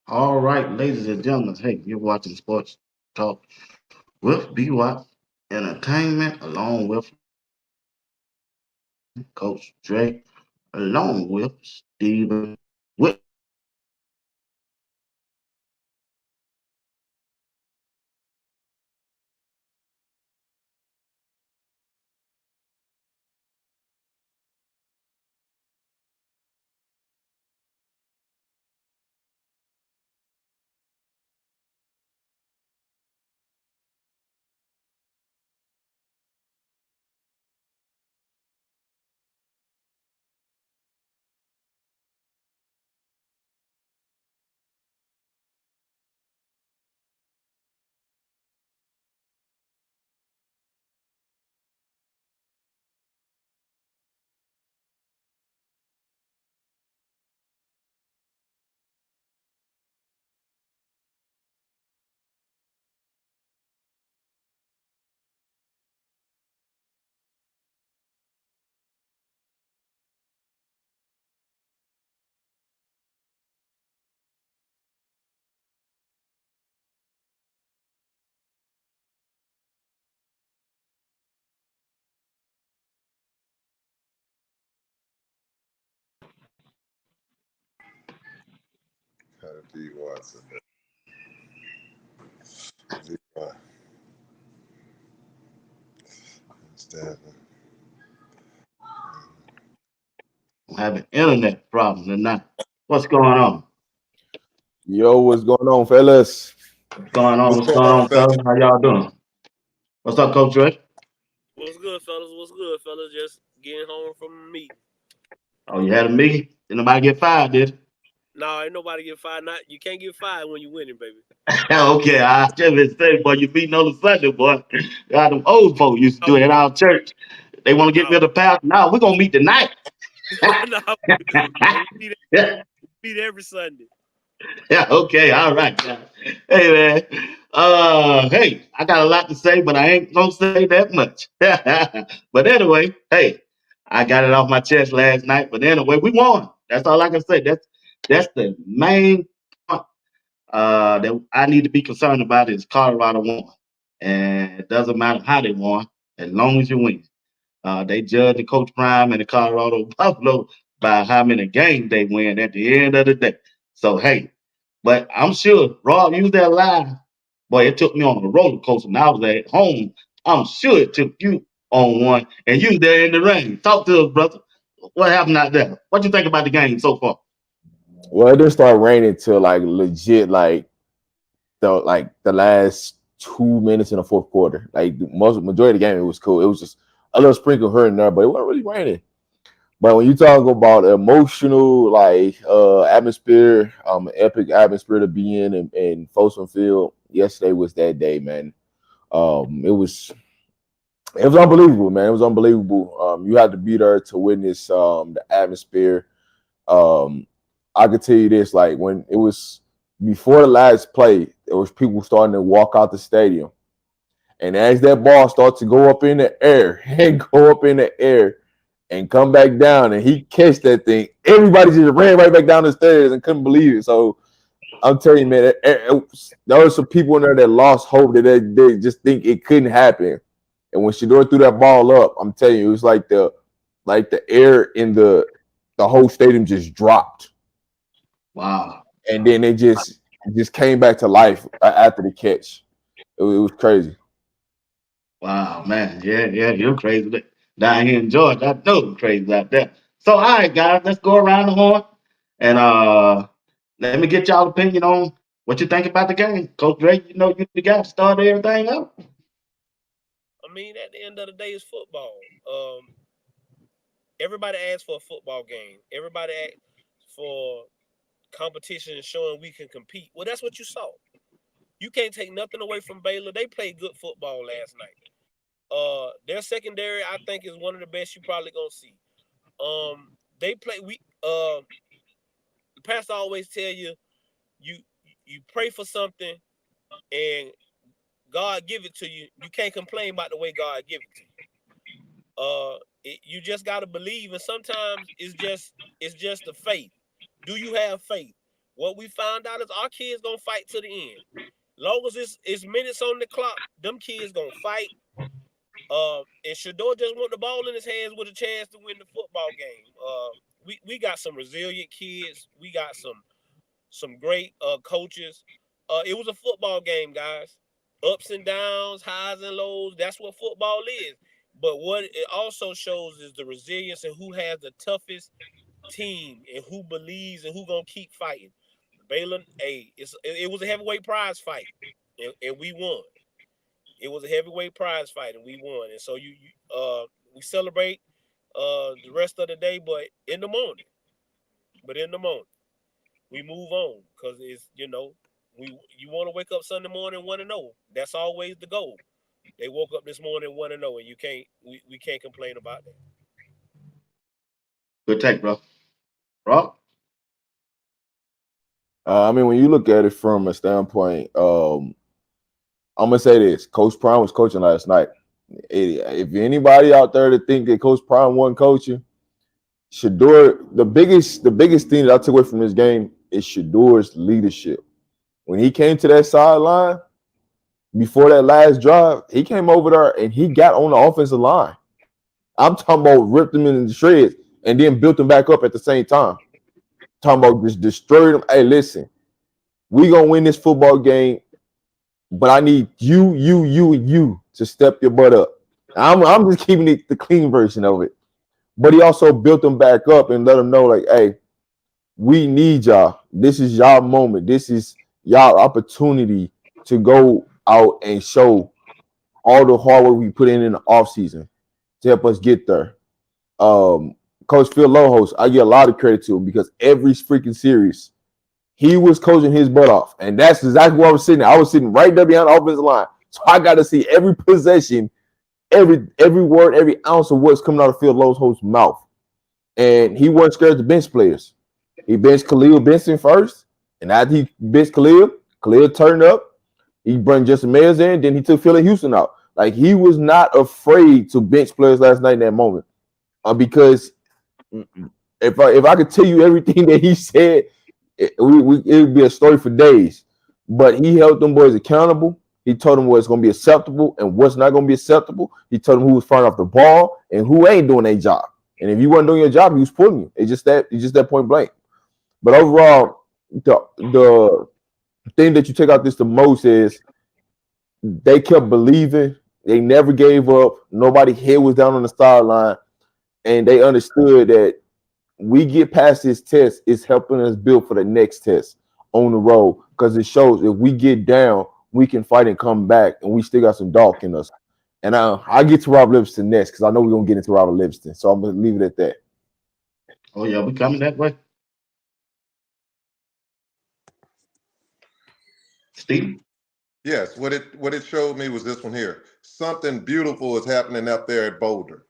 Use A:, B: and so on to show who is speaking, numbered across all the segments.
A: All right, ladies and gentlemen. Hey, you're watching Sports Talk with BWatts Entertainment, along with Coach Dre, along with Steven with
B: BWatts and the understand.
A: having internet problems tonight. What's going on?
C: Yo, what's going on, fellas?
A: What's going on?
B: What's
A: What's
B: going
A: going
B: on,
A: on,
B: fellas?
A: fellas? How y'all doing? What's up, Coach Dre?
D: What's good, fellas? What's good, fellas? Just getting home from a meeting.
A: Oh, you had a meeting? Did nobody get fired, did it?
D: Nah, ain't nobody get fired. Not you can't get fired when you winning, baby.
A: Okay, I just been saying, boy, you meeting on the Sunday, boy. God, them old folks used to do
D: Oh,
A: it at our church. They want to get rid
D: no,
A: of the pastor. Now we're gonna meet tonight.
D: no, no.
A: Yeah,
D: We meet every Sunday.
A: yeah, okay, all right, guys. Hey man. Hey, I got a lot to say, but I ain't gonna say that much. But anyway, hey, I got it off my chest last night. But anyway, we won. That's all I can say. That's the main point that I need to be concerned about is Colorado won. And it doesn't matter how they won, as long as you win. They judge the Coach Prime and the Colorado Buffalo by how many games they win at the end of the day. So hey, but I'm sure Rob, you was there live. Boy, it took me on a roller coaster. And I was at home. I'm sure it took you on one, and you was there in the rain. Talk to us, brother. What happened out there? What you think about the game so far?
C: Well, it didn't start raining till like legit, the last 2 minutes in the fourth quarter. Like the most majority of the game, it was cool. It was just a little sprinkle here and there, but it wasn't really raining. But when you talk about emotional atmosphere, epic atmosphere to be in Folsom Field, yesterday was that day, man. It was unbelievable, man. It was unbelievable. You had to be there to witness the atmosphere. Um, I could tell you this, like when it was before the last play, there was people starting to walk out the stadium. And as that ball starts to go up in the air and go up in the air and come back down and he catch that thing, everybody just ran right back down the stairs and couldn't believe it. So I'm telling you, man, there were some people in there that lost hope that they just think it couldn't happen. And when Shedeur threw that ball up, I'm telling you, it was like the air in the whole stadium just dropped,
A: Wow.
C: and then it just came back to life after the catch. It was crazy.
A: Wow, man. Yeah, yeah, you're crazy. Down here in Georgia, I know you're crazy out there. So, all right, guys, let's go around the horn and let me get y'all opinion on what you think about the game. Coach Drake, you know you the guy to start everything up.
D: I mean, at the end of the day, it's football. Everybody asks for a football game. Everybody asks for competition showing we can compete. Well, that's what you saw. You can't take nothing away from Baylor. They played good football last night. Their secondary, I think, is one of the best you probably gonna see. They play. The pastor always tell you you pray for something and God give it to you. You can't complain about the way God give it to you. You just gotta believe, and sometimes it's just the faith. Do you have faith? What we found out is our kids gonna fight to the end. Long as it's minutes on the clock, them kids gonna fight. And Shedeur just want the ball in his hands with a chance to win the football game. We got some resilient kids. We got some great coaches. It was a football game, guys. Ups and downs, highs and lows. That's what football is. But what it also shows is the resilience and who has the toughest team and who believes and who gonna keep fighting. Baylor, it was a heavyweight prize fight, and we won. It was a heavyweight prize fight, and we won. And so we celebrate the rest of the day, but in the morning, we move on because it's you want to wake up Sunday morning 1-0. That's always the goal. They woke up this morning 1-0, and we can't complain about that.
A: Good take, bro. Rob?
C: I mean, when you look at it from a standpoint, I'm gonna say this: Coach Prime was coaching last night. If anybody out there to think that Coach Prime wasn't coaching, Shedeur, the biggest thing that I took away from this game is Shedeur's leadership. When he came to that sideline before that last drive, he came over there and he got on the offensive line. I'm talking about ripped them in the shreds and then built them back up at the same time. Talking about just destroyed them. Hey, listen, we gonna win this football game, but I need you to step your butt up. I'm just keeping it the clean version of it. But he also built them back up and let them know, like, hey, we need y'all. This is y'all moment. This is y'all opportunity to go out and show all the hard work we put in the offseason to help us get there. Coach Phil Lohos, I give a lot of credit to him because every freaking series, he was coaching his butt off. And that's exactly where I was sitting. I was sitting right there behind the offensive line. So I got to see every possession, every word, every ounce of what's coming out of Phil Lohos' mouth. And he wasn't scared to bench players. He benched Khalil Benson first. And after he benched Khalil turned up. He brought Justin Mayers in. Then he took Philly Houston out. Like, he was not afraid to bench players last night in that moment. Because if I could tell you everything that he said, it would be a story for days. But he held them boys accountable. He told them what's going to be acceptable and what's not going to be acceptable. He told them who was firing off the ball and who ain't doing their job. And if you weren't doing your job, he was pulling you. It's just that point blank. But overall, the thing that you take out this the most is they kept believing. They never gave up. Nobody's head was down on the sideline. And they understood that we get past this test, it's helping us build for the next test on the road. Because it shows if we get down, we can fight and come back, and we still got some dog in us. And I'll get to Rob Livingston next because I know we're going to get into Robert Livingston. So I'm going to leave it at that.
A: Oh, yeah, we coming that way. Steve?
B: Yes, what it showed me was this one here. Something beautiful is happening up there at Boulder.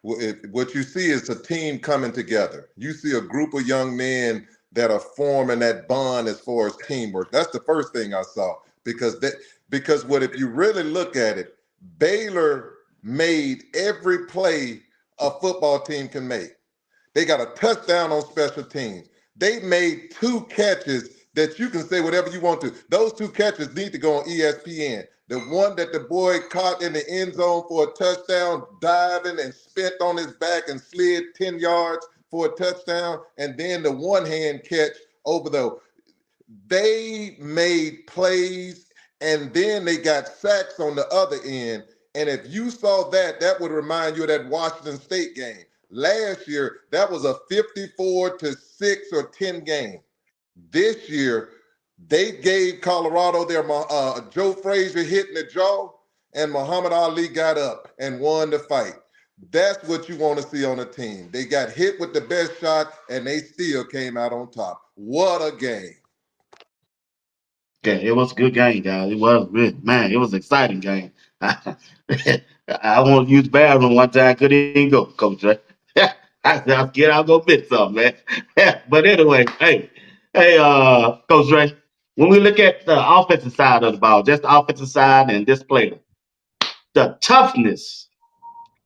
B: What you see is a team coming together. You see a group of young men that are forming that bond as far as teamwork. That's the first thing I saw because if you really look at it, Baylor made every play a football team can make. They got a touchdown on special teams. They made 2 catches that you can say whatever you want to. Those 2 catches need to go on ESPN. The one that the boy caught in the end zone for a touchdown, diving and spent on his back and slid 10 yards for a touchdown, and then the one-hand catch over the. They made plays, and then they got sacks on the other end. And if you saw that, that would remind you of that Washington State game. Last year, that was a 54-6 or 10 game. This year, they gave Colorado their Joe Frazier hit in the jaw, and Muhammad Ali got up and won the fight. That's what you want to see on a team. They got hit with the best shot, and they still came out on top. What a game.
A: Okay, it was a good game, guys. It was really, man, it was an exciting game. I want to use the bathroom one time, couldn't even go, Coach Ray. I said, I'll go fit something, man. But anyway, hey, Coach Ray, when we look at the offensive side of the ball, just the offensive side and this player, the toughness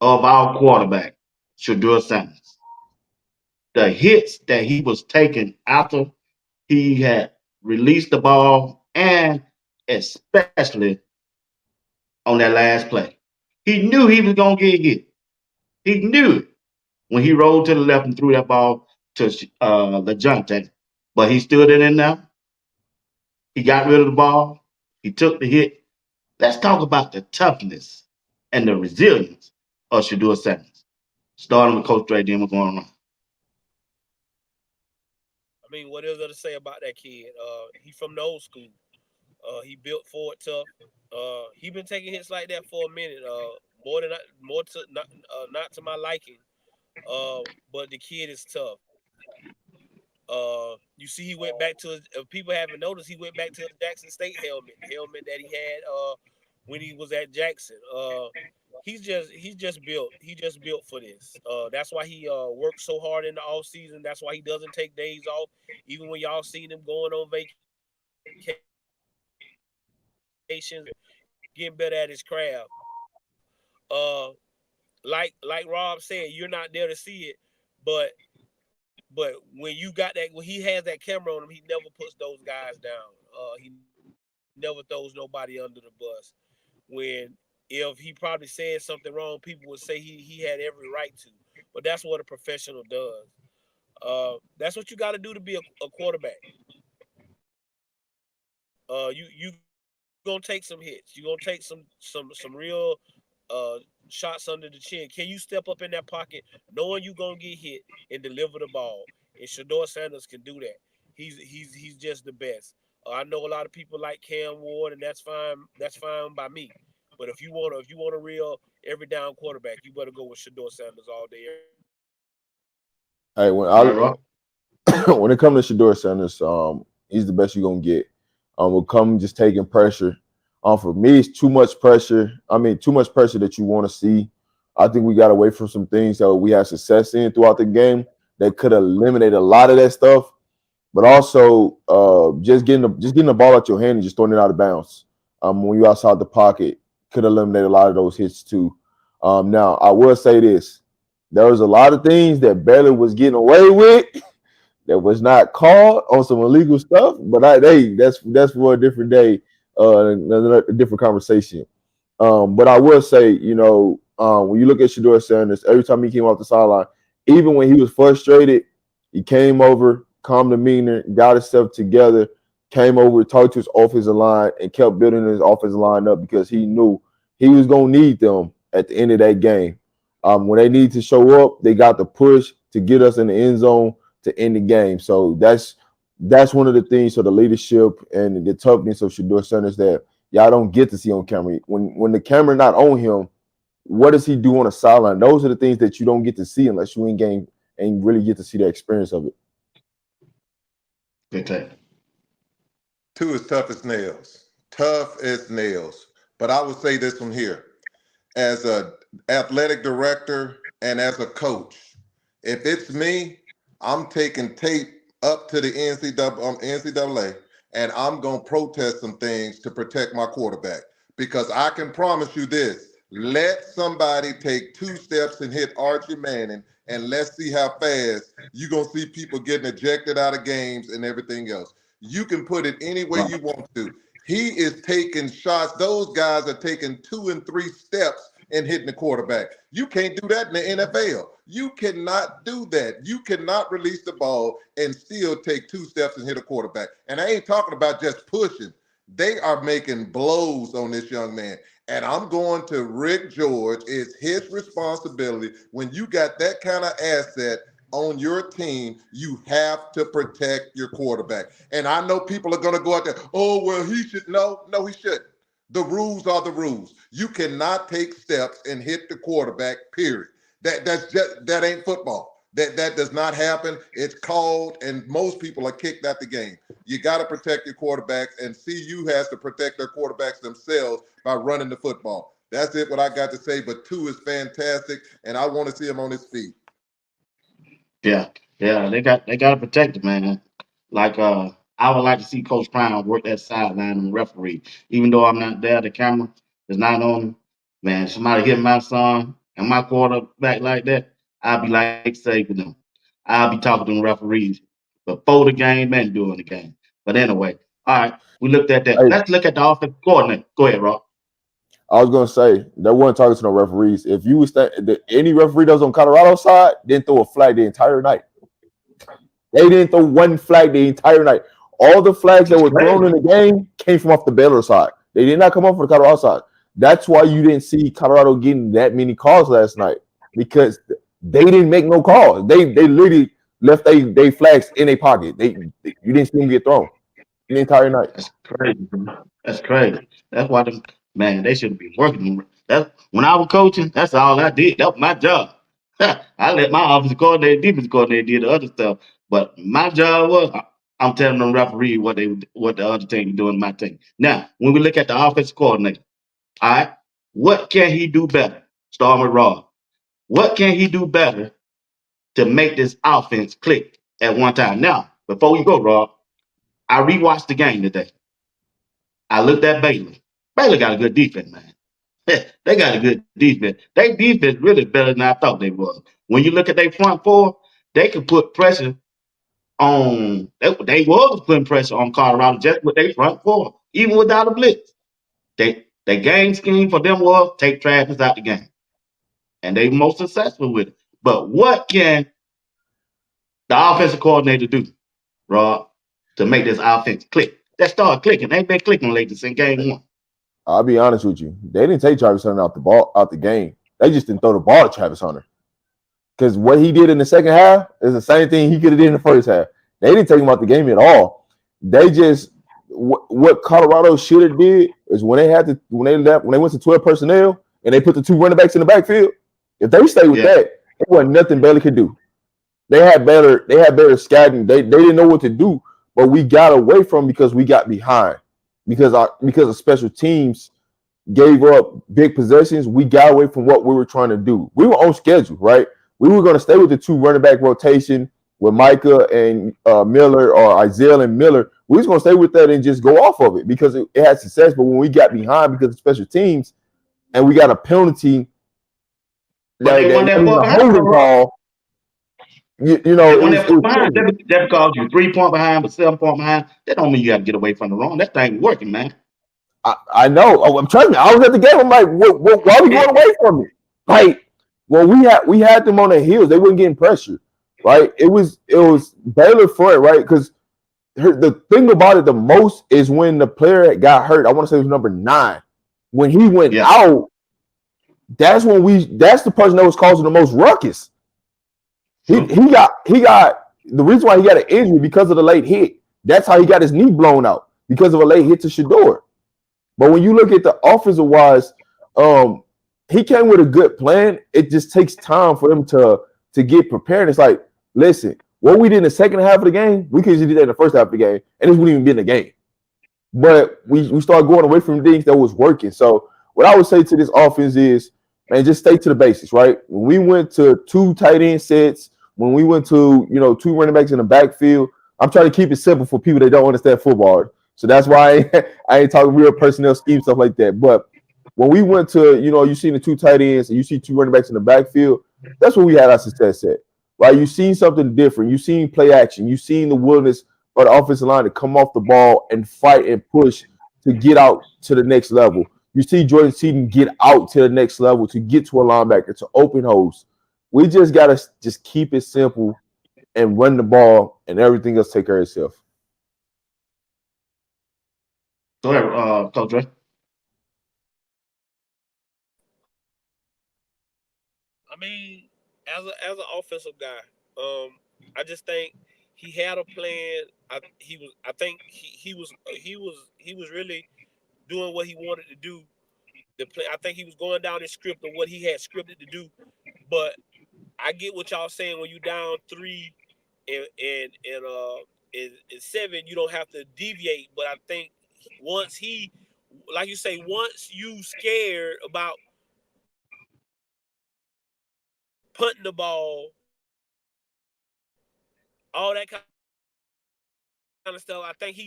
A: of our quarterback, Shedeur Sanders, the hits that he was taking after He had released the ball, and especially on that last play. He knew he was going to get hit. He knew it when he rolled to the left and threw that ball to LeJohn. But he stood it in there. He got rid of the ball. He took the hit. Let's talk about the toughness and the resilience of Shedeur Sanders. Starting with Coach Dre, then we're going on.
D: I mean, what is there to say about that kid? He from the old school. He built for it tough. He been taking hits like that for a minute. More to not to my liking. But the kid is tough. You see, he went back to his, if people haven't noticed, he went back to his Jackson State helmet that he had when he was at Jackson. He's just built for this. That's why he works so hard in the off season. That's why he doesn't take days off, even when y'all seen him going on vacations, getting better at his craft. Like Rob said, you're not there to see it, but when you got that, when he has that camera on him, he never puts those guys down. He never throws nobody under the bus. When if he probably said something wrong, people would say he had every right to. But that's what a professional does. That's what you got to do to be a quarterback. You gonna take some hits. You're gonna take some real shots under the chin. Can you step up in that pocket knowing you're gonna get hit and deliver the ball? And Shedeur Sanders can do that. He's just the best. I know a lot of people like Cam Ward, and that's fine. That's fine by me. But if you want a real every down quarterback, you better go with Shedeur Sanders all day.
C: Hey, when it comes to Shedeur Sanders, he's the best you're gonna get. Will come just taking pressure. For me, it's too much pressure. I mean, too much pressure that you want to see. I think we got away from some things that we had success in throughout the game that could eliminate a lot of that stuff. But also, just getting the ball out your hand and just throwing it out of bounds. When you outside the pocket, could eliminate a lot of those hits too. Now, I will say this: there was a lot of things that Baylor was getting away with that was not called on some illegal stuff. But that's for a different day, a different conversation. But I will say, when you look at Shedeur Sanders, every time he came off the sideline, even when he was frustrated, he came over, calm demeanor, got himself together, came over, talked to his offensive line, and kept building his offensive line up because he knew he was going to need them at the end of that game. When they need to show up, they got the push to get us in the end zone to end the game. So that's one of the things. So the leadership and the toughness of Shedeur Sanders that y'all don't get to see on camera. When the camera not on him, what does he do on a sideline? Those are the things that you don't get to see unless you in game and really get to see the experience of it.
A: Good take.
B: Two is tough as nails. Tough as nails. But I would say this one here. As an athletic director and as a coach, if it's me, I'm taking tape up to the NCAA and I'm going to protest some things to protect my quarterback. Because I can promise you this, let somebody take 2 steps and hit Archie Manning, and let's see how fast you're going to see people getting ejected out of games and everything else. You can put it any way you want to. He is taking shots. Those guys are taking 2 and 3 steps and hitting the quarterback. You can't do that in the NFL. You cannot do that. You cannot release the ball and still take 2 steps and hit a quarterback. And I ain't talking about just pushing. They are making blows on this young man. And I'm going to Rick George. It's his responsibility. When you got that kind of asset on your team, you have to protect your quarterback. And I know people are going to go out there, oh, well, he should. No, he shouldn't. The rules are the rules. You cannot take steps and hit the quarterback, period. That ain't football. That does not happen. It's called, and most people are kicked out the game. You got to protect your quarterbacks, and CU has to protect their quarterbacks themselves by running the football. That's it, what I got to say. But 2 is fantastic, and I want to see him on his feet.
A: Yeah, they got to protect it, man. Like I would like to see Coach Brown work that sideline and referee. Even though I'm not there, the camera is not on him. Man, somebody hit my son and my quarterback like that, I'll be like saving them. I'll be talking to the referees. before the game and during the game. But anyway, all right, we looked at that.
C: Hey,
A: Let's look at the offensive coordinator. Go ahead, Rob.
C: I was gonna say they weren't talking to no referees. If you was any referee that was on Colorado's side didn't throw a flag the entire night. They didn't throw one flag the entire night. All the flags that
A: That's
C: were thrown in
A: crazy.
C: the game came from off the Baylor side. They did not come off from the Colorado side. That's why you didn't see Colorado getting that many calls last night because they didn't make no calls. They literally left they flags in a pocket. You didn't see them get thrown the entire night.
A: That's crazy, bro. That's crazy. That's why them man, they should be working. That when I was coaching, that's all I did. That was my job. I let my offensive coordinator, defensive coordinator did the other stuff. But my job was I'm telling them referee what the other team doing my team. Now, when we look at the offensive coordinator, all right, what can he do better? Starting with Rob. What can he do better to make this offense click at one time? Now, before we go, Rob, I rewatched the game today. I looked at Baylor. Baylor got a good defense, man. They got a good defense. Their defense really better than I thought they was. When you look at their front four, they could put pressure on. They was putting pressure on Colorado just with their front four, even without a blitz. They game scheme for them was take Travis out the game, and they most successful with it. But what can the offensive coordinator do, Rob, to make this offense click? That start clicking. They ain't been clicking lately since game one.
C: I'll be honest with you. They didn't take Travis Hunter out the game. They just didn't throw the ball to Travis Hunter. Because what he did in the second half is the same thing he could have did in the first half. They didn't take him out the game at all. They just what Colorado should have did is when they went to 12 personnel and they put the two running backs in the backfield. If they stayed with that, it wasn't nothing Baylor could do. They had better scouting. They didn't know what to do, but we got away from because we got behind because of special teams gave up big possessions. We got away from what we were trying to do. We were on schedule, right? We were going to stay with the two running back rotation with Micah and Miller or Isaiah and Miller. We was going to stay with that and just go off of it because it had success. But when we got behind because of special teams and we got a penalty,
A: But they won that far
C: a
A: behind,
C: holding call, you know,
A: they
C: it
A: won
C: was,
A: that
C: it
A: far
C: was
A: behind.
C: crazy.
A: Just because you 3 point behind, but 7 point behind, that don't mean you got to get away from the wrong. That thing working, man.
C: I know. Oh, trust me. I was at the game. I'm like, why are we going away from it? Like, well, we had them on their heels. They weren't getting pressure, right? It was Baylor front, right? Because the thing about it the most is when the player got hurt. I want to say it was number 9. When he went out, that's the person that was causing the most ruckus. He got the reason why he got an injury because of the late hit. That's how he got his knee blown out because of a late hit to Shedeur. But when you look at the offensive wise, he came with a good plan. It just takes time for him to get prepared. It's like, listen, what we did in the second half of the game, we could just do that in the first half of the game, and this wouldn't even be in the game. But we started going away from things that was working. So what I would say to this offense is, man, just stay to the basics, right? When we went to 2 tight end sets, when we went to 2 running backs in the backfield, I'm trying to keep it simple for people that don't understand football. So that's why I ain't talking real personnel scheme, stuff like that. But when we went to, you see the 2 tight ends and you see 2 running backs in the backfield, that's where we had our success at, right? You seen something different. You seen play action. You seen the willingness of the offensive line to come off the ball and fight and push to get out to the next level. You see Jordan Seaton get out to the next level to get to a linebacker, to open holes. We just got to just keep it simple and run the ball and everything else take care of itself.
A: Go ahead, Coach Ray.
D: I mean, as an offensive guy, I just think he had a plan. I think he was really doing what he wanted to do. I think he was going down his script of what he had scripted to do. But I get what y'all saying when you down 3 and 7, you don't have to deviate. But I think once like you say, once you scared about punting the ball, all that kind of stuff, I think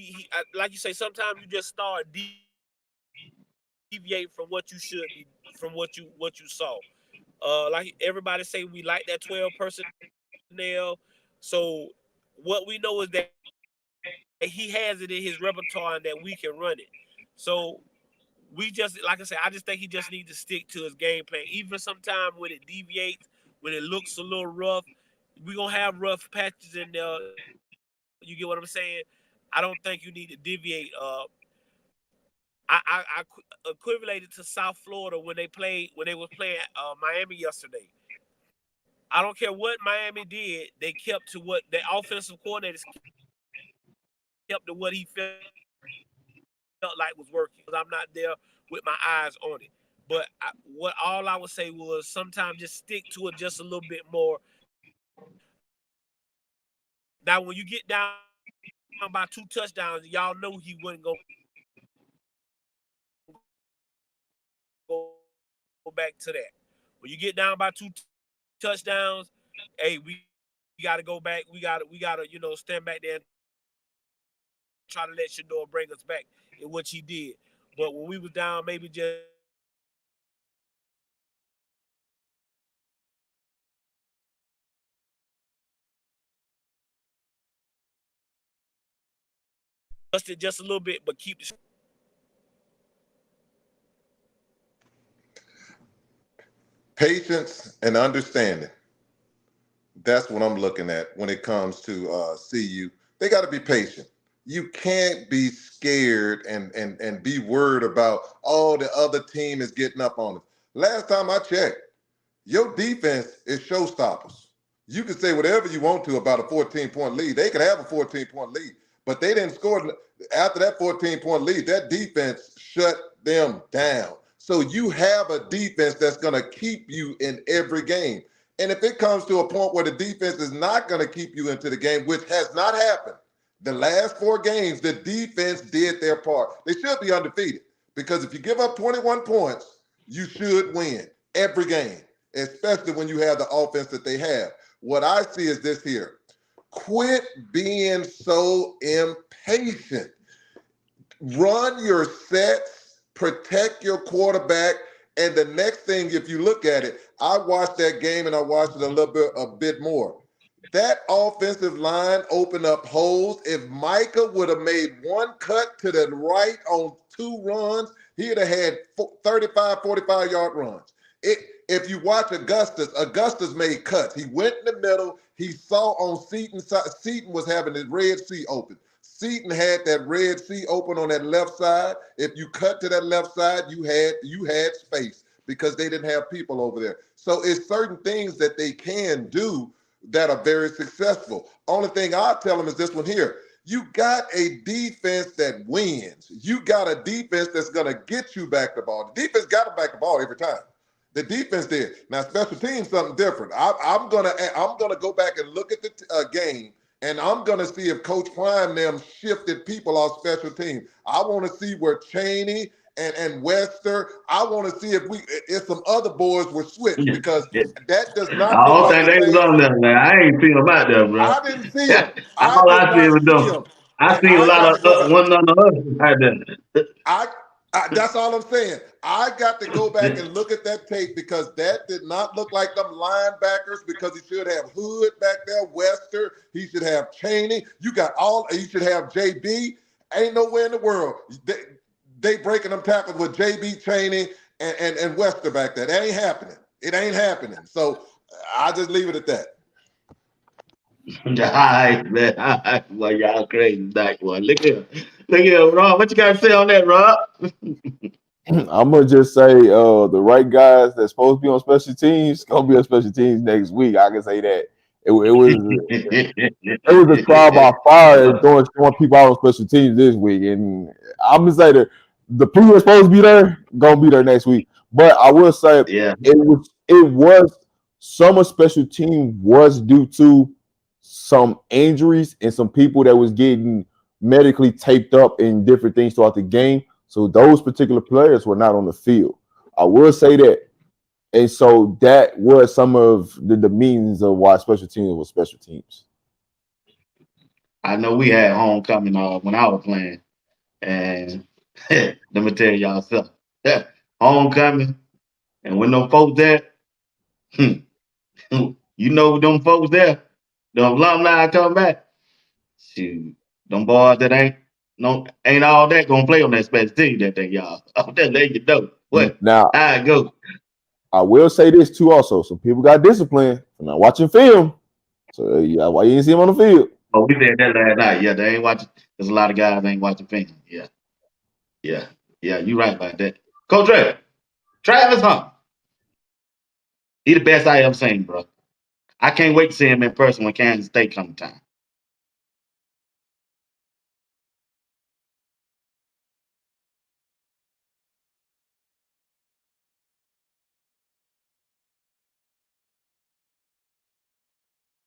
D: like you say, sometimes you just start deviate from what you should be, from what you saw. Like everybody say, we like that 12 personnel. So what we know is that he has it in his repertoire and that we can run it. So we just, like I said, I just think he just needs to stick to his game plan. Even sometimes when it deviates, when it looks a little rough, we're going to have rough patches in there. You get what I'm saying? I don't think you need to deviate. I equivalated to South Florida when they was playing Miami yesterday. I don't care what Miami did, they kept to what the offensive coordinators kept to what he felt like was working. I'm not there with my eyes on it. But all I would say was sometimes just stick to it just a little bit more. Now, when you get down by 2 touchdowns, y'all know he wasn't going to go back to that. When you get down by 2 touchdowns, hey, we got to go back. We got to stand back there and try to let Shedeur bring us back, in which he did. But when we was down, maybe just it just a little bit, but keep the
B: patience and understanding. That's what I'm looking at when it comes to CU. They got to be patient. You can't be scared and be worried about, oh, the other team is getting up on us. Last time I checked, your defense is showstoppers. You can say whatever you want to about a 14-point lead. They could have a 14-point lead, but they didn't score after that 14-point lead. That defense shut them down. So you have a defense that's going to keep you in every game. And if it comes to a point where the defense is not going to keep you into the game, which has not happened, the last 4 games, the defense did their part. They should be undefeated because if you give up 21 points, you should win every game, especially when you have the offense that they have. What I see is this here. Quit being so impatient. Run your sets, protect your quarterback, and the next thing, if you look at it, I watched that game and I watched it a bit more. That offensive line opened up holes. If Micah would have made one cut to the right on 2 runs, he'd have had 35, 45-yard runs. If you watch Augustus made cuts. He went in the middle. He saw on Seaton. Seaton was having his red sea open. Seaton had that red sea open on that left side. If you cut to that left side, you had space because they didn't have people over there. So it's certain things that they can do that are very successful. Only thing I'll tell them is this one here. You got a defense that wins. You got a defense that's going to get you back the ball. The defense got to back the ball every time. The defense did. Now, special teams, something different. I'm gonna go back and look at the game, and I'm gonna see if Coach Prime them shifted people off special teams. I want to see where Chaney and Wester. I want to see if some other boys were switched because that does not
A: I
B: look
A: don't
B: like
A: think
B: the
A: they was
B: same
A: on
B: team.
A: there, man. I ain't seen them out there, bro.
B: I didn't see them. I
A: All
B: did
A: I see
B: not
A: was
B: see
A: them.
B: them,
A: I
B: and
A: seen a
B: I
A: lot
B: got to
A: of
B: go back.
A: one under us out there.
B: That's all I'm saying. I got to go back and look at that tape because that did not look like them linebackers because he should have Hood back there, Wester. He should have Chaney. You should have JB. Ain't nowhere in the world. They breaking them tackles with JB, Chaney, and Wester back there. That ain't happening. It ain't happening. So I just leave it at that.
A: All right, man. All right. Well, y'all crazy tonight, boy. Look here, Rob. What you got to say on that, Rob?
C: I'm gonna just say the right guys that's supposed to be on special teams gonna be on special teams next week. I can say that. It was a trial by fire throwing people out on special teams this week, and I'm gonna say that the people that's supposed to be there gonna be there next week. But I will say
A: Yeah.
C: it was some of special team was due to some injuries and some people that was getting medically taped up and different things throughout the game. So those particular players were not on the field. I will say that. And so that was some of the means of why special teams was special teams.
A: I know we had homecoming when I was playing, and let me tell y'all something. Homecoming, and when them folks there, you know them folks there, the alumni come back. Shoot, them boys that ain't all that gonna play on that special team that day, y'all. I'm just letting you know what
C: Now,
A: how it go.
C: I will say this too also. Some people got disciplined for not watching film. So yeah, why you didn't see him on the field?
A: Oh, we said that last night. Yeah, they ain't watching. There's a lot of guys ain't watching film. Yeah, yeah, yeah. You right about that. Coach Ray, Travis Hunt. He the best I ever seen, bro. I can't wait to see him in person when Kansas State come time.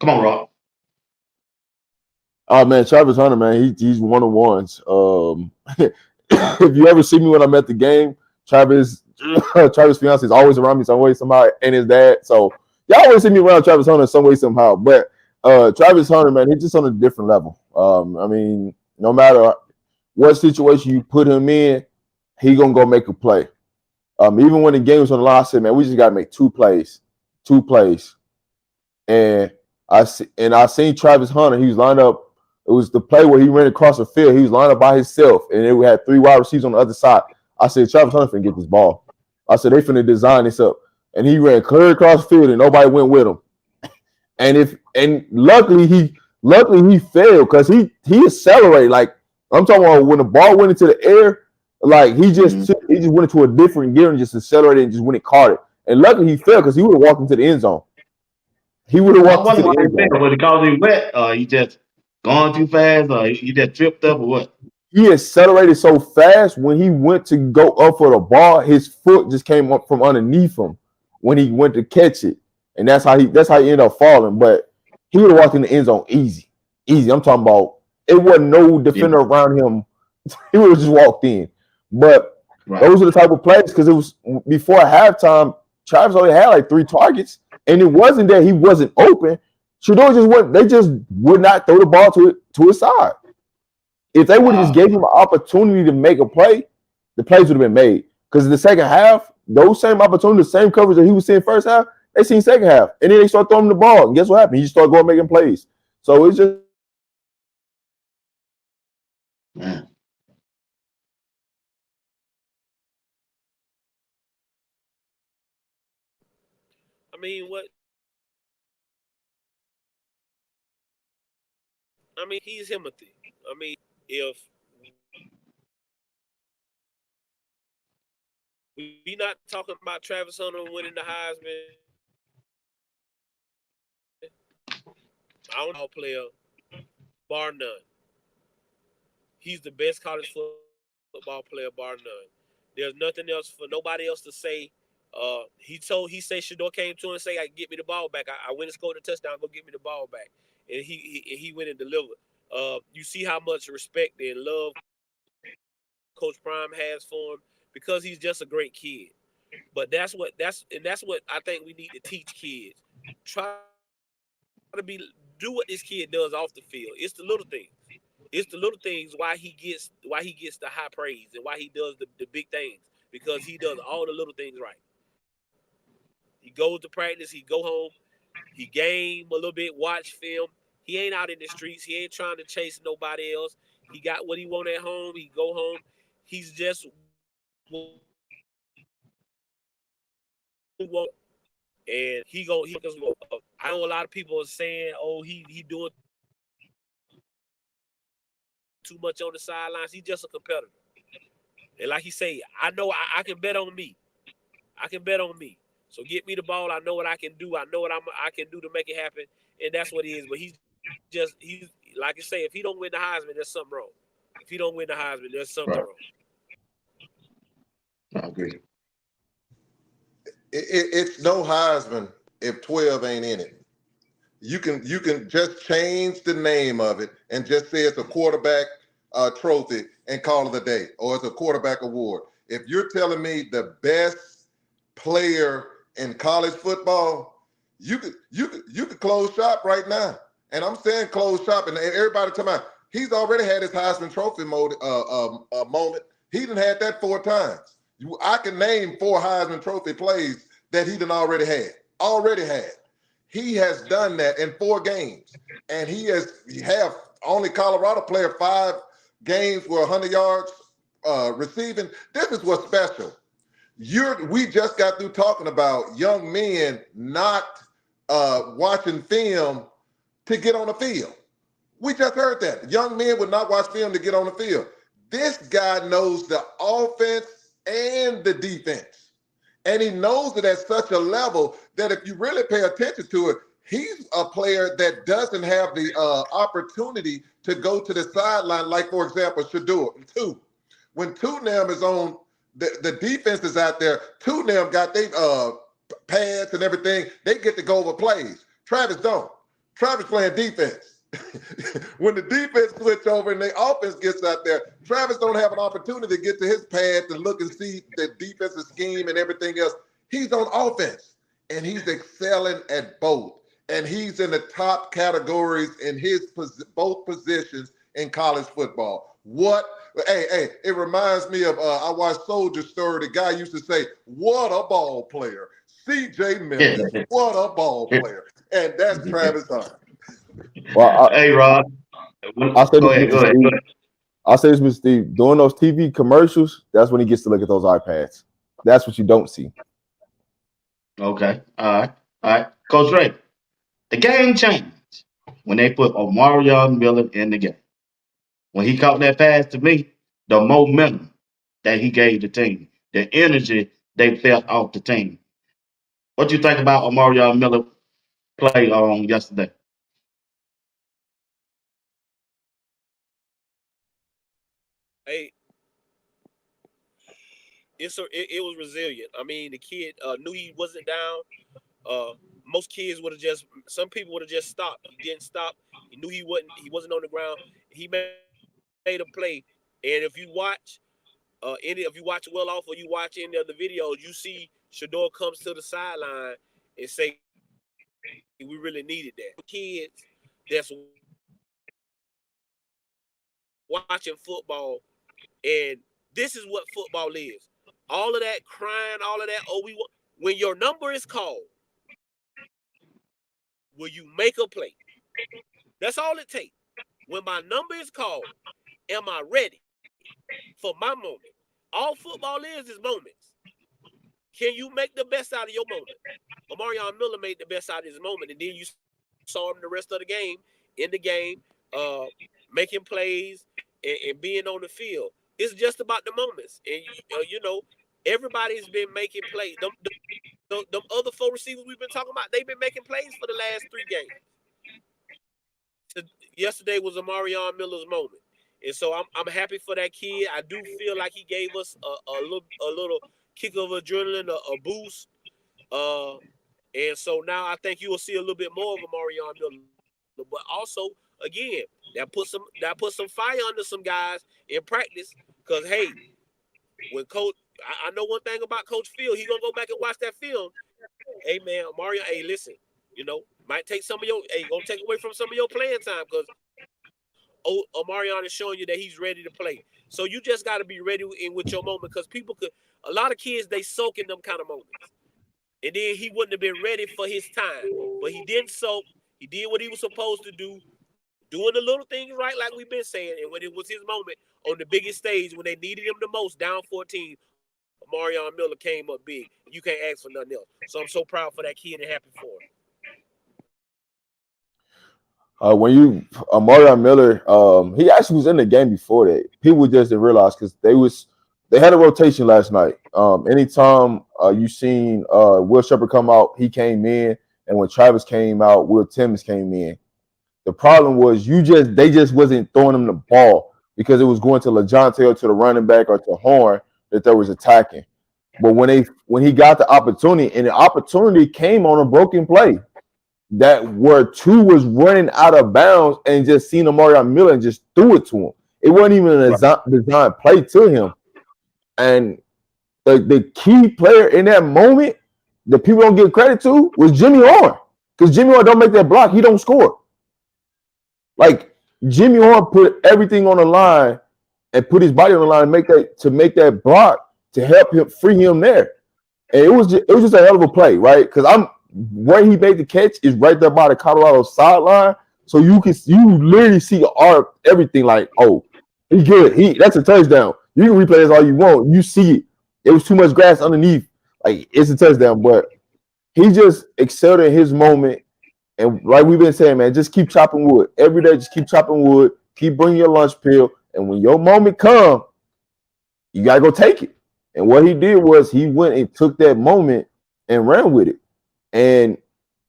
A: Come on, Rob.
C: Oh man, Travis Hunter, man, he's one of ones. If you ever see me when I'm at the game, Travis fiance is always around me some way, somehow, and his dad. So y'all always see me around Travis Hunter some way, somehow. But Travis Hunter, man, he's just on a different level. I mean, no matter what situation you put him in, he gonna go make a play. Even when the game was on the line, I said, man, we just gotta make two plays. And I seen Travis Hunter. He was lined up. It was the play where he ran across the field. He was lined up by himself, and it had three wide receivers on the other side. I said, Travis Hunter finna get this ball. I said, they finna design this up. And he ran clear across the field, and nobody went with him. And luckily he failed because he accelerated. Like I'm talking about when the ball went into the air, like he just went into a different gear and just accelerated and just went and caught it. And luckily he failed because he would have walked into the end zone. He would have
A: I
C: walked into
A: wonder
C: the
A: why
C: end
A: he
C: zone.
A: failed. Was it because he wet? Or he just gone too fast? Or he just tripped up? Or what?
C: He accelerated so fast when he went to go up for the ball, his foot just came up from underneath him when he went to catch it, and that's how he ended up falling. But he would have walked in the end zone easy. I'm talking about it wasn't no
A: Yeah,
C: defender around him. He would have just walked in. But
A: right.
C: those are the type of plays because it was before halftime. Travis only had like 3 targets, and it wasn't that he wasn't open. Shedeur just went. They just would not throw the ball to his side. If they would have just
A: Wow.
C: gave him an opportunity to make a play, the plays would have been made. Because in the second half, those same opportunities, the same coverage that he was seeing first half, they seen second half. And then they start throwing him the ball. And guess what happened? He just started going making plays. So it's just
A: Man.
D: I mean, what? I mean, he's Timothy. I mean, if we not talking about Travis Hunter winning the Heisman, I don't know player, bar none. He's the best college football player, bar none. There's nothing else for nobody else to say. He said Shedeur came to him and say, "I get me the ball back. I went and scored a touchdown. Go get me the ball back." And he went and delivered. You see how much respect and love Coach Prime has for him because he's just a great kid. But that's what I think we need to teach kids. Try to do what this kid does off the field. It's the little things. It's the little things why he gets the high praise and why he does the big things because he does all the little things right. He goes to practice, he go home, he game a little bit, watch film. He ain't out in the streets. He ain't trying to chase nobody else. He got what he want at home. He go home. He's just and he goes. I know a lot of people are saying, "Oh, he doing too much on the sidelines." He's just a competitor, and like he say, I know I can bet on me. I can bet on me. So get me the ball. I know what I can do. I know what I can do to make it happen, and that's what he is. But he's like I say, if he don't win the Heisman, there's something wrong. If he don't win the Heisman, there's something
A: Right.
D: wrong.
A: I agree.
B: It's no Heisman if 12 ain't in it. You can just change the name of it and just say it's a quarterback trophy and call it a day, or it's a quarterback award. If you're telling me the best player in college football, you could close shop right now. And I'm saying close shop, and everybody talking about he's already had his Heisman Trophy moment. He done had that 4 times. I can name 4 Heisman Trophy plays that he done already had. He has done that in 4 games, and he have only Colorado player 5 games where 100 yards receiving. This is what's special. We just got through talking about young men not watching film to get on the field. We just heard that. Young men would not watch film to get on the field. This guy knows the offense and the defense. And he knows it at such a level that if you really pay attention to it, he's a player that doesn't have the opportunity to go to the sideline, like, for example, Shedeur. When Tunam is on, the defense is out there. Tunam got their pads and everything. They get to go over plays. Travis don't. Travis playing defense. When the defense switch over and the offense gets out there, Travis don't have an opportunity to get to his pads and look and see the defensive scheme and everything else. He's on offense, and he's excelling at both. And he's in the top categories in both positions in college football. Hey, it reminds me of, I watched Soldier Story. The guy used to say, what a ball player. C.J. Miller, what a ball player. And that's Travis Hunter.
C: Well,
A: hey, Rob.
C: Go ahead. I'll say this, Mr. Steve. Doing those TV commercials, that's when he gets to look at those iPads. That's what you don't see.
A: Okay. All right. Coach Ray, the game changed when they put Omarion Miller in the game. When he caught that pass to me, the momentum that he gave the team, the energy they felt off the team. What do you think about Omarion Miller play on yesterday?
D: Hey, it was resilient. I mean, the kid knew he wasn't down. Most kids would have some people would have just stopped. He didn't stop. He knew he wasn't on the ground. He made a play. And if you watch well off or you watch any of the videos, you see Shedeur comes to the sideline and say, we really needed that. Kids that's watching football, and this is what football is. All of that crying, all of that, when your number is called, will you make a play? That's all it takes. When my number is called, am I ready for my moment? All football is moments. Can you make the best out of your moment? Omarion Miller made the best out of his moment, and then you saw him the rest of the game, making plays and being on the field. It's just about the moments. And, everybody's been making plays. The other 4 receivers we've been talking about, they've been making plays for the last 3 games. Yesterday was Omarion Miller's moment. And so I'm happy for that kid. I do feel like he gave us a little kick of adrenaline, a boost. And so now I think you will see a little bit more of Omarion Miller. But also, again, that put some fire under some guys in practice. Because, hey, when Coach, I know one thing about Coach Phil, he's going to go back and watch that film. Hey, man, Omarion, hey, listen, might take some of your, going to take away from some of your playing time because Omarion is showing you that he's ready to play. So you just got to be ready with your moment because a lot of kids, they soak in them kind of moments. And then he wouldn't have been ready for his time. But he didn't soak. He did what he was supposed to do, doing the little things right like we've been saying. And when it was his moment on the biggest stage, when they needed him the most, down 14, Omarion Miller came up big. You can't ask for nothing else. So I'm so proud for that kid and happy for him.
C: Omarion Miller, he actually was in the game before that. People just didn't realize because they had a rotation last night. Anytime you seen Will Shepherd come out, he came in, and when Travis came out, Will Timmons came in. The problem was they just wasn't throwing him the ball because it was going to LaJohn or to the running back or to Horn that they was attacking. But when he got the opportunity, and the opportunity came on a broken play, that where 2 was running out of bounds and just seen Omarion Miller and just threw it to him. It wasn't even a designed play to him. And the key player in that moment that people don't give credit to was Jimmy Horn. Because Jimmy Horn don't make that block, he don't score. Like Jimmy Horn put everything on the line and put his body on the line to make that block to help him free him there. And it was just a hell of a play, right? Because where he made the catch is right there by the Colorado sideline. So you literally see everything like, oh, he good. That's a touchdown. You can replay this all you want. You see it. It was too much grass underneath. Like it's a touchdown. But he just excelled in his moment. And like we've been saying, man, just keep chopping wood. Every day, just keep chopping wood. Keep bringing your lunch pill. And when your moment comes, you got to go take it. And what he did was he went and took that moment and ran with it. And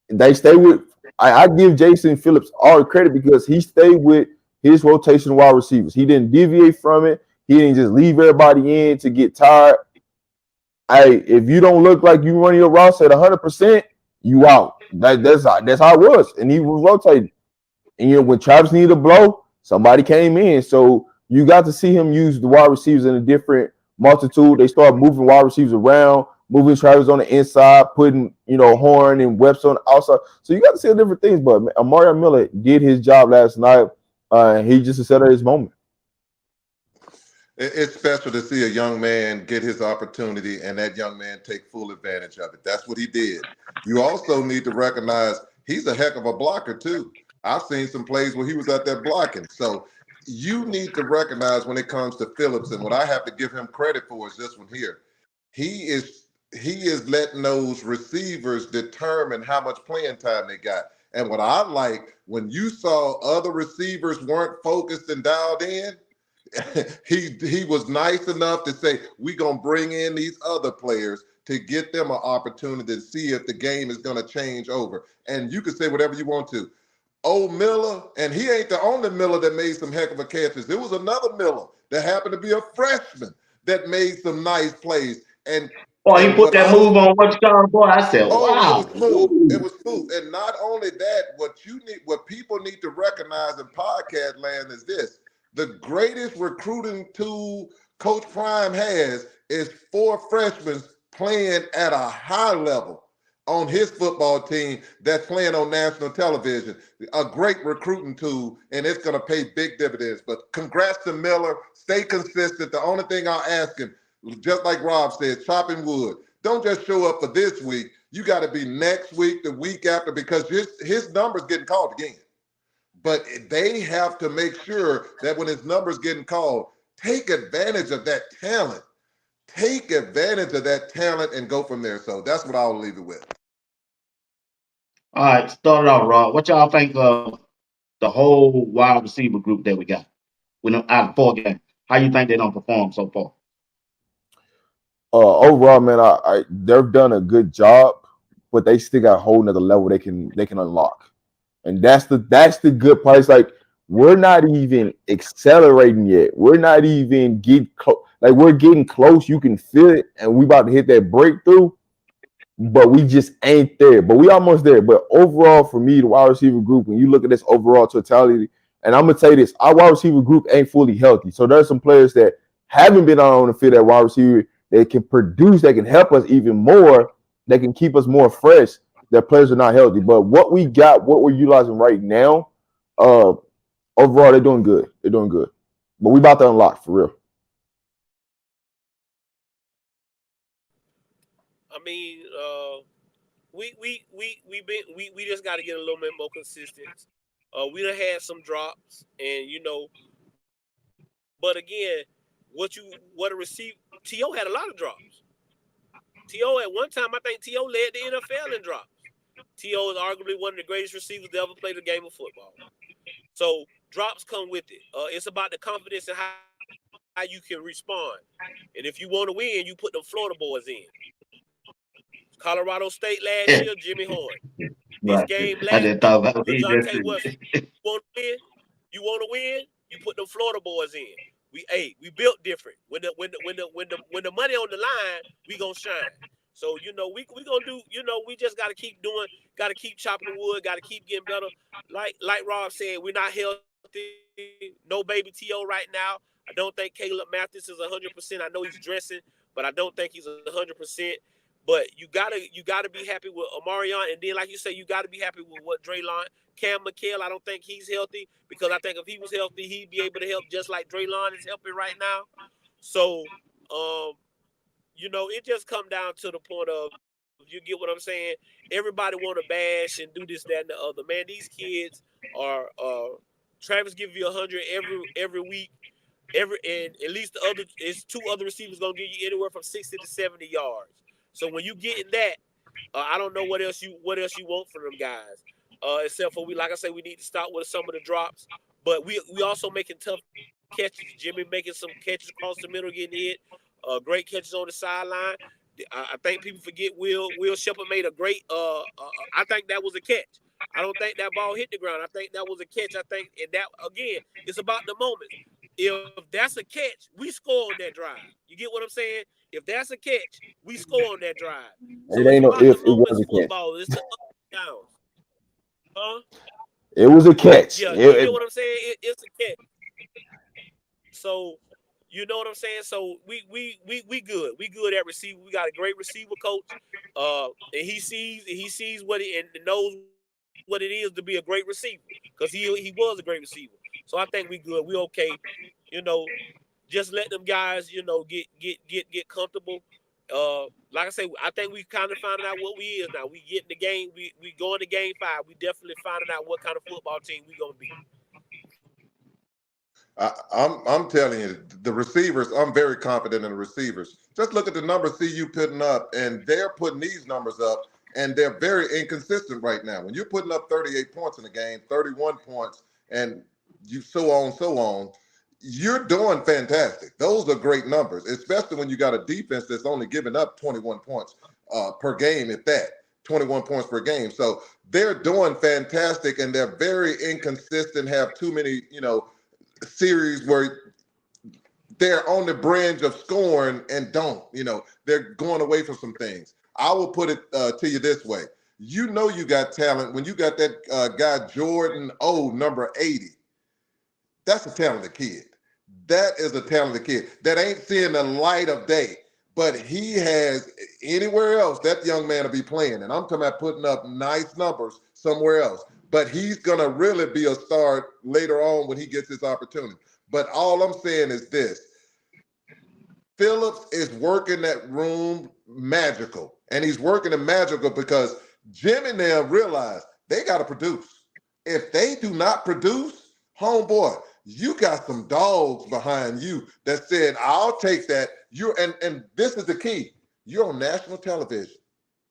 C: they stay with. I give Jason Phillips all the credit because he stayed with his rotation wide receivers. He didn't deviate from it. He didn't just leave everybody in to get tired. If you don't look like you running your roster at 100%, you out. That's how it was. And he was rotating. And when Travis needed a blow, somebody came in. So you got to see him use the wide receivers in a different multitude. They start moving wide receivers around, moving Travis on the inside, putting Horn and Webster on the outside. So you got to see different things. But Amari Miller did his job last night. He just accepted his moment.
B: It's special to see a young man get his opportunity and that young man take full advantage of it. That's what he did. You also need to recognize he's a heck of a blocker too. I've seen some plays where he was out there blocking. So you need to recognize when it comes to Phillips, and what I have to give him credit for is this one here. He is letting those receivers determine how much playing time they got. And what I like, when you saw other receivers weren't focused and dialed in, he was nice enough to say, we're going to bring in these other players to get them an opportunity to see if the game is going to change over. And you can say whatever you want to. Old Miller, and he ain't the only Miller that made some heck of a catches. There was another Miller that happened to be a freshman that made some nice plays. And
A: he put that move on what you call, boy. I said,
B: oh,
A: wow.
B: it was smooth. It was smooth. And not only that, what people need to recognize in podcast land is this. The greatest recruiting tool Coach Prime has is 4 freshmen playing at a high level on his football team that's playing on national television. A great recruiting tool, and it's going to pay big dividends. But congrats to Miller. Stay consistent. The only thing I'll ask him, just like Rob said, chopping wood. Don't just show up for this week. You got to be next week, the week after, because his number's getting called again. But they have to make sure that when his number's getting called, take advantage of that talent. Take advantage of that talent and go from there. So that's what I'll leave it with.
A: All right, start it off, Rob. What y'all think of the whole wide receiver group that we got? Out of 4 games, how you think they don't perform so far?
C: Overall, man, they've done a good job, but they still got a whole nother level they can unlock. And that's the good part. It's like we're not even accelerating yet. We're not even getting close. Like we're getting close. You can feel it, and we about to hit that breakthrough, but we just ain't there. But we almost there. But overall, for me, the wide receiver group, when you look at this overall totality, and I'm gonna tell you this, our wide receiver group ain't fully healthy. So there's some players that haven't been on the field at wide receiver. They can produce. They can help us even more. They can keep us more fresh. Their players are not healthy, but what we got, what we're utilizing right now, overall, they're doing good. They're doing good, but we about to unlock for real.
D: I mean, we just got to get a little bit more consistent. We done had some drops, and but again, what a receiver, T.O. had a lot of drops. T.O. at one time, I think T.O. led the NFL in drops. T.O. is arguably one of the greatest receivers to ever play the game of football. So drops come with it. It's about the confidence and how you can respond. And if you want to win, you put them Florida boys in. Colorado State last year, Jimmy Horn. This game last year, LaJohntay Wilson. You want to win? You put them Florida boys in. We built different. When the money on the line, we gonna shine. So we gonna do. We just gotta keep doing. Gotta keep chopping the wood. Gotta keep getting better. Like Rob said, we're not healthy. No baby T.O. right now. I don't think Caleb Mathis is 100%. I know he's dressing, but I don't think he's 100%. But you gotta be happy with Omarion, and then like you say, you gotta be happy with what Draylon. Cam McHale, I don't think he's healthy, because I think if he was healthy, he'd be able to help just like Draylon is helping right now. So, it just come down to the point of You get what I'm saying? Everybody want to bash and do this, that, and the other. Man, these kids are. Travis give you 100 every week. And at least it's 2 other receivers gonna give you anywhere from 60 to 70 yards. So when you get in that, I don't know what else you want from them guys. Except for like I said, we need to start with some of the drops. But we also making tough catches. Jimmy making some catches across the middle, getting hit. Great catches on the sideline. I think people forget Will Shepard made a great. I think that was a catch. I don't think that ball hit the ground. I think that was a catch. I think, and that again, it's about the moments. If that's a catch, we score on that drive. You get what I'm saying? If that's a catch, we score on that drive. So
C: It
D: it's
C: ain't no
D: about
C: if,
D: the
C: it was
D: moments
C: a catch.
D: football. It's the ups and downs. Huh?
C: It was a catch.
D: Yeah, you get what I'm saying? It's a catch. So you know what I'm saying? So we good. We good at receiver. We got a great receiver coach. And he sees what and knows what it is to be a great receiver. Because he was a great receiver. So I think we good. We okay. You know, just let them guys, get comfortable. Like I say, I think we kind of finding out what we is now. We get in the game. We going to game 5. We definitely finding out what kind of football team we gonna be.
B: I'm telling you, the receivers. I'm very confident in the receivers. Just look at the numbers CU putting up, and they're putting these numbers up, and they're very inconsistent right now. When you're putting up 38 points in a game, 31 points, and you so on, you're doing fantastic. Those are great numbers, especially when you got a defense that's only giving up 21 points per game, if that. 21 points per game. So they're doing fantastic, and they're very inconsistent. Have too many, series where they're on the brink of scoring and don't. They're going away from some things. I will put it to you this way. You got talent when you got that guy Jordan number 80. That's a talented kid. That is a talented kid that ain't seeing the light of day. But he has anywhere else, that young man will be playing. And I'm talking about putting up nice numbers somewhere else. But he's going to really be a star later on when he gets his opportunity. But all I'm saying is this. Phillips is working that room magical. And he's working it magical because Jim and them realize they got to produce. If they do not produce, homeboy, you got some dogs behind you that said, I'll take that. And this is the key. You're on national television.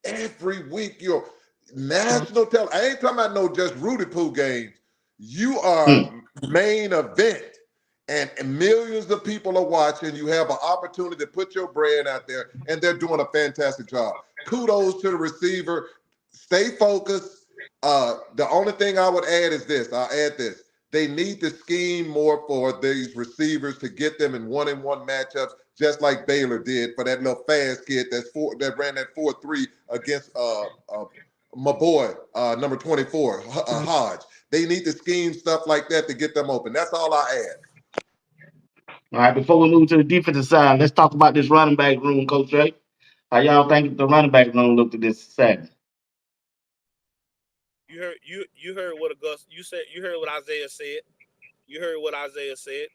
B: Every week you're national television. I ain't talking about no just Rudy Poo games. You are main event. And millions of people are watching. You have an opportunity to put your brand out there, and they're doing a fantastic job. Kudos to the receiver. Stay focused. The only thing I would add is this. I'll add this. They need to scheme more for these receivers to get them in one-on-one matchups, just like Baylor did for that little fast kid that ran that 4.3 against my boy, number 24, Hodge. They need to scheme stuff like that to get them open. That's all I add.
A: All right, before we move to the defensive side, let's talk about this running back room, Coach Ray. How y'all think the running back room looked at this Saturday?
D: You heard what you heard what Isaiah said. You heard what Isaiah said.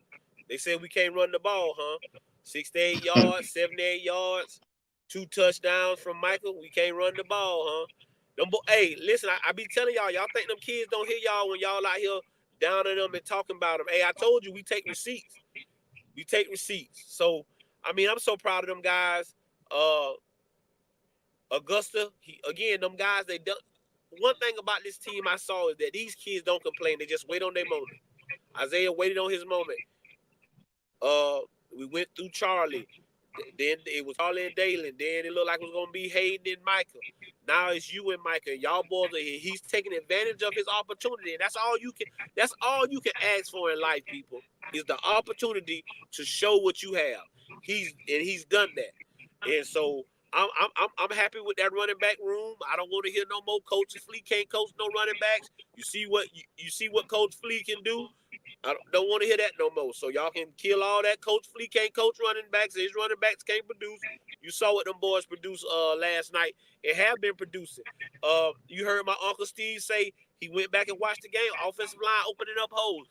D: They said we can't run the ball, huh? 68 yards, 78 yards, 2 touchdowns from Michael. We can't run the ball, huh? Hey, listen, I be telling y'all think them kids don't hear y'all when y'all out here down on them and talking about them. Hey, I told you we take receipts. We take receipts. So, I mean, I'm so proud of them guys. Augusta, them guys, they done. One thing about this team I saw is that these kids don't complain. They just wait on their moment. Isaiah waited on his moment. We went through Charlie. Then it was Charlie and Dalen. Then it looked like it was gonna be Hayden and Micah. Now it's you and Micah. Y'all boys are here. He's taking advantage of his opportunity. And that's all you can ask for in life, people, is the opportunity to show what you have. He's done that. And so I'm happy with that running back room. I don't want to hear no more coaches. Flea can't coach no running backs. You see what Coach Flea can do. I don't want to hear that no more. So y'all can kill all that. Coach Flea can't coach running backs. His running backs can't produce. You saw what them boys produced last night. It have been producing. You heard my Uncle Steve say he went back and watched the game. Offensive line opening up holes.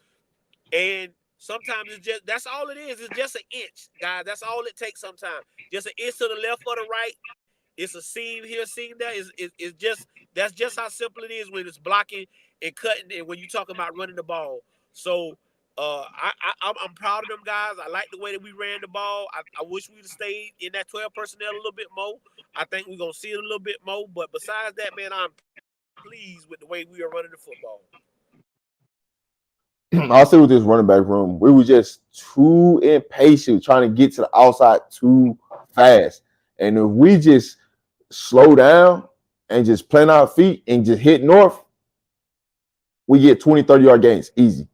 D: And sometimes that's all it is. It's just an inch, guys. That's all it takes sometimes. Just an inch to the left or the right. It's a seam here, seam there. It's just that's just how simple it is when it's blocking and cutting, and when you talk about running the ball. So I'm proud of them guys. I like the way that we ran the ball. I wish we'd have stayed in that 12 personnel a little bit more. I think we're gonna see it a little bit more. But besides that, man, I'm pleased with the way we are running the football.
C: I'll say with this running back room, we were just too impatient trying to get to the outside too fast. And if we just slow down and just plant our feet and just hit north, we get 20, 30-yard gains easy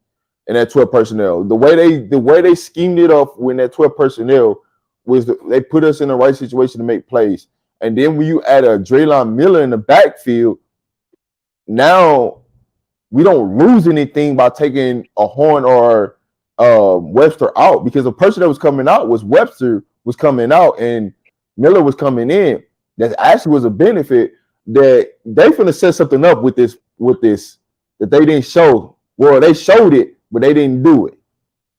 C: in that 12 personnel. The way they schemed it up when that 12 personnel was they put us in the right situation to make plays. And then when you add a Draylon Miller in the backfield, now we don't lose anything by taking a Horn or Webster out, because the person that was coming out was Webster was coming out and Miller was coming in. That actually was a benefit that they finna set something up with this that they didn't show. Well, they showed it, but they didn't do it.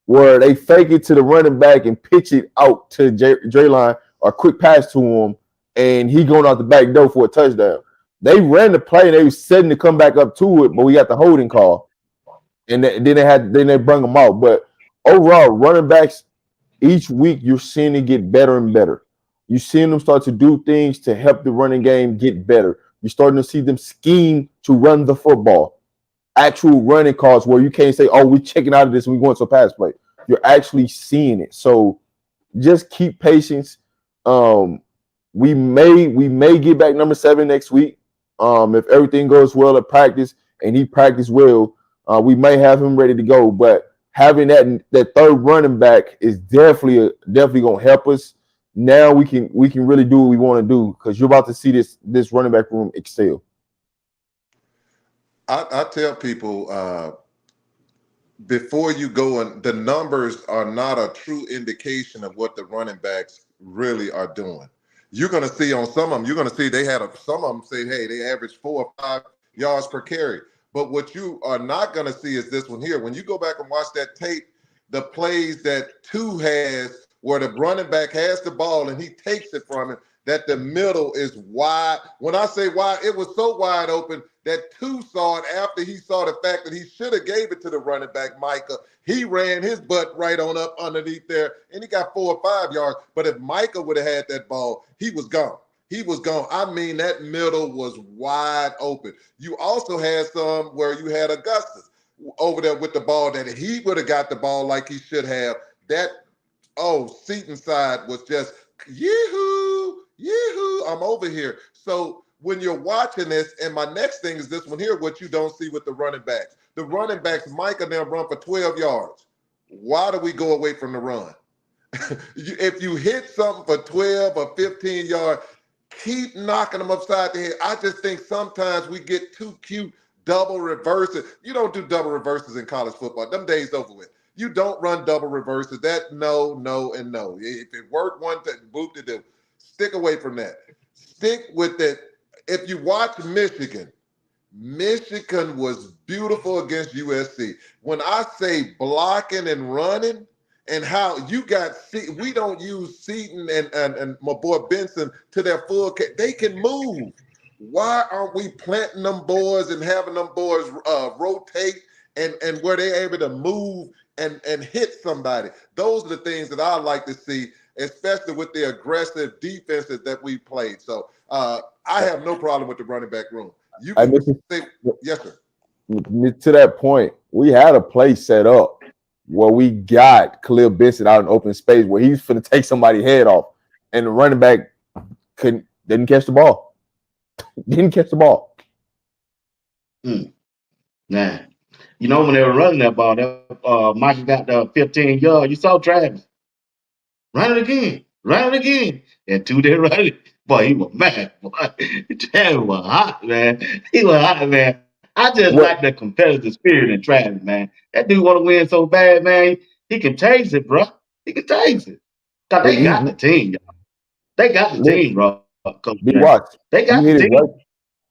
C: Where they fake it to the running back and pitch it out to Draylon or quick pass to him, and he going out the back door for a touchdown. They ran the play and they were setting to come back up to it, but we got the holding call, and then they bring them out. But overall, running backs each week you're seeing it get better and better. You're seeing them start to do things to help the running game get better. You're starting to see them scheme to run the football. Actual running calls where you can't say, "Oh, we're checking out of this and we're going to a pass play." You're actually seeing it. So just keep patience. We may get back number 7 next week. If everything goes well at practice and he practiced well, we may have him ready to go. But having that third running back is definitely going to help us. Now we can really do what we want to do, because you're about to see this running back room excel.
B: I tell people before you go, and the numbers are not a true indication of what the running backs really are doing. You're going to see on some of them, you're going to see some of them say, hey, they average 4 or 5 yards per carry. But what you are not going to see is this one here. When you go back and watch that tape, the plays that 2 has, where the running back has the ball and he takes it from him, that the middle is wide. When I say wide, it was so wide open that 2 saw it after he saw the fact that he should have gave it to the running back, Micah. He ran his butt right on up underneath there, and he got 4 or 5 yards. But if Micah would have had that ball, he was gone. He was gone. I mean, that middle was wide open. You also had some where you had Augustus over there with the ball, that if he would have got the ball like he should have, that, Seaton side was just, yee-hoo, I'm over here. So when you're watching this, and my next thing is this one here, what you don't see with the running backs. The running backs, Micah now run for 12 yards. Why do we go away from the run? If you hit something for 12 or 15 yards, keep knocking them upside the head. I just think sometimes we get too cute double reverses. You don't do double reverses in college football. Them days over with. You don't run double reverses. That no, and no. If it worked one thing, boop to do. Stick away from that. Stick with it. If you watch Michigan was beautiful against USC. When I say blocking and running, and how you got, we don't use Seaton and my boy Benson to their full, they can move. Why aren't we planting them boys and having them boys rotate and where they're able to move and hit somebody? Those are the things that I like to see, especially with the aggressive defenses that we played. So I have no problem with the running back room. You can say, yes, sir.
C: To that point, we had a play set up where we got Khalil Benson out in open space where he's finna take somebody's head off, and the running back didn't catch the ball. Didn't catch the ball.
A: Nah. You know, when they were running that ball, Michael got the 15 yard. You saw Travis. Run it again. And 2 didn't run it. Boy, he was mad. Boy. Travis was hot, man. He was hot, man. I just like the competitive spirit in Travis, man. That dude want to win so bad, man. He can taste it, bro. He can taste it. Cause they got the team, y'all. They got the team, bro.
C: BWatts.
A: They got the team.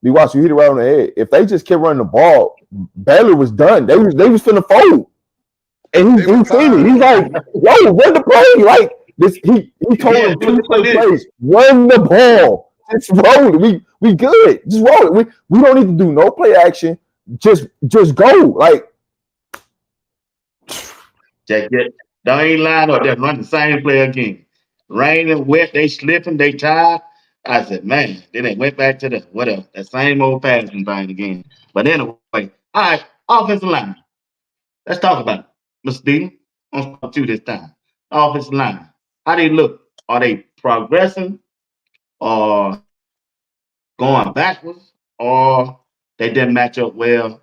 C: BWatts, you hit it right on the head. If they just kept running the ball, Baylor was done. They was finna fold. And he seen it. He's like, yo, run the play. Like this, he told him 2 plays. Run the ball. Just roll it. We good. Just roll it. We don't need to do no play action. Just go. Like
A: Just get, don't ain't line up. Just run the same play again. Rain and wet, they slipping, they tired. I said, man, then they went back to the whatever, that same old passing thing again. But anyway, all right, offensive line. Let's talk about it. Mr. Dean, I'm gonna start you this time. Offensive line. How they look? Are they progressing or going backwards? Or they didn't match up well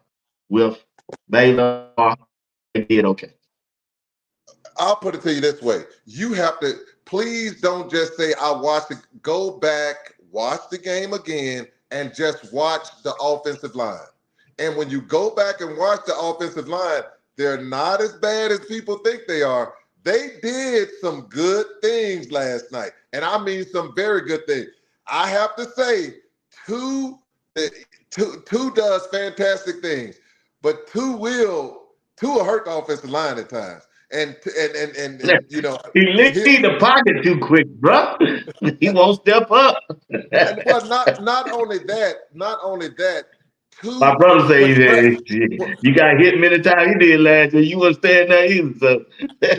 A: with Baylor? Or they did okay.
B: I'll put it to you this way. You have to, please don't just say, I watched it. Go back, watch the game again, and just watch the offensive line. And when you go back and watch the offensive line, they're not as bad as people think they are. They did some good things last night. And I mean some very good things. I have to say, two does fantastic things, but two will hurt the offensive line at times. And you know,
A: He leave the pocket too quick, bro. He won't step up.
B: well, not only that,
A: My
B: two
A: brother say
B: when
A: you got hit many times. He did last year. You wasn't staying there either. So.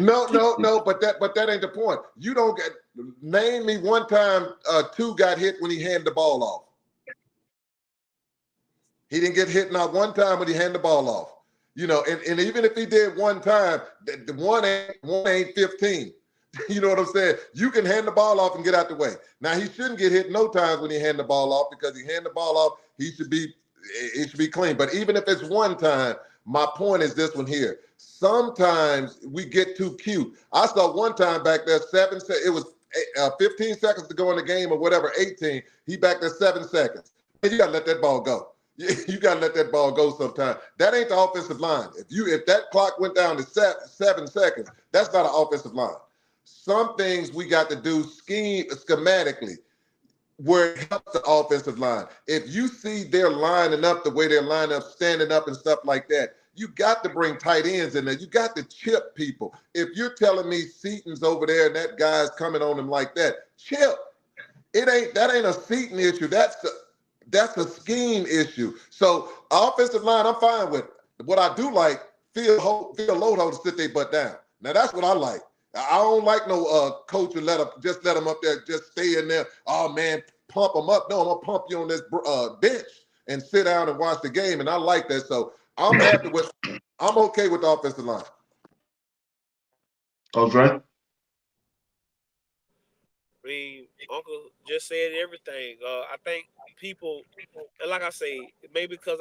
B: no, but that ain't the point. You don't get name me one time two got hit when he handed the ball off. He didn't get hit not one time when he handed the ball off. You know, and even if he did one time, the one ain't 15. You know what I'm saying? You can hand the ball off and get out the way. Now he shouldn't get hit no times when he hand the ball off, because he hand the ball off, it should be clean. But even if it's one time, my point is this one here. Sometimes we get too cute. I saw one time back there, it was 15 seconds to go in the game or whatever, 18. He back there 7 seconds. You got to let that ball go. You got to let that ball go sometime. That ain't the offensive line. If that clock went down to 7 seconds, that's not an offensive line. Some things we got to do schematically where it helps the offensive line. If you see they're lining up the way they're lining up, standing up and stuff like that, you got to bring tight ends in there. You got to chip people. If you're telling me Seaton's over there and that guy's coming on him like that, chip. That ain't a Seaton issue. That's a scheme issue. So offensive line, I'm fine with. What I do like, Phil Lodeholder sit their butt down. Now that's what I like. I don't like no coach who let them up there, just stay in there. Oh man, pump them up. No, I'm gonna pump you on this bench and sit down and watch the game. And I like that. So I'm okay with the offensive line.
A: Okay.
D: I mean, Uncle just said everything. I think people, and like I say, maybe because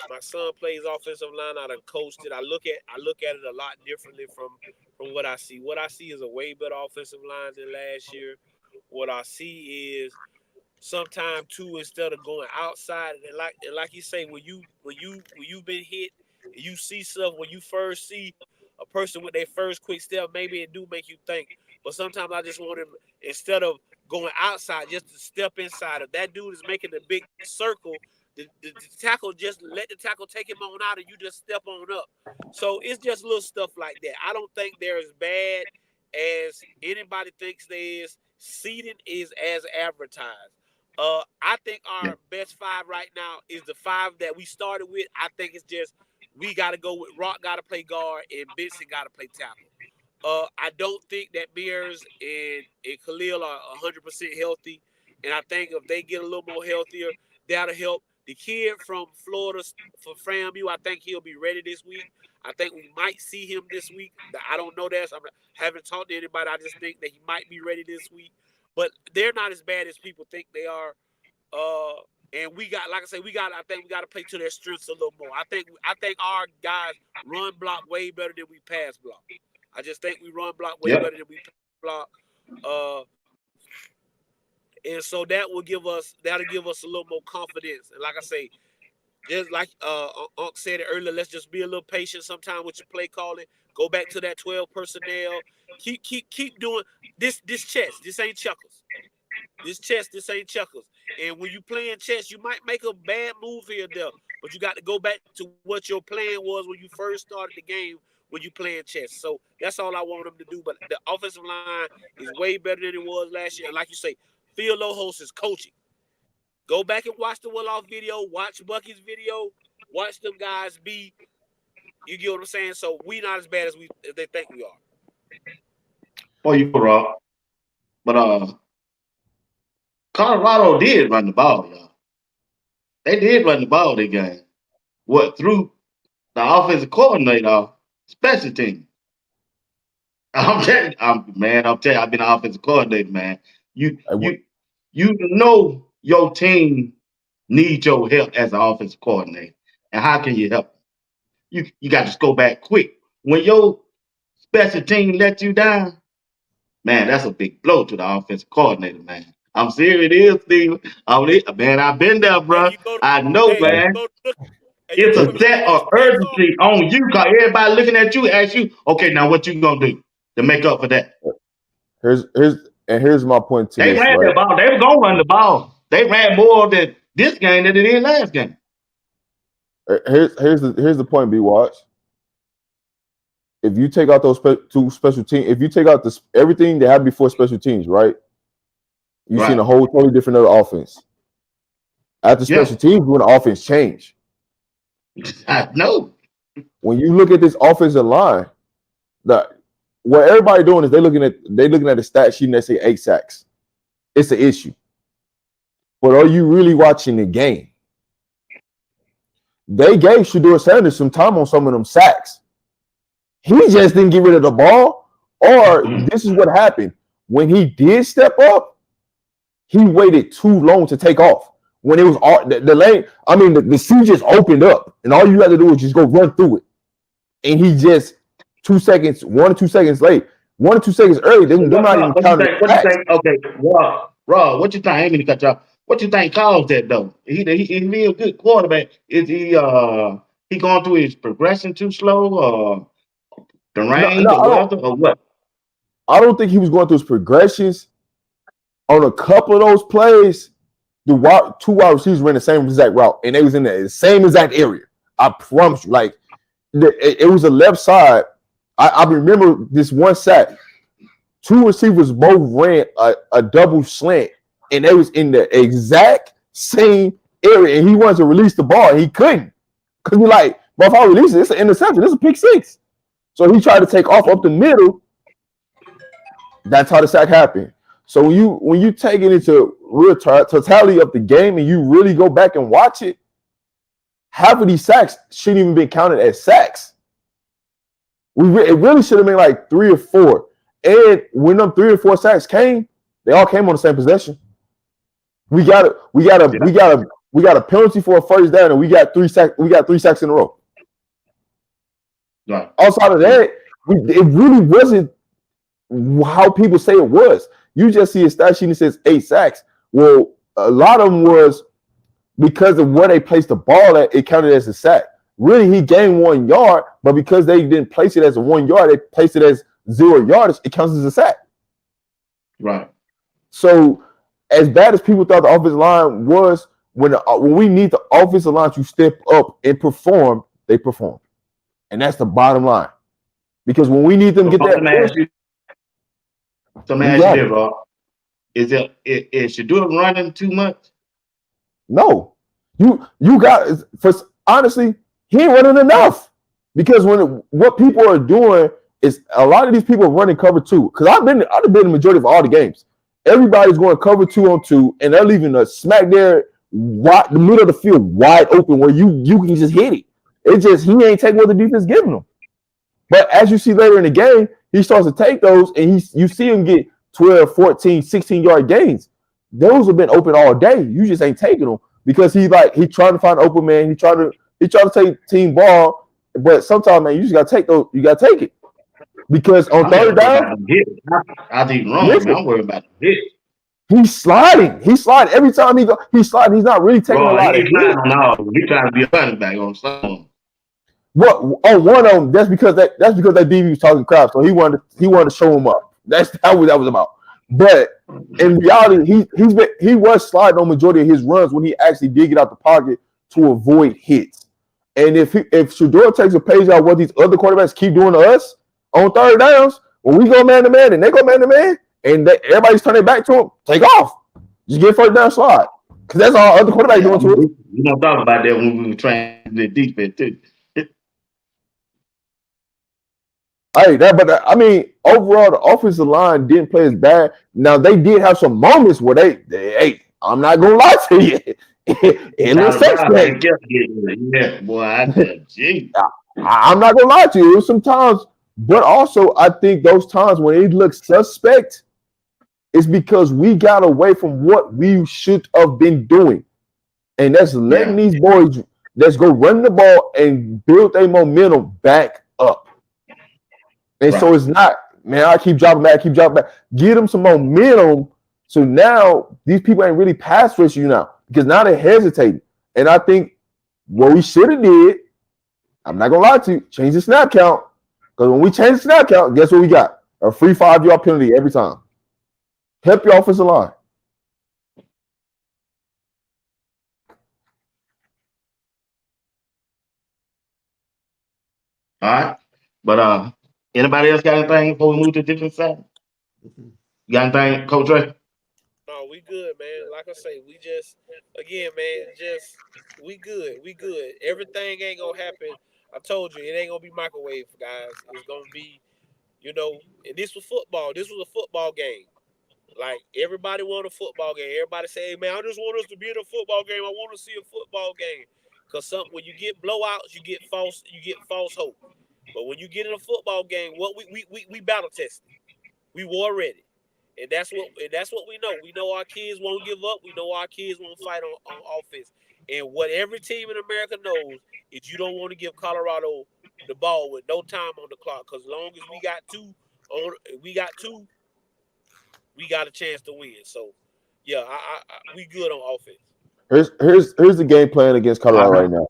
D: my son plays offensive line, I done coached it. I look at it a lot differently from what I see. What I see is a way better offensive line than last year. What I see is sometimes too, instead of going outside, and like you say, when you've been hit, you see stuff when you first see a person with their first quick step, maybe it do make you think. But sometimes I just want him, instead of going outside, just to step inside. If that dude is making a big circle, the tackle, just let the tackle take him on out and you just step on up. So it's just little stuff like that. I don't think they're as bad as anybody thinks they is. Seating is as advertised. I think
A: Yeah.
D: our best five right now is the five that we started with. I think it's just we got to go with Rock got to play guard and Benson got to play tackle. I don't think that Bears and Khalil are 100% healthy. And I think if they get a little more healthier, that'll help. The kid from Florida, for FAMU, I think he'll be ready this week. I think we might see him this week. I don't know that. I haven't talked to anybody. I just think that he might be ready this week. But they're not as bad as people think they are. And we got, like I say, I think we got to play to their strengths a little more. I think our guys run block way better than we pass block. I just think we run block way
A: Yep.
D: better than we block. And so that'll give us a little more confidence. And like I say, just like Unc said it earlier, let's just be a little patient sometime with your play calling. Go back to that 12 personnel. Keep doing this chess. This ain't checkers. This ain't checkers. And when you playing chess, you might make a bad move here or there, but you got to go back to what your plan was when you first started the game when you playing chess. So that's all I want them to do. But the offensive line is way better than it was last year. And like you say, Phil Lodeholder is coaching. Go back and watch the Willoff video. Watch Bucky's video. Watch them guys be. You get what I'm saying? So we not as bad as they think we are.
A: Oh, you Rob. But Colorado did run the ball, y'all. They did run the ball that game. What, through the offensive coordinator, special team. I'm telling you, I've been an offensive coordinator, man. You know your team needs your help as an offensive coordinator. And how can you help them? You got to go back quick. When your special team let you down, man, that's a big blow to the offensive coordinator, man. I'm serious, it is, Steve. Man, I've been there, bro. I know, man. It's a set of urgency on you because everybody looking at you, ask you, okay, now what you gonna do to make up for that?
C: Here's my point to
A: they
C: this.
A: Ran
C: right?
A: the ball. They were gonna run the ball. They ran more than this game than they did last game.
C: Here's the point, BWatts. If you take out those two special teams, if you take out everything they had before special teams, right? You've seen a whole totally different other offense. After special teams, when the offense changed.
A: I know.
C: When you look at this offensive line, what everybody doing is they looking at the stat sheet and they say 8 sacks. It's an issue. But are you really watching the game? They gave Shedeur Sanders some time on some of them sacks. He just didn't get rid of the ball. Or this is what happened. When he did step up, he waited too long to take off. When it was all the lane, the sea just opened up, and all you had to do was just go run through it. And he just 1 or 2 seconds late, 1 or 2 seconds early. They're not even counting.
A: What you think? Okay, Rob, what you think? I ain't mean to cut you off. What you think caused that though? He a good quarterback. Is he going through his progression too slow, or the rain, the weather, or what?
C: I don't think he was going through his progressions. On a couple of those plays, the 2 wide receivers ran the same exact route, and they was in the same exact area. I promise you. Like, it was a left side. I remember this one sack. 2 receivers both ran a double slant, and they was in the exact same area, and he wanted to release the ball, and he couldn't. Because we're like, well, if I release it, it's an interception. It's a pick 6. So he tried to take off up the middle. That's how the sack happened. So when you take it into real totality of the game and you really go back and watch it, half of these sacks shouldn't even be counted as sacks. It really should have been like 3 or 4. And when them 3 or 4 sacks came, they all came on the same possession. We got a penalty for a first down, and we got 3 sacks. We got 3 sacks in a row.
A: Right.
C: Outside of that, it really wasn't how people say it was. You just see a stat sheet that says 8 sacks. Well, a lot of them was because of where they placed the ball at, it counted as a sack. Really, he gained 1 yard, but because they didn't place it as a 1 yard, they placed it as 0 yards, it counts as a sack.
A: Right.
C: So, as bad as people thought the offensive line was, when we need the offensive line to step up and perform, they perform. And that's the bottom line. Because when we need them to get that
A: So man, ask you this, Rob. Is Shedeur running too much?
C: No. You got honestly, he ain't running enough. Because what people are doing is a lot of these people are running cover 2. Because I've been in the majority of all the games. Everybody's going cover 2 on 2, and they're leaving a smack there, the middle of the field wide open where you can just hit it. It's just he ain't taking what the defense giving him. But as you see later in the game, he starts to take those, and you see him get 12, 14, 16-yard gains. Those have been open all day. You just ain't taking them because he trying to find an open man. He trying to take team ball, but sometimes, man, you just got to take those. You got to take it because on third down,
A: I think wrong. Man, I'm worried about the hit.
C: He's sliding. Every time he's sliding. He's not really taking a lot of hits.
A: He's trying to be a running back on some.
C: What on one of them? That's because that DB was talking crap, so he wanted to show him up. That's what that was about. But in reality, he was sliding on majority of his runs when he actually did get out the pocket to avoid hits. And if Shedeur takes a page out of what these other quarterbacks keep doing to us on third downs, when we go man to man and they go man to man, and everybody's turning back to him, take off. Just get first down slide. Because that's all other quarterback doing to us.
A: We don't talk about that when we were trying the defense too.
C: Hey, I mean, overall, the offensive line didn't play as bad. Now they did have some moments where hey, I'm not gonna lie to you. It looks suspect.
A: Yeah, boy, I said, gee.
C: I'm not gonna lie to you. It was sometimes, but also I think those times when it looks suspect, it's because we got away from what we should have been doing, and that's letting these boys let's go run the ball and build a momentum back up. And so it's not, man, I keep dropping back. Get them some momentum. So now these people ain't really pass rush you now because now they're hesitating. And I think what we should have did, I'm not gonna lie to you, change the snap count. Because when we change the snap count, guess what we got? A free 5-yard penalty every time. Help your offensive line.
A: All right. But anybody else got anything before we move to the different side? You got anything, Coach Ray?
D: No, we good, man. Like I say, we just we good. We good. Everything ain't gonna happen. I told you, it ain't gonna be microwave, guys. It's gonna be, and this was football. This was a football game. Like, everybody want a football game. Everybody say, hey, man, I just want us to be in a football game. I want to see a football game. Because when you get blowouts, you get false hope. But when you get in a football game, what we battle tested. We war ready. And that's what we know. We know our kids won't give up. We know our kids won't fight on offense. And what every team in America knows is you don't want to give Colorado the ball with no time on the clock. Because as long as we got two, we got a chance to win. So, yeah, we good on offense.
C: Here's the game plan against Colorado right now.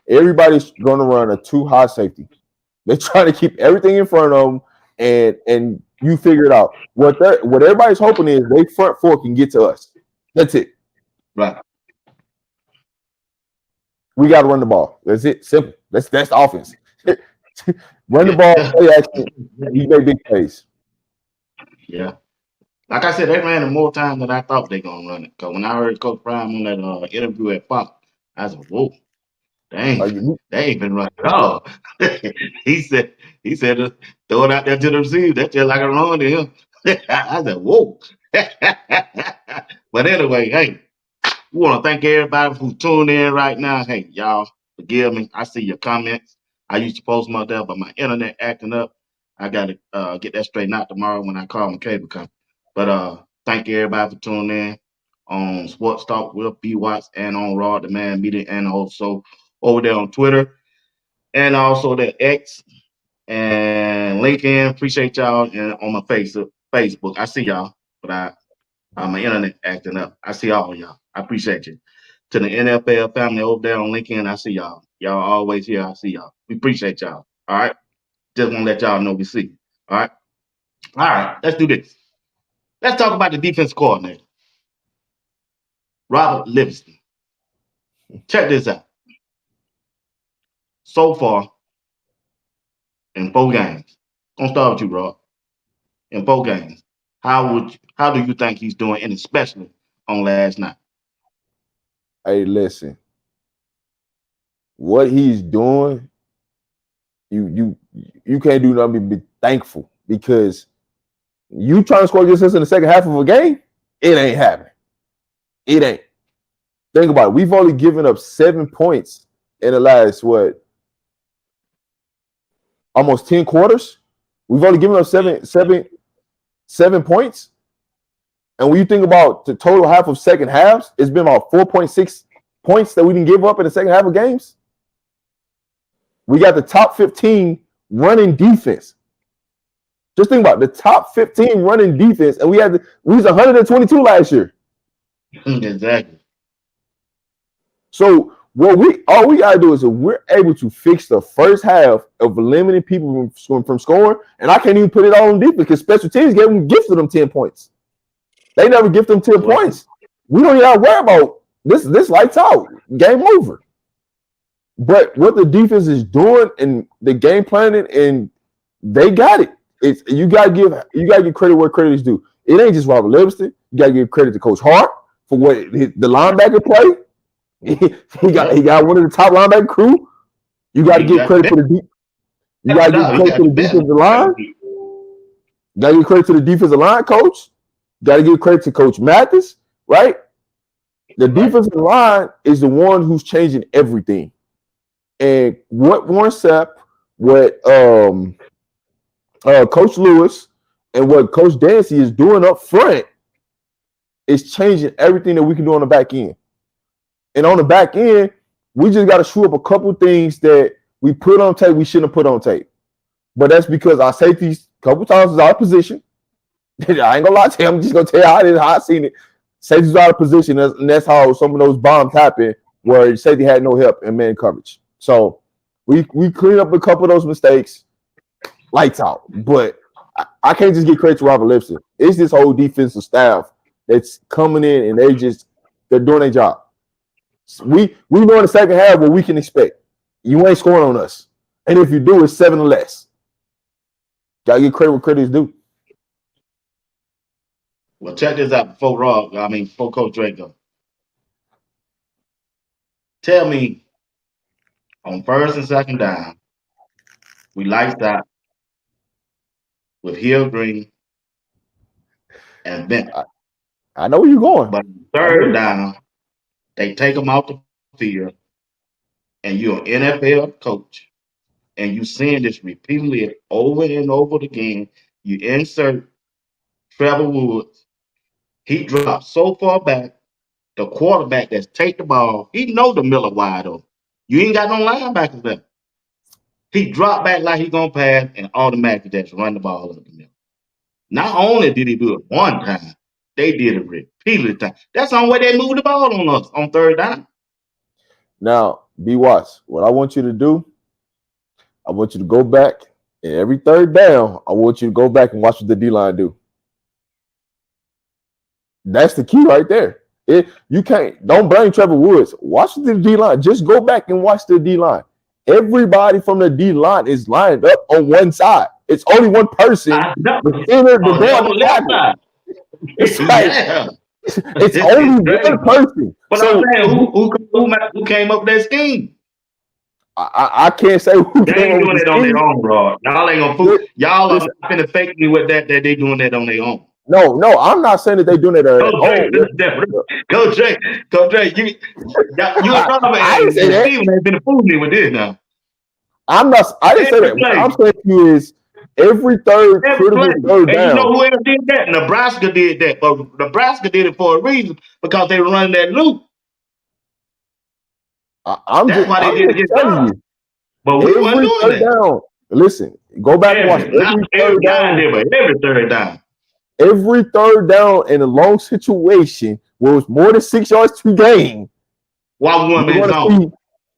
C: Everybody's going to run a 2-high safety. They're trying to keep everything in front of them, and you figure it out. What everybody's hoping is they front four can get to us. That's it.
A: Right.
C: We got to run the ball. That's it. Simple. That's the offense. Run the ball, play action. You make big plays.
A: Yeah. Like I said, they ran it more times than I thought they gonna run it. Because when I heard Coach Prime on that interview at Fox, I said, "Whoa, they ain't been running at all." he said, throw it out there to the receiver. That's just like a run to him. I said, "Whoa." But anyway, hey, we want to thank everybody who tuned in right now. Hey, y'all, forgive me. I see your comments. I used to post them out there, but my internet acting up. I got to get that straightened out tomorrow when I call my cable company. But thank you everybody for tuning in on Sports Talk with BWatts and on RobDaManMedia and also over there on Twitter and also the X and LinkedIn. Appreciate y'all and on my Facebook. I see y'all, but my internet acting up. I see all of y'all. I appreciate you. To the NFL family over there on LinkedIn, I see y'all. Y'all always here. I see y'all. We appreciate y'all. All right. Just want to let y'all know we see you. All right. All right. Let's do this. Let's talk about the defense coordinator, Robert Livingston. Check this out. So far, in 4 games, I'm gonna start with you, Rob. In 4 games, how do you think he's doing, and especially on last night?
C: Hey, listen. What he's doing, you can't do nothing but be thankful because you trying to score against us in the second half of a game, it ain't happening. It ain't. Think about it. We've only given up 7 points in the last, almost 10 quarters. We've only given up seven points. And when you think about the total half of second halves, it's been about 4.6 points that we didn't give up in the second half of games. We got the top 15 running defense. Just think about it, the top 15 running defense, and we was 122 last year.
A: Exactly.
C: So all we gotta do is if we're able to fix the first half of limiting people from scoring, and I can't even put it all on defense because special teams gifted them 10 points. They never gift them 10 points. We don't even have to worry about this lights out, game over. But what the defense is doing and the game planning, and they got it. You gotta give credit where credit is due. It ain't just Robert Livingston. You gotta give credit to Coach Hart. for what the linebacker play. He got one of the top linebacker crew. You got to give credit for the deep. You got to give credit to the defensive line. You got to give credit to the defensive line coach. You got to give credit to Coach Mathis, right? The defensive line is the one who's changing everything. And what Warren Sapp, what Coach Lewis, and what Coach Dancy is doing up front is changing everything that we can do on the back end. And on the back end, we just got to shoot up a couple things that we put on tape we shouldn't have put on tape. But that's because our safeties a couple times is out of position. I ain't gonna lie to you. I'm just gonna tell you how I seen it. Safety's out of position, and that's how some of those bombs happen where safety had no help in man coverage. So we cleaned up a couple of those mistakes, lights out. But I can't just get credit to Robert Livingston. It's this whole defensive staff that's coming in and they're doing their job. We know in the second half what we can expect. You ain't scoring on us, and if you do, it's 7 or less. Gotta get credit where credit is due.
A: Well, check this out before Coach Draco. Tell me, on first and second down, we lights out with Hill Green and Bennett.
C: I know where you're going.
A: But third down, they take them out the field, and you're an NFL coach, and you seeing this repeatedly over and over again. You insert Trevor Woods. He drops so far back, the quarterback that's take the ball, he know the Miller wide open. You ain't got no linebackers there. He dropped back like he gonna pass and automatically just run the ball up the middle. Not only did he do it one time, they did it repeatedly time. That's the only way they moved the ball on us on third down.
C: Now, BWatts, what I want you to do, I want you to go back and every third down, I want you to go back and watch what the D-line do. That's the key right there. Don't blame Trevor Woods. Watch the D-line. Just go back and watch the D-line. Everybody from the D-line is lined up on one side. It's only one person. The center, the left side. It's like it's only one person.
A: But
C: so,
A: I'm saying, who came up with that scheme?
C: I can't say who
A: they ain't doing it on their own, bro. Y'all ain't gonna fool. Y'all are finna fake me with that they doing that on their own.
C: No, I'm not saying that they doing it on their own.
A: Coach Drake, you and Robert and Steven ain't been fooling me with this now.
C: I didn't say that. What I'm saying to you is every third critical third down.
A: And you know who else did that? Nebraska did that, but Nebraska did it for a reason because they were running that loop. That's why they did it against us. But we weren't doing that.
C: Down. Listen, go back and watch every third down. Every third down in a long situation where it was more than 6 yards to gain.
A: While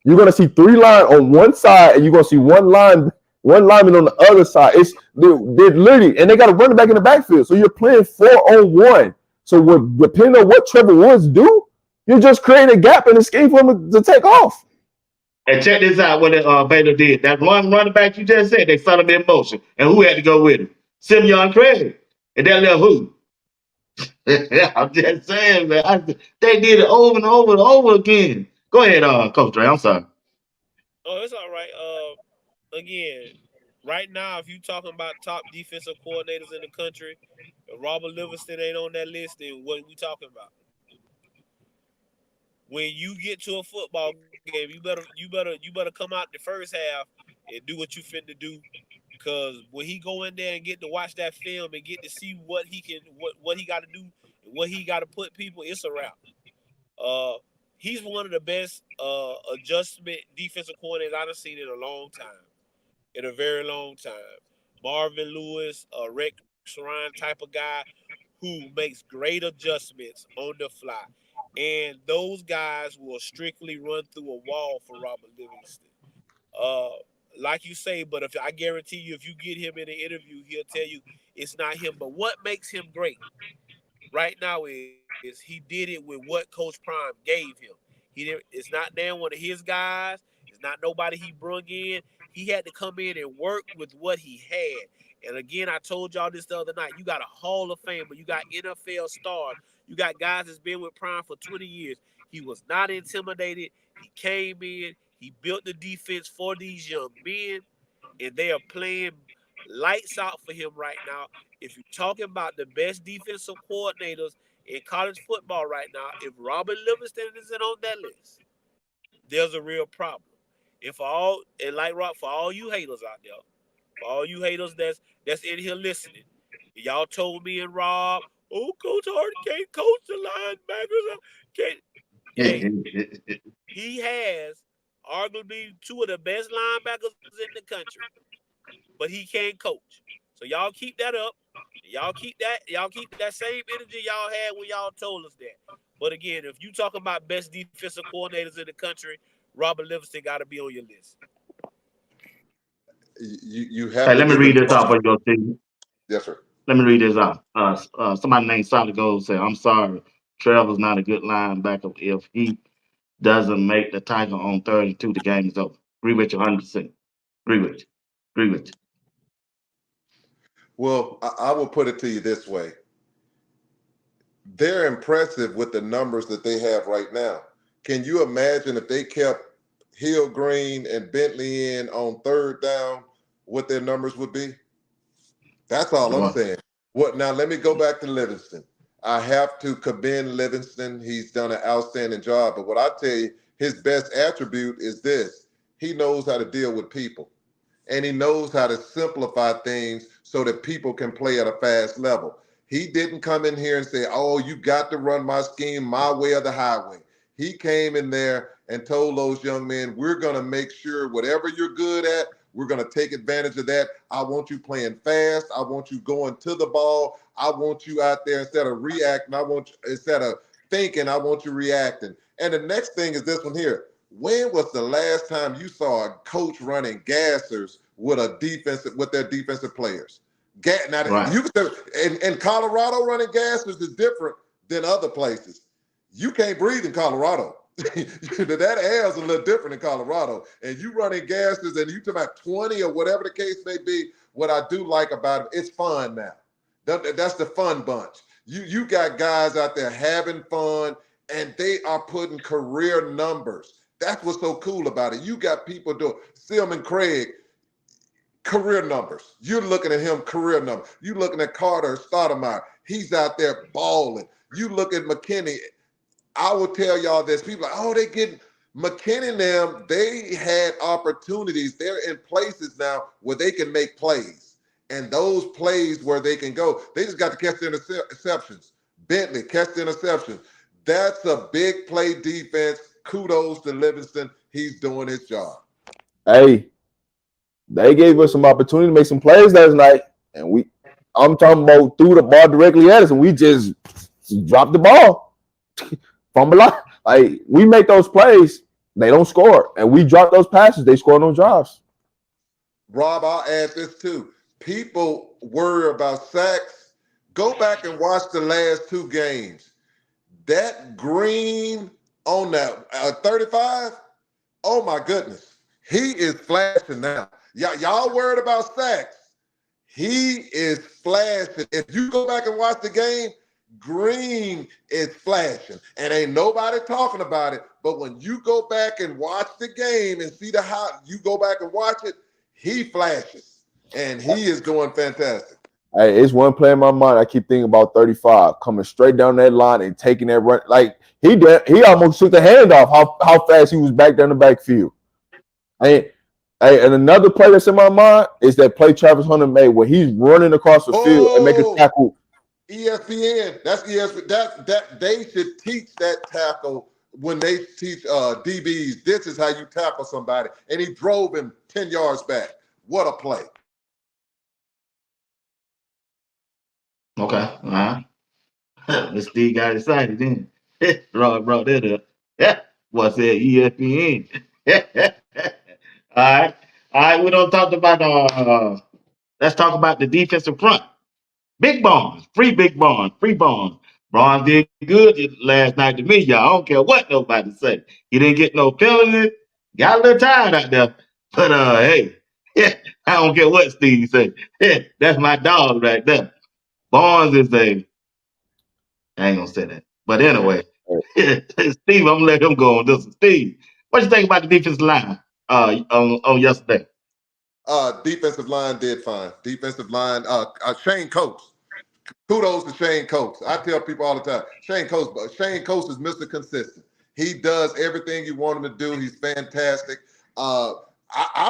C: you're gonna see 3 line on one side, and you're gonna see one lineman on the other side. They're literally, and they got a running back in the backfield. So you're playing 4-on-1. So depending on what Trevor Woods do, you're just creating a gap in the scheme for him to take off.
A: And check this out what Baylor did. That running back you just said, they set him in motion. And who had to go with him? Simeon Craig. And that little who? I'm just saying, man. They did it over and over and over again. Go ahead, Coach Dre. I'm sorry.
D: Oh, it's all right. Again, right now, if you're talking about top defensive coordinators in the country, if Robert Livingston ain't on that list, then what are we talking about? When you get to a football game, you better come out the first half and do what you finna do. Because when he go in there and get to watch that film and get to see what he got to do and what he got to put people, it's a wrap. He's one of the best adjustment defensive coordinators I've seen in a long time, in a very long time. Marvin Lewis, Rex Ryan type of guy who makes great adjustments on the fly. And those guys will strictly run through a wall for Robert Livingston. Like you say, but if I guarantee you, if you get him in an interview, he'll tell you it's not him. But what makes him great right now is he did it with what Coach Prime gave him. It's not damn one of his guys. It's not nobody he brung in. He had to come in and work with what he had. And again, I told y'all this the other night. You got a Hall of Famer. You got NFL stars. You got guys that's been with Prime for 20 years. He was not intimidated. He came in. He built the defense for these young men, and they are playing lights out for him right now. If you're talking about the best defensive coordinators in college football right now, if Robert Livingston isn't on that list, there's a real problem. And for all you haters out there, for all you haters that's in here listening, y'all told me and Rob, oh, Coach Harden can't coach the linebackers. Can't. Hey, he has arguably two of the best linebackers in the country, but he can't coach. So y'all keep that up. Y'all keep that same energy y'all had when y'all told us that. But again, if you talking about best defensive coordinators in the country, Robert Livingston got to be on your list.
B: You have
A: Hey,
B: to
A: let me
B: give
A: read
B: it
A: this off of your team.
B: Yes, sir.
A: Let me read this out. Somebody named Solid Gold said, I'm sorry, Trevor's not a good linebacker. If he doesn't make the tackle on 3rd and 2, the game is over. Agree with you 100%. Agree with you. Agree with you.
B: Well, I will put it to you this way. They're impressive with the numbers that they have right now. Can you imagine if they kept Hill Green and Bentley in on 3rd down, what their numbers would be? That's all I'm saying. Now let me go back to Livingston. I have to commend Livingston. He's done an outstanding job. But what I tell you, his best attribute is this. He knows how to deal with people. And he knows how to simplify things so that people can play at a fast level. He didn't come in here and say, oh, you got to run my scheme my way or the highway. He came in there and told those young men, we're going to make sure whatever you're good at, we're going to take advantage of that. I want you playing fast. I want you going to the ball. I want you out there instead of reacting. Instead of thinking, I want you reacting. And the next thing is this one here. When was the last time you saw a coach running gassers with their defensive players? Now,
A: Right.
B: you in Colorado, running gassers is different than other places. You can't breathe in Colorado. That air is a little different in Colorado. And you running gases and you talk about 20 or whatever the case may be. What I do like about it, it's fun now. That's the fun bunch. You got guys out there having fun, and they are putting career numbers. That's what's so cool about it. You got people doing Silman Craig, career numbers. You're looking at him, career numbers. You looking at Carter Stoudemire. He's out there balling. You look at McKinney. I will tell y'all this. People are like, oh, they get McKinney and them. They had opportunities. They're in places now where they can make plays. And those plays where they can go, they just got to catch the interceptions. Bentley, catch the interceptions. That's a big play defense. Kudos to Livingston. He's doing his job.
C: Hey, they gave us some opportunity to make some plays last night, and I'm talking about threw the ball directly at us, and we just dropped the ball. Fumble out. Like, we make those plays, they don't score, and we drop those passes, they score on those drives.
B: Rob, I'll add this too. People worry about sacks. Go back and watch the last 2 games. That Green on that 35, oh my goodness. He is flashing now. Y'all worried about sacks. He is flashing. If you go back and watch the game, Green is flashing. And ain't nobody talking about it. But when you go back and watch the game and see how you go back and watch it, he flashes. And he is doing fantastic.
C: Hey, it's one play in my mind. I keep thinking about 35 coming straight down that line and taking that run. Like, he almost took the hand off how fast he was back down the backfield. And another play that's in my mind is that play Travis Hunter made where he's running across the field and make a tackle.
B: ESPN, that's ESPN. That they should teach that tackle when they teach DBs. This is how you tackle somebody. And he drove him 10 yards back. What a play.
A: Okay. All right. This Steve got excited then. Brought that up. Yeah. What's that? ESPN. All right. All right. We don't talk about let's talk about the defensive front. Big Barnes. Free Big Barnes. Free Barnes. Barnes did good last night to me, y'all. I don't care what nobody say. He didn't get no penalty. Got a little tired out there. But hey, I don't care what Steve say. That's my dog right there. Barnes is I ain't gonna say that. But anyway, Steve, I'm gonna let him go on this one. Steve, what you think about the defensive line on yesterday?
B: Defensive line did fine. Defensive line, Shane Coates. Kudos to Shane Coates. I tell people all the time, Shane Coates is Mr. Consistent. He does everything you want him to do. He's fantastic. I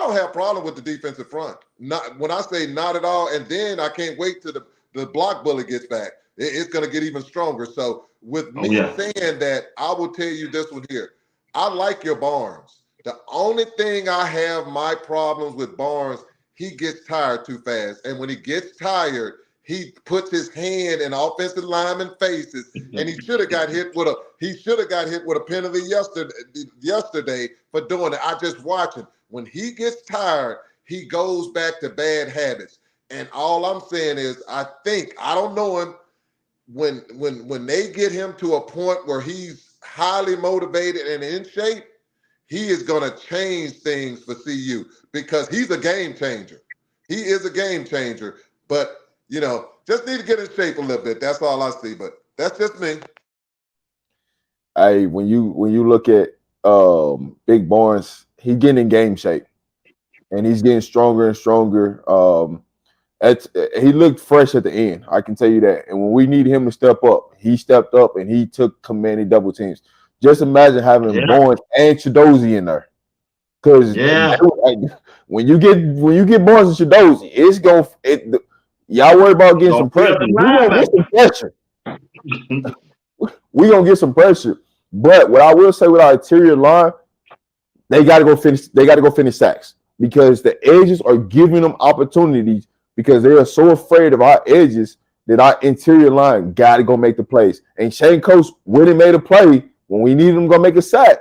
B: don't have a problem with the defensive front. Not when I say not at all. And then I can't wait till the block bully gets back. It's going to get even stronger. So with me saying that, I will tell you this one here. I like your Barnes. The only thing I have my problems with Barnes, he gets tired too fast. And when he gets tired, he puts his hand in offensive lineman faces, and he should have got hit with a penalty yesterday for doing it. I just watch him. When he gets tired, he goes back to bad habits. And all I'm saying is, I don't know him. When they get him to a point where he's highly motivated and in shape, he is going to change things for CU because he's a game changer. He is a game changer, but just need to get in shape a little bit. That's all I see, but that's just me.
C: Hey, when you look at Big Barnes, he's getting in game shape, and he's getting stronger and stronger. He looked fresh at the end. I can tell you that. And when we needed him to step up, he stepped up and he took commanding double teams. Just imagine having Barnes and Chidozie in there, because when you get Barnes and Chidozie, it's y'all worry about getting some pressure. We're gonna get some pressure. We're gonna get some pressure. But what I will say with our interior line, they gotta go finish sacks, because the edges are giving them opportunities, because they are so afraid of our edges that our interior line gotta go make the plays. And Shane Coates really made a play when we needed him to go make a sack.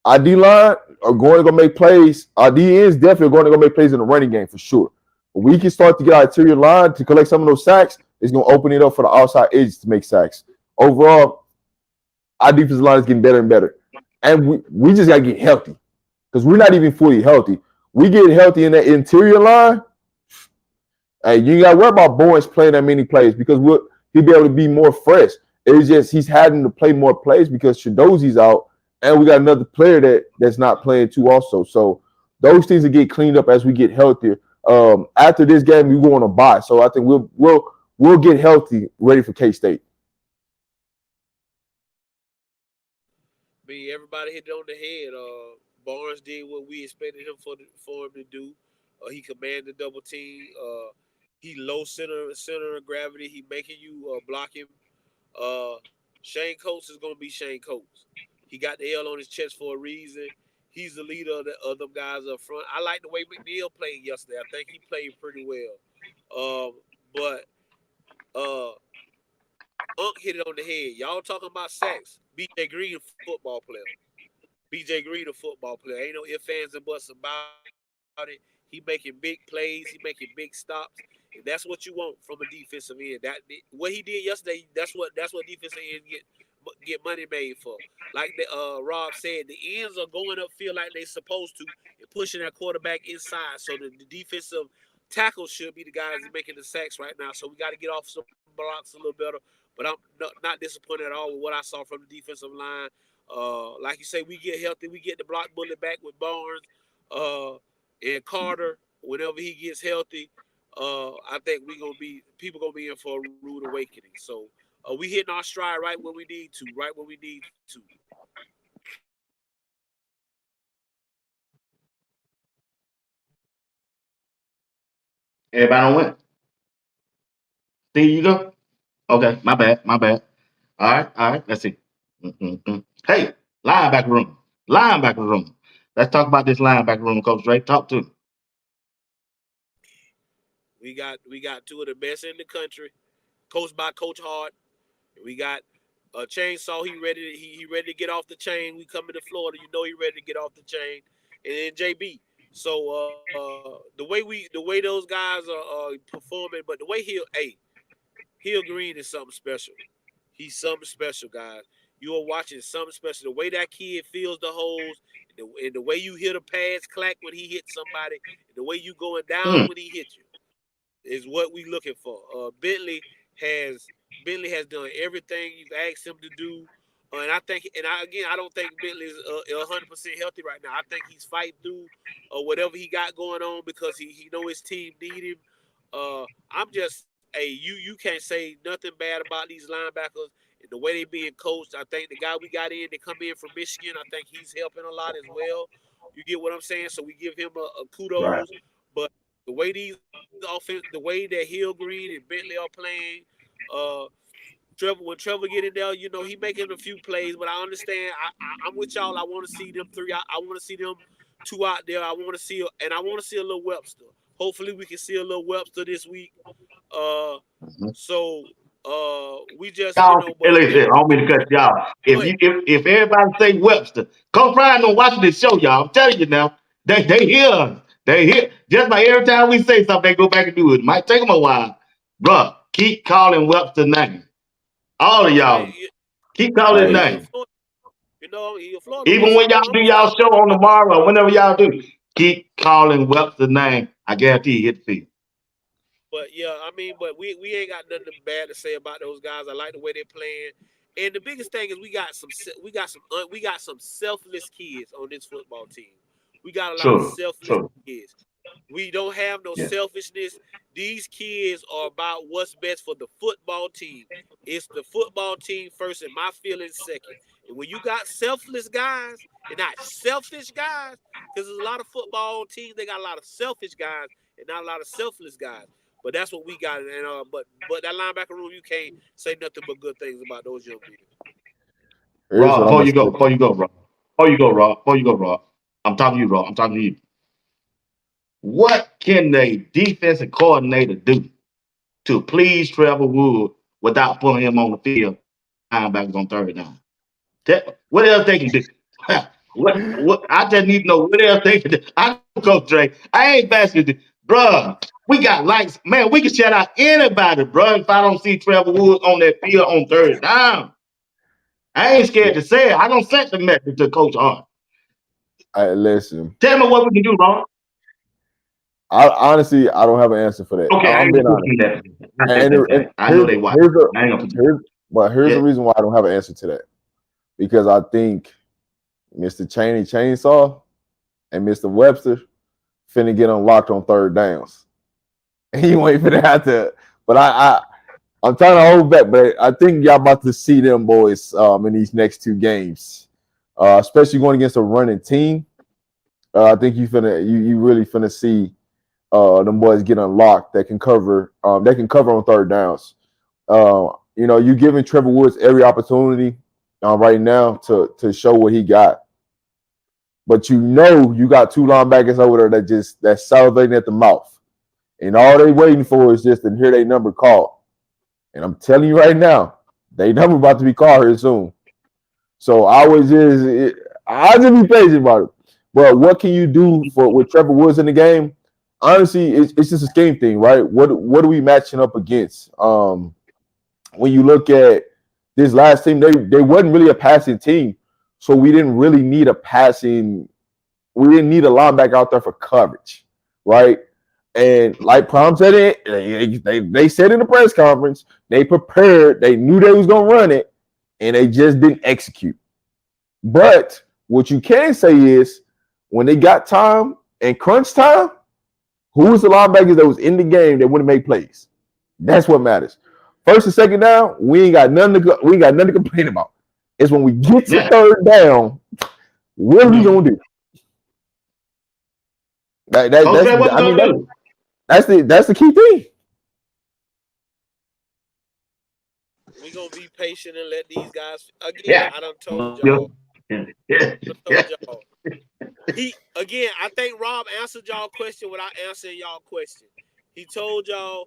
C: Our D line are going to go make plays. Our D ends definitely are going to go make plays in the running game for sure. But we can start to get our interior line to collect some of those sacks. It's going to open it up for the outside edges to make sacks. Overall, our defensive line is getting better and better. And we just got to get healthy, because we're not even fully healthy. We get healthy in that interior line. Hey, you got to worry about Barnes playing that many plays, because he'll be able to be more fresh. It's just he's having to play more plays because Chidozie's out, and we got another player that's not playing too also. So those things will get cleaned up as we get healthier. After this game, we go on a bye. So I think we'll get healthy, ready for K-State.
D: Everybody hit it on the head. Barnes did what we expected him for him to do. He commanded double team. He low center of gravity. He making you block him. Shane Coates is gonna be Shane Coates. He got the L on his chest for a reason. He's the leader of them guys up front. I like the way McNeil played yesterday. I think he played pretty well. But Unc hit it on the head. Y'all talking about sacks. BJ Green, a football player. BJ Green, a football player. Ain't no ifs, ands, and buts about it. He making big plays. He making big stops. And that's what you want from a defensive end. What he did yesterday, that's what defensive ends get money made for. Like Rob said, the ends are going upfield like they supposed to and pushing that quarterback inside. So the defensive tackle should be the guys making the sacks right now. So we got to get off some blocks a little better. But I'm not disappointed at all with what I saw from the defensive line. Like you say, we get healthy. We get the block bullet back with Barnes and Carter whenever he gets healthy. I think people gonna be in for a rude awakening. So we hitting our stride right where we need to.
A: Everybody don't win. Steve, you go? Okay, my bad. All right, let's see. Hey, linebacker room. Let's talk about this linebacker room, Coach Drake. Talk to me.
D: We got two of the best in the country, coached by Coach Hart. We got a chainsaw. He ready to get off the chain. We coming to Florida. You know he ready to get off the chain. And then JB. So the way those guys are performing, but the way Hill Green is something special. He's something special, guys. You are watching something special. The way that kid feels the holes, and the way you hear the pads clack when he hits somebody, and the way you going down when he hits you, is what we looking for. Bentley has Bentley has done everything you've asked him to do. And I think, I don't think Bentley is 100% healthy right now. I think he's fighting through whatever he got going on because he know his team need him. I'm just, hey, you can't say nothing bad about these linebackers and the way they being coached. I think the guy we got in, they come in from Michigan. I think he's helping a lot as well. You get what I'm saying? So we give him a
A: Right.
D: kudos. But the way these offense, the way that Hill Green and Bentley are playing, when Trevor get in there, he making a few plays, but I understand. I'm with y'all. I want to see them three. I want to see them two out there. I want to see, and I want to see a little Webster. Hopefully, we can see a little Webster this week. So we just,
A: Y'all, hey,
D: but
A: listen, I don't mean to cut y'all.
D: go ahead.
A: If everybody say Webster, come Friday on watching this show, y'all. I'm telling you now, they hear us. They hear just like every time we say something, they go back and do it. Might take them a while, bruh. Keep calling Webster's name. All of
D: Man,
A: y'all, keep calling his
C: Hey,
A: name.
D: He a Florida boy,
A: Even
D: so
A: when y'all
D: I'm
A: do
D: gonna
A: y'all
D: follow.
A: show on tomorrow or whenever y'all do, keep calling Webster's name. I guarantee you hit the field.
D: But yeah, but we ain't got nothing bad to say about those guys. I like the way they're playing. And the biggest thing is we got some selfless kids on this football team. We got a lot of
A: True,
D: selfless
A: true.
D: kids. We don't have no
A: Yeah.
D: selfishness. These kids are about what's best for the football team. It's the football team first and my feelings second. And when you got selfless guys and not selfish guys, because there's a lot of football teams, they got a lot of selfish guys and not a lot of selfless guys. But that's what we got. And but that linebacker room, you can't say nothing but good things about those young men.
C: here's what
A: Rob,
C: I'm gonna say.
A: before you go, Rob. I'm talking to you, Rob. I'm talking to you. What can the defensive coordinator do to please Trevor Wood without putting him on the field linebackers on third down? What else they can do? What I just need to know what else they can do. I know, Coach Dre. I ain't basking you, bruh. We got lights, man. We can shut out anybody, bruh. If I don't see Trevor Woods on that field on third down, I ain't scared to say it. I don't send the message to Coach Hart.
C: Listen,
A: Tell me what we can do, Ron.
C: I honestly I don't have an answer for that.
A: Okay, I
C: I'm
A: ain't
C: being
A: gonna put
C: honest.
A: you in that. I take
C: And,
A: that
C: and
A: back. I know they watch. I ain't gonna put you.
C: here's
A: Yeah.
C: the reason why I don't have an answer to that. Because I think Mr. Cheney Chainsaw and Mr. Webster finna get unlocked on third downs. And you ain't finna have to. But I'm trying to hold back, but I think y'all about to see them boys in these next two games, especially going against a running team. I think you really finna see them boys get unlocked that can cover on third downs. You giving Trevor Woods every opportunity right now to show what he got. But you got two linebackers over there that's salivating at the mouth. And all they waiting for is just to hear their number called. And I'm telling you right now, they number about to be called here soon. So I'll just be patient about it. But what can you do with Trevor Woods in the game? Honestly, it's just a scheme thing, right? What are we matching up against? When you look at this last team, they wasn't really a passing team, so we didn't really need a linebacker out there for coverage, right? And like Prom said, they said in the press conference, they prepared, they knew they was gonna run it, and they just didn't execute. But what you can say is when they got time and crunch time, who was the linebackers that was in the game that wouldn't make plays? That's what matters. First and second down, we ain't got nothing to complain about. It's when we get to third down, what are we gonna do?
A: Okay, what you gonna do?
C: That's the key thing.
D: We gonna be patient and let these guys. Again,
A: Yeah.
D: I done told y'all.
A: Yeah.
D: I think Rob answered y'all question without answering y'all question. He told y'all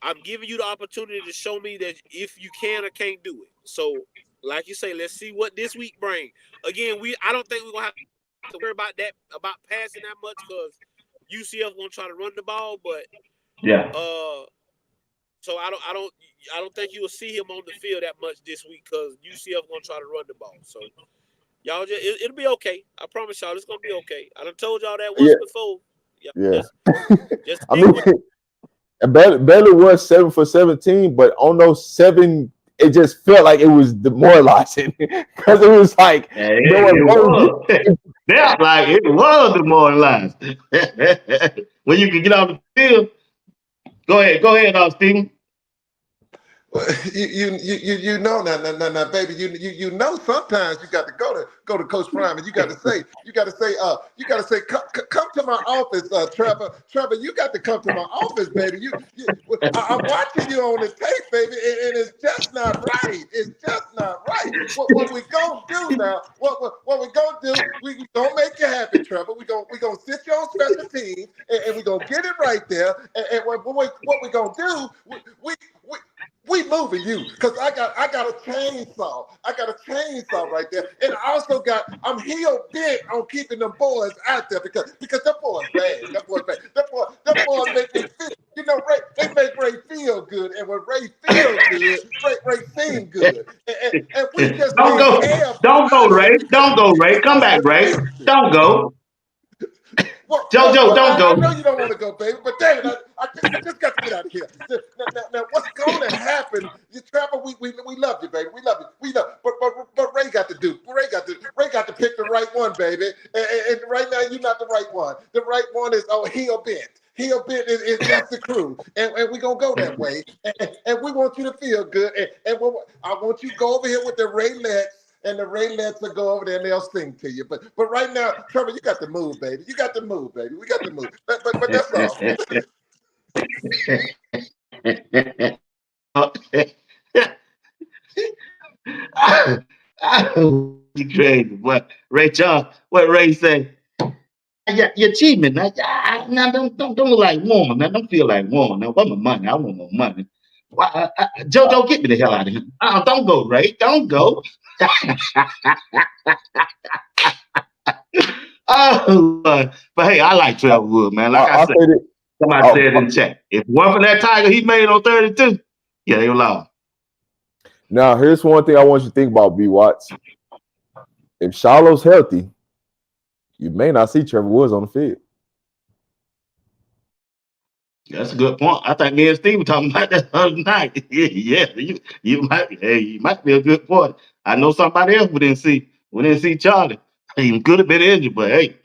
D: I'm giving you the opportunity to show me that if you can or can't do it. So, like you say, let's see what this week brings. Again, I don't think we're gonna have to worry about passing that much because UCF gonna try to run the ball, but
A: Yeah.
D: so I don't think you will see him on the field that much this week because UCF gonna try to run the ball. So y'all it'll be okay. I promise y'all it's gonna be okay. I done told y'all that once before. Yeah,
C: Yeah.
D: just
C: I
D: stick
C: mean,
D: with it.
C: Baylor was 7 for 17, but on those 7, it just felt like it was demoralizing because it was like
A: Yeah,
C: they were
A: it was. Felt like it was demoralized. When you can get off the field, go ahead, Stephen.
B: Well, you know now, baby. You know sometimes you got to go to Coach Prime and you got to say come to my office, Trevor. You got to come to my office, baby. I'm watching you on the tape, baby, and it's just not right. It's just not right. What we gonna do now? What we gonna do? We gonna make you happy, Trevor. We gonna sit you on special teams and we gonna get it right there. And what we gonna do? We moving you because I got a chainsaw. I got a chainsaw right there, and I'm hell bent on keeping them boys out there because them boys bad. Them boys make me feel. You know, they make Ray feel good, and when Ray feel good, Ray sing good, and we just
A: Don't
B: can't
A: go,
B: have them
A: don't go,
B: out here
A: Ray. Don't go, Ray. Come
B: because
A: back,
B: of the
A: Ray.
B: leadership.
A: Don't go.
B: Well,
A: Don't
B: I
A: go.
B: know you don't want to go, baby, but David, I just got to get out of here. Now what's going to happen? Trevor, we love you, baby. We love you. But Ray got to pick the right one, baby. And right now you're not the right one. The right one is heel bent. Heel bent is the crew, and we're gonna go that way. And we want you to feel good. And I want you to go over here with the Raylets. And the Raylets will go over there and they'll sing to you. But right now, Trevor, you got to move, baby. You got to move, baby. We got to move. But that's all.
A: You crazy, what Ray Charles? What Ray say? Yeah, you're cheating. Now don't look like woman. Now don't feel like woman. Now want my money? I want my money. Joe, get me the hell out of here. Don't go, Ray. Don't go. But hey, I like Trevor Wood, man. Like I
C: I
A: said,
C: said it.
A: somebody said in the chat, if it weren't for that tiger he made on 32, yeah, they were lost.
C: Now, here's one thing I want you to think about, BWatts. If Shiloh's healthy, you may not see Trevor Woods on the field.
A: That's a good point. I think me and Steve were talking about that the other night. Yeah, you might be a good point. I know somebody else we didn't see Charlie. He could have been injured, but hey,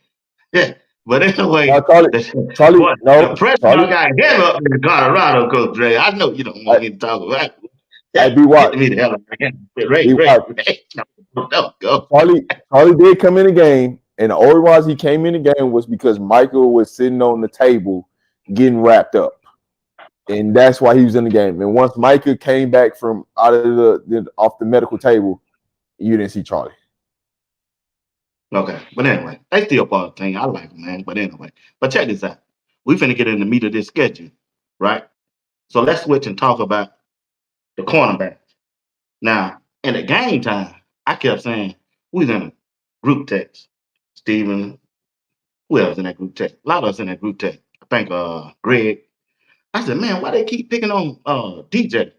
A: yeah. But anyway,
C: Charlie,
A: the pressure y'all got heavy up in Colorado, Coach Dre. I know you don't want me to talk about it. Yeah, get me the hell out of here. Ray. Don't go.
C: Charlie did come in the game, and the only reason he came in the game was because Michael was sitting on the table getting wrapped up. And that's why he was in the game. And once Micah came back from out of off the medical table, you didn't see Charlie.
A: Okay, but anyway, they still part of the thing. I like them, man. But anyway, but check this out. We finna get in the meat of this schedule, right? So let's switch and talk about the cornerback. Now, in the game time, I kept saying we was in a group text. Steven, who else in that group text? A lot of us in that group text. I think Greg. I said, man, why they keep picking on DJ?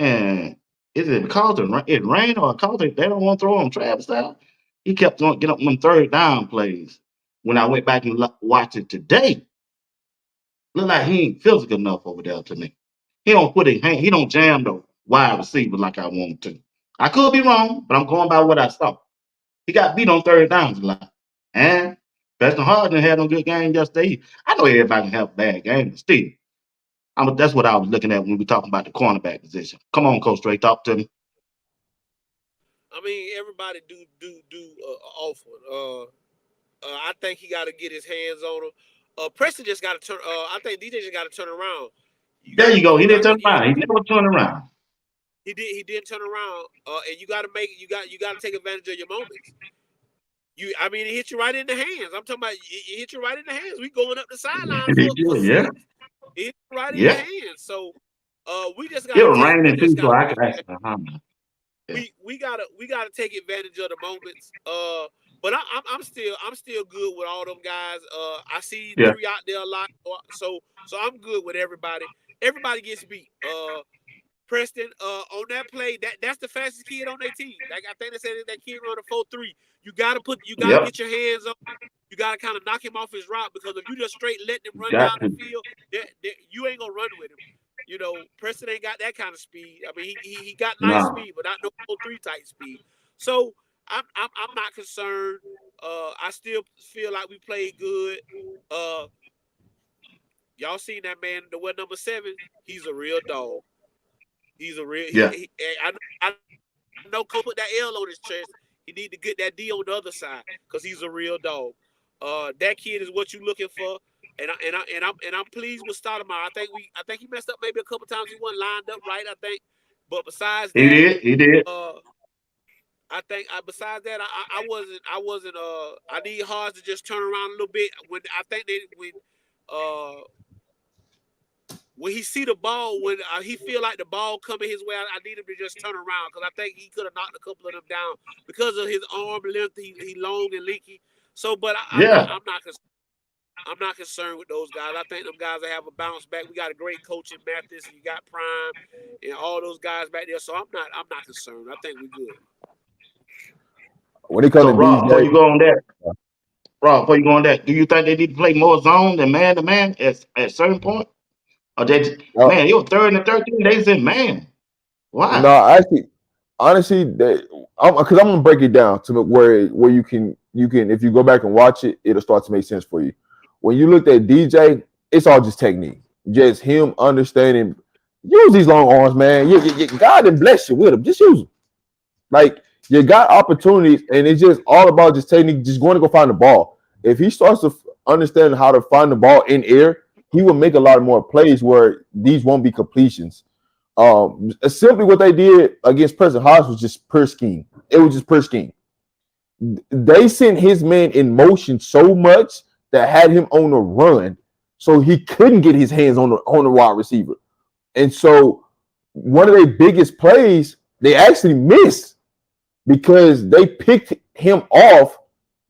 A: And is it because it rained or because they don't want to throw on Travis out? He kept on getting up them third down plays. When I went back and watched it today, look like he ain't physical enough over there to me. He don't jam the wide receiver like I want him to. I could be wrong, but I'm going by what I saw. He got beat on third downs a lot. And Preston Harden had no good game yesterday. I know everybody can have a bad game, but still, that's what I was looking at when we talking about the cornerback position. Come on, Coach Stray, talk to me.
D: I mean, everybody do awful. I think he got to get his hands on him. Preston just got to turn. I think DJ just got to turn around.
A: There you go. He didn't turn around. He didn't turn around.
D: He did turn around. And you got to you got to take advantage of your moments. I mean, it hit you right in the hands. I'm talking about it hit you right in the hands. We going up the sideline for
A: yeah.
D: It hit you right in the hands. So, we just got.
A: It was raining too, so I could actually.
D: We gotta take advantage of the moments. But I'm still good with all them guys. I see 3 out there a lot, so I'm good with everybody. Everybody gets beat. Preston, on that play, that's the fastest kid on their team. Like I think they said that kid run a 4.3. You gotta get your hands on. you got to kind of knock him off his route, because if you just straight let him run
A: Got
D: down
A: to.
D: the field, you ain't gonna run with him. You know, Preston ain't got that kind of speed. I mean, he got nice
A: No.
D: speed, but not no 3 type speed. So I'm not concerned. I still feel like we played good. Y'all seen that man, the one number 7? He's a real dog. He's a real.
A: Yeah.
D: I know Cole put that L on his chest. He need to get that D on the other side, because he's a real dog. That kid is what you looking for, and I'm pleased with Stoudemire. I think he messed up maybe a couple times. He wasn't lined up right, I think. But besides
A: He
D: that,
A: did. He did.
D: I think besides that, I wasn't. I need Hodge to just turn around a little bit. When he see the ball, when he feel like the ball coming his way, I need him to just turn around, because I think he could have knocked a couple of them down because of his arm length. He long and leaky. So, but I'm not concerned with those guys. I think them guys will have a bounce back. We got a great coach in Mathis, and you got Prime and all those guys back there. So I'm not concerned. I think we're good.
C: When it comes
A: So
C: to
A: Rob, before you
C: DJ,
A: go on that, do you think they need to play more zone than man to man at certain point? Or they, man, it was 3rd and 13. They said man.
C: no,
A: Why?
C: actually, honestly, because I'm gonna break it down to where you can if you go back and watch it, it'll start to make sense for you. When you looked at DJ, it's all just technique, just him understanding. Use these long arms, man. God didn't bless you with them. Just use them. Like, you got opportunities, and it's just all about just technique, just going to go find the ball. If he starts to understand how to find the ball in air, he will make a lot more plays where these won't be completions. Simply what they did against President Hodge was just pure scheme. It was just pure scheme. They sent his man in motion so much that had him on the run, so he couldn't get his hands on the wide receiver. And so one of their biggest plays, they actually missed because they picked him off.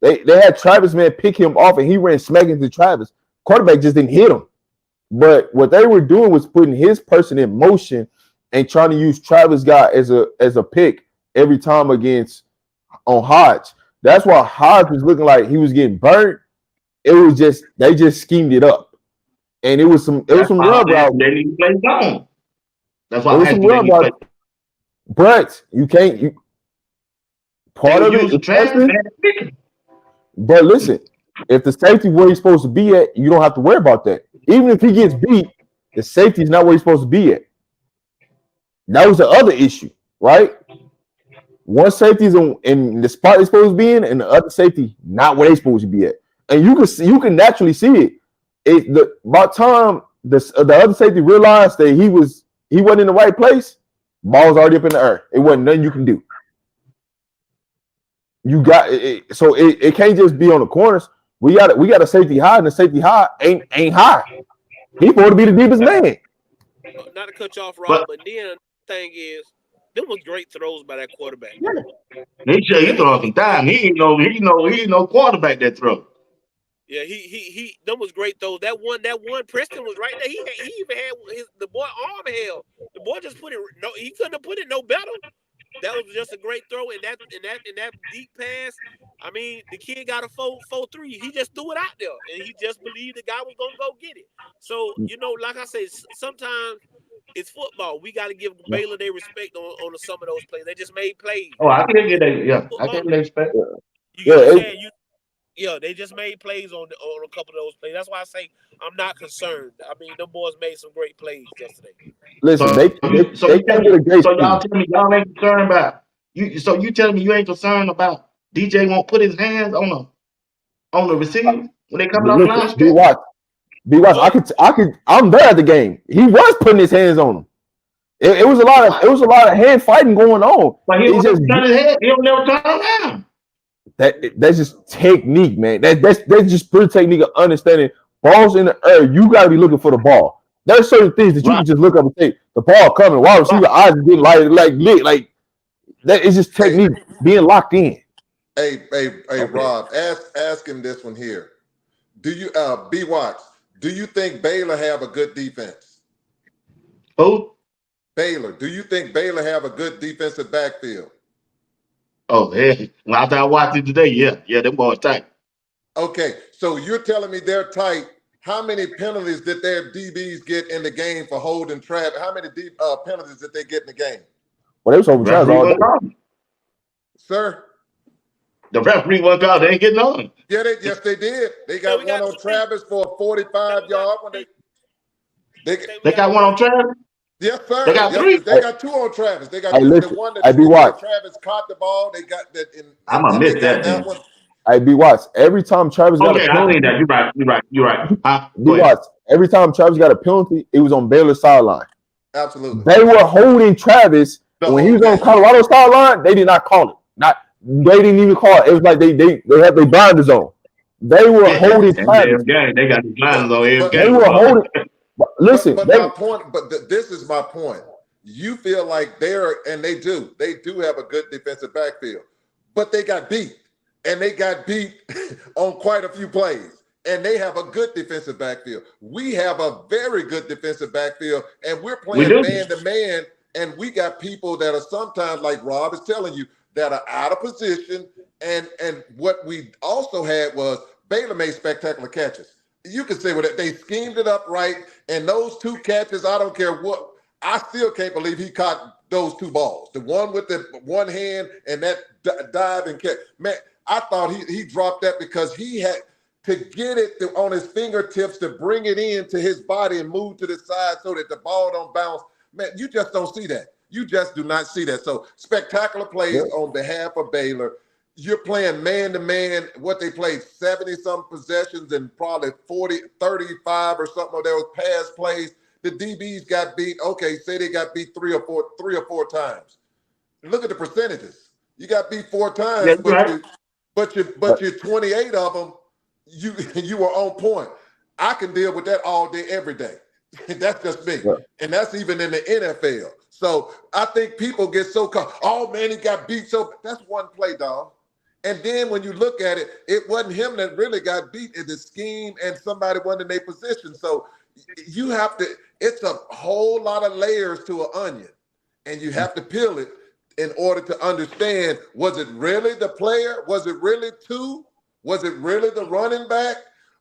C: They had Travis, man, pick him off, and he ran smack into Travis. Quarterback just didn't hit him. But what they were doing was putting his person in motion and trying to use Travis guy as a pick every time on Hodge. That's why Hodge was looking like he was getting burnt. It was just they just schemed it up, and it was some rub route.
A: They need to play zone. That's why
C: It
A: I
C: was
A: asked
C: some
A: you they
C: rub
A: need to play.
C: route, but you can't. Part
A: They
C: of it
A: use
C: is
A: Travis,
C: testing.
A: man.
C: But listen, if the safety where he's supposed to be at, you don't have to worry about that. Even if he gets beat, the safety is not where he's supposed to be at. That was the other issue, right? One safety is in the spot they're supposed to be in, and the other safety not where they're supposed to be at. And you can naturally see it. By the time the other safety realized that he wasn't in the right place, ball's already up in the air. It wasn't nothing you can do. You got it, so it can't just be on the corners. We got a safety high, and the safety high ain't high. He's supposed to be the deepest man.
D: Not to cut you off, Rob,
A: But
D: but then the thing is, them was great throws by that quarterback.
A: he throwing some time. He ain't no quarterback that throw.
D: Yeah, he them was great throws. That one Preston was right there. He even had the boy arm held. The boy just put it he couldn't have put it no better. That was just a great throw, and that deep pass. I mean, the kid got a 4.43. He just threw it out there, and he just believed the guy was gonna go get it. So like I said, sometimes it's football. We got to give Baylor their respect on some of those plays. They just made plays.
A: Oh, I can't get that. Yeah, I can't expect.
D: You get what I'm
C: Yeah,
D: saying? Yeah, they just made plays on a couple of those plays. That's why I say I'm not concerned. I mean, them boys made some great plays yesterday.
C: listen, they came with a great
A: Y'all
C: scheme.
A: tell me y'all ain't concerned about you. So you telling me you ain't concerned about DJ won't put his hands on the receiver when they coming off the line
C: Listen,
A: of scrimmage?
C: BWatts. I'm there at the game. He was putting his hands on him. It was a lot of hand fighting going on.
A: But he
C: It's
A: don't
C: just
A: turn his head. He don't never turn around.
C: that's just technique, man. That's just pure technique of understanding balls in the air. You got to be looking for the ball. There's certain things that you can just look up and say the ball coming. Wide receiver eyes getting like that is just technique being locked in.
B: Hey, Rob, ask him this one here. Do you BWatts, do you think Baylor have a good defense?
A: Who?
B: Baylor. Do you think Baylor have a good defensive backfield?
A: Oh, hey. Well, after I watched it today, yeah, them boys tight.
B: Okay, so you're telling me they're tight. How many penalties did their DBs get in the game for holding Travis? How many penalties did they get in the game?
C: Well, they was over Travis
A: Referee
C: all
A: wasn't
C: day.
A: on.
B: Sir?
A: The referee wasn't out. They ain't getting on.
B: Yeah, yes, they did. They got one on Travis for a 45-yard when
A: They got one on Travis.
B: Yes, sir.
A: They got
B: Yes,
A: three.
B: they got two on Travis. They got
C: Hey,
B: two. The
C: listen.
B: one that
C: Hey, BWatts.
B: Travis caught the ball. They got that,
A: I'm gonna
B: and they
A: miss
B: got
A: that.
B: one.
C: Hey, BWatts. Every time Travis got a
A: Okay, I
C: penalty,
A: seen that. You're right. Huh? Go ahead.
C: BWatts. Every time Travis got a penalty, it was on Baylor's sideline.
B: Absolutely.
C: They were holding Travis,
B: The
C: and when he
B: whole
C: was on
B: game.
C: Colorado sideline, they did not call it. They didn't even call it. It was like they had their blinders on. They were holding
A: Every
C: Travis.
A: damn game. They got the lines on every
C: They
A: game.
C: were holding. Listen,
B: But my point. But this is my point. You feel like they do have a good defensive backfield, but they got beat, and they got beat on quite a few plays. And they have a good defensive backfield. We have a very good defensive backfield, and we're playing man to man. And we got people that are sometimes, like Rob is telling you, that are out of position. And what we also had was Baylor made spectacular catches. You can say what they schemed it up right, and those two catches, I don't care what. I still can't believe he caught those two balls. The one with the one hand and that dive and catch. Man, I thought he dropped that because he had to get it on his fingertips to bring it into his body and move to the side so that the ball don't bounce. Man, you just don't see that. You just do not see that. So spectacular plays on behalf of Baylor. You're playing man-to-man, what they played 70-some possessions and probably 40, 35 or something. There was pass plays. The DBs got beat. Okay, say they got beat three or four times. Look at the percentages. You got beat 4 times, but you're 28 of them. You were on point. I can deal with that all day, every day. That's just me. And that's even in the NFL. So I think people get so caught. Oh, man, he got beat. So that's one play, dog. And then when you look at it, it wasn't him that really got beat. It's the scheme and somebody wasn't in their position. So you have to, it's a whole lot of layers to an onion. And you have to peel it in order to understand, was it really the player? Was it really two? Was it really the running back?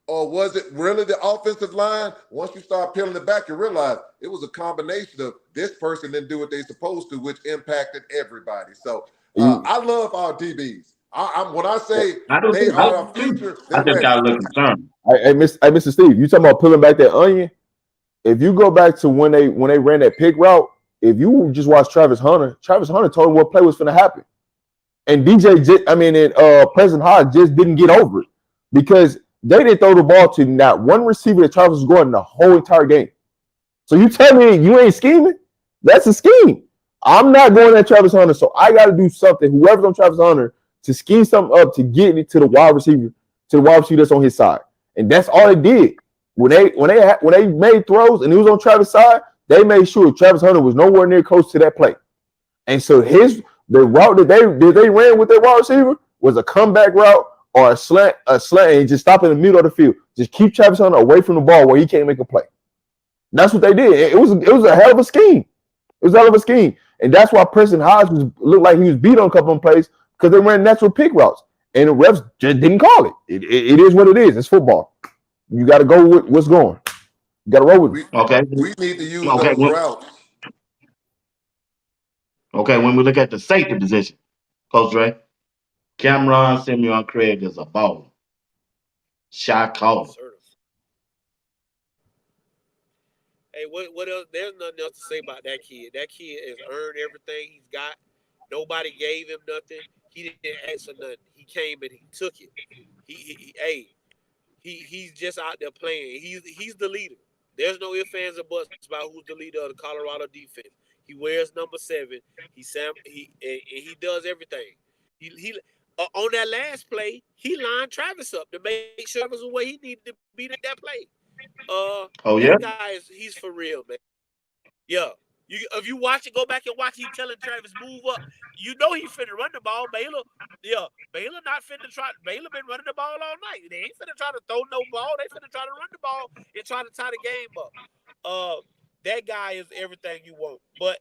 B: Or was it really the offensive line? Once you start peeling it back, you realize it was a combination of this person didn't do what they're supposed to, which impacted everybody. So I love our DBs. When I say they are our future,
A: I just got a little concerned.
C: Hey, Mr. Steve, you talking about pulling back that onion? If you go back to when they ran that pick route, if you just watch Travis Hunter told him what play was going to happen. And President Hodge just didn't get over it because they didn't throw the ball to not one receiver that Travis was going the whole entire game. So you tell me you ain't scheming? That's a scheme. I'm not going at Travis Hunter, so I got to do something. Whoever's on Travis Hunter to scheme something up to get it to the wide receiver that's on his side, and that's all they did. When they made throws and he was on Travis' side, they made sure Travis Hunter was nowhere near close to that play. And so the route that they ran with their wide receiver was a comeback route or a slant, and just stop in the middle of the field. Just keep Travis Hunter away from the ball where he can't make a play. That's what they did. It was a hell of a scheme. It was a hell of a scheme. And that's why Preston Hodge looked like he was beat on a couple of plays because they ran natural pick routes. And the refs just didn't call it. It is what it is. It's football. You got to go with what's going. You got to roll with it.
B: Okay. We need to use those routes.
A: Okay, when we look at the safety position, Coach Ray, Cameron Simeon Craig is a baller. Shot caller.
D: Hey, what else? There's nothing else to say about that kid. That kid has earned everything he's got. Nobody gave him nothing. He didn't ask for nothing. He came and he took it. He's just out there playing. He's the leader. There's no ifs, ands, or buts about who's the leader of the Colorado defense. He wears number 7. He does everything. He on that last play, he lined Travis up to make sure Travis was where he needed to be at that play. That guy he's for real, man. Yeah. If you watch it, go back and watch. He telling Travis move up. You know he finna run the ball. Baylor not finna try. Baylor been running the ball all night. They ain't finna try to throw no ball. They finna try to run the ball and try to tie the game up. That guy is everything you want. But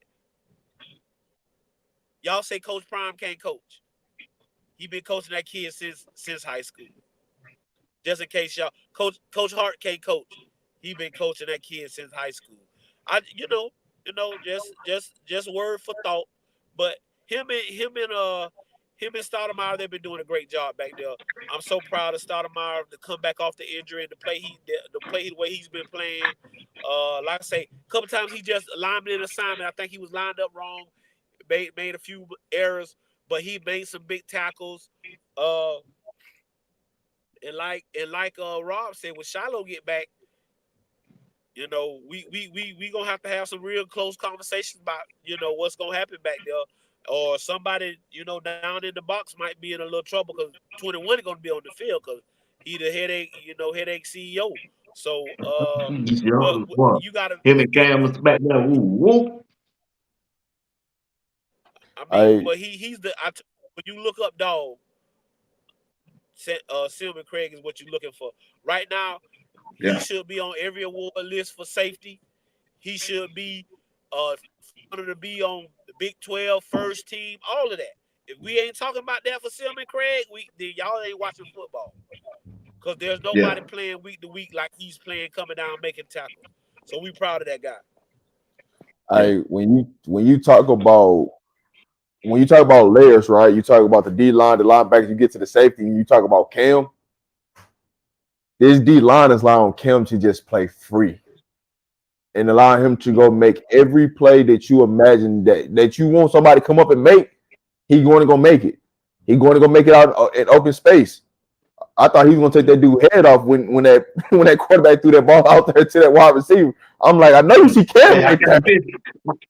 D: y'all say Coach Prime can't coach. He been coaching that kid since high school. Just in case y'all, Coach Hart can't coach. He been coaching that kid since high school. You know, just word for thought. But him and Stoudemire, they've been doing a great job back there. I'm so proud of Stoudemire to come back off the injury and to play the way he's been playing. Like I say, a couple times he just lineman in assignment. I think he was lined up wrong, made a few errors, but he made some big tackles. Uh, and like Rob said, when Shiloh get back, we gonna have some real close conversations about what's gonna happen back there, or somebody down in the box might be in a little trouble because 21 is gonna be on the field because he the headache CEO. So, but
A: Boy,
D: you gotta.
A: him and Cam was back there. Woo, woo.
D: I mean,
C: I
D: but he's when you look up dog, Silman Craig is what you're looking for right now. He
A: Yeah.
D: should be on every award list for safety. He should be to be on the Big 12 first team, all of that. If we ain't talking about that for Silman Craig, then y'all ain't watching football. Because there's
A: Yeah.
D: nobody playing week to week like he's playing, coming down, making tackles. So we proud of that guy.
A: Yeah.
C: when you talk about layers, right? You talk about the D line, the linebackers, you get to the safety, and you talk about Cam. This D line is allowing Cam to just play free and allow him to go make every play that you imagine that you want somebody to come up and make. He's going to go make it. He's going to go make it out in open space. I thought he was going to take that dude's head off when that when that quarterback threw that ball out there to that wide receiver. I'm like, I know you see Cam
A: Hey,
C: like that.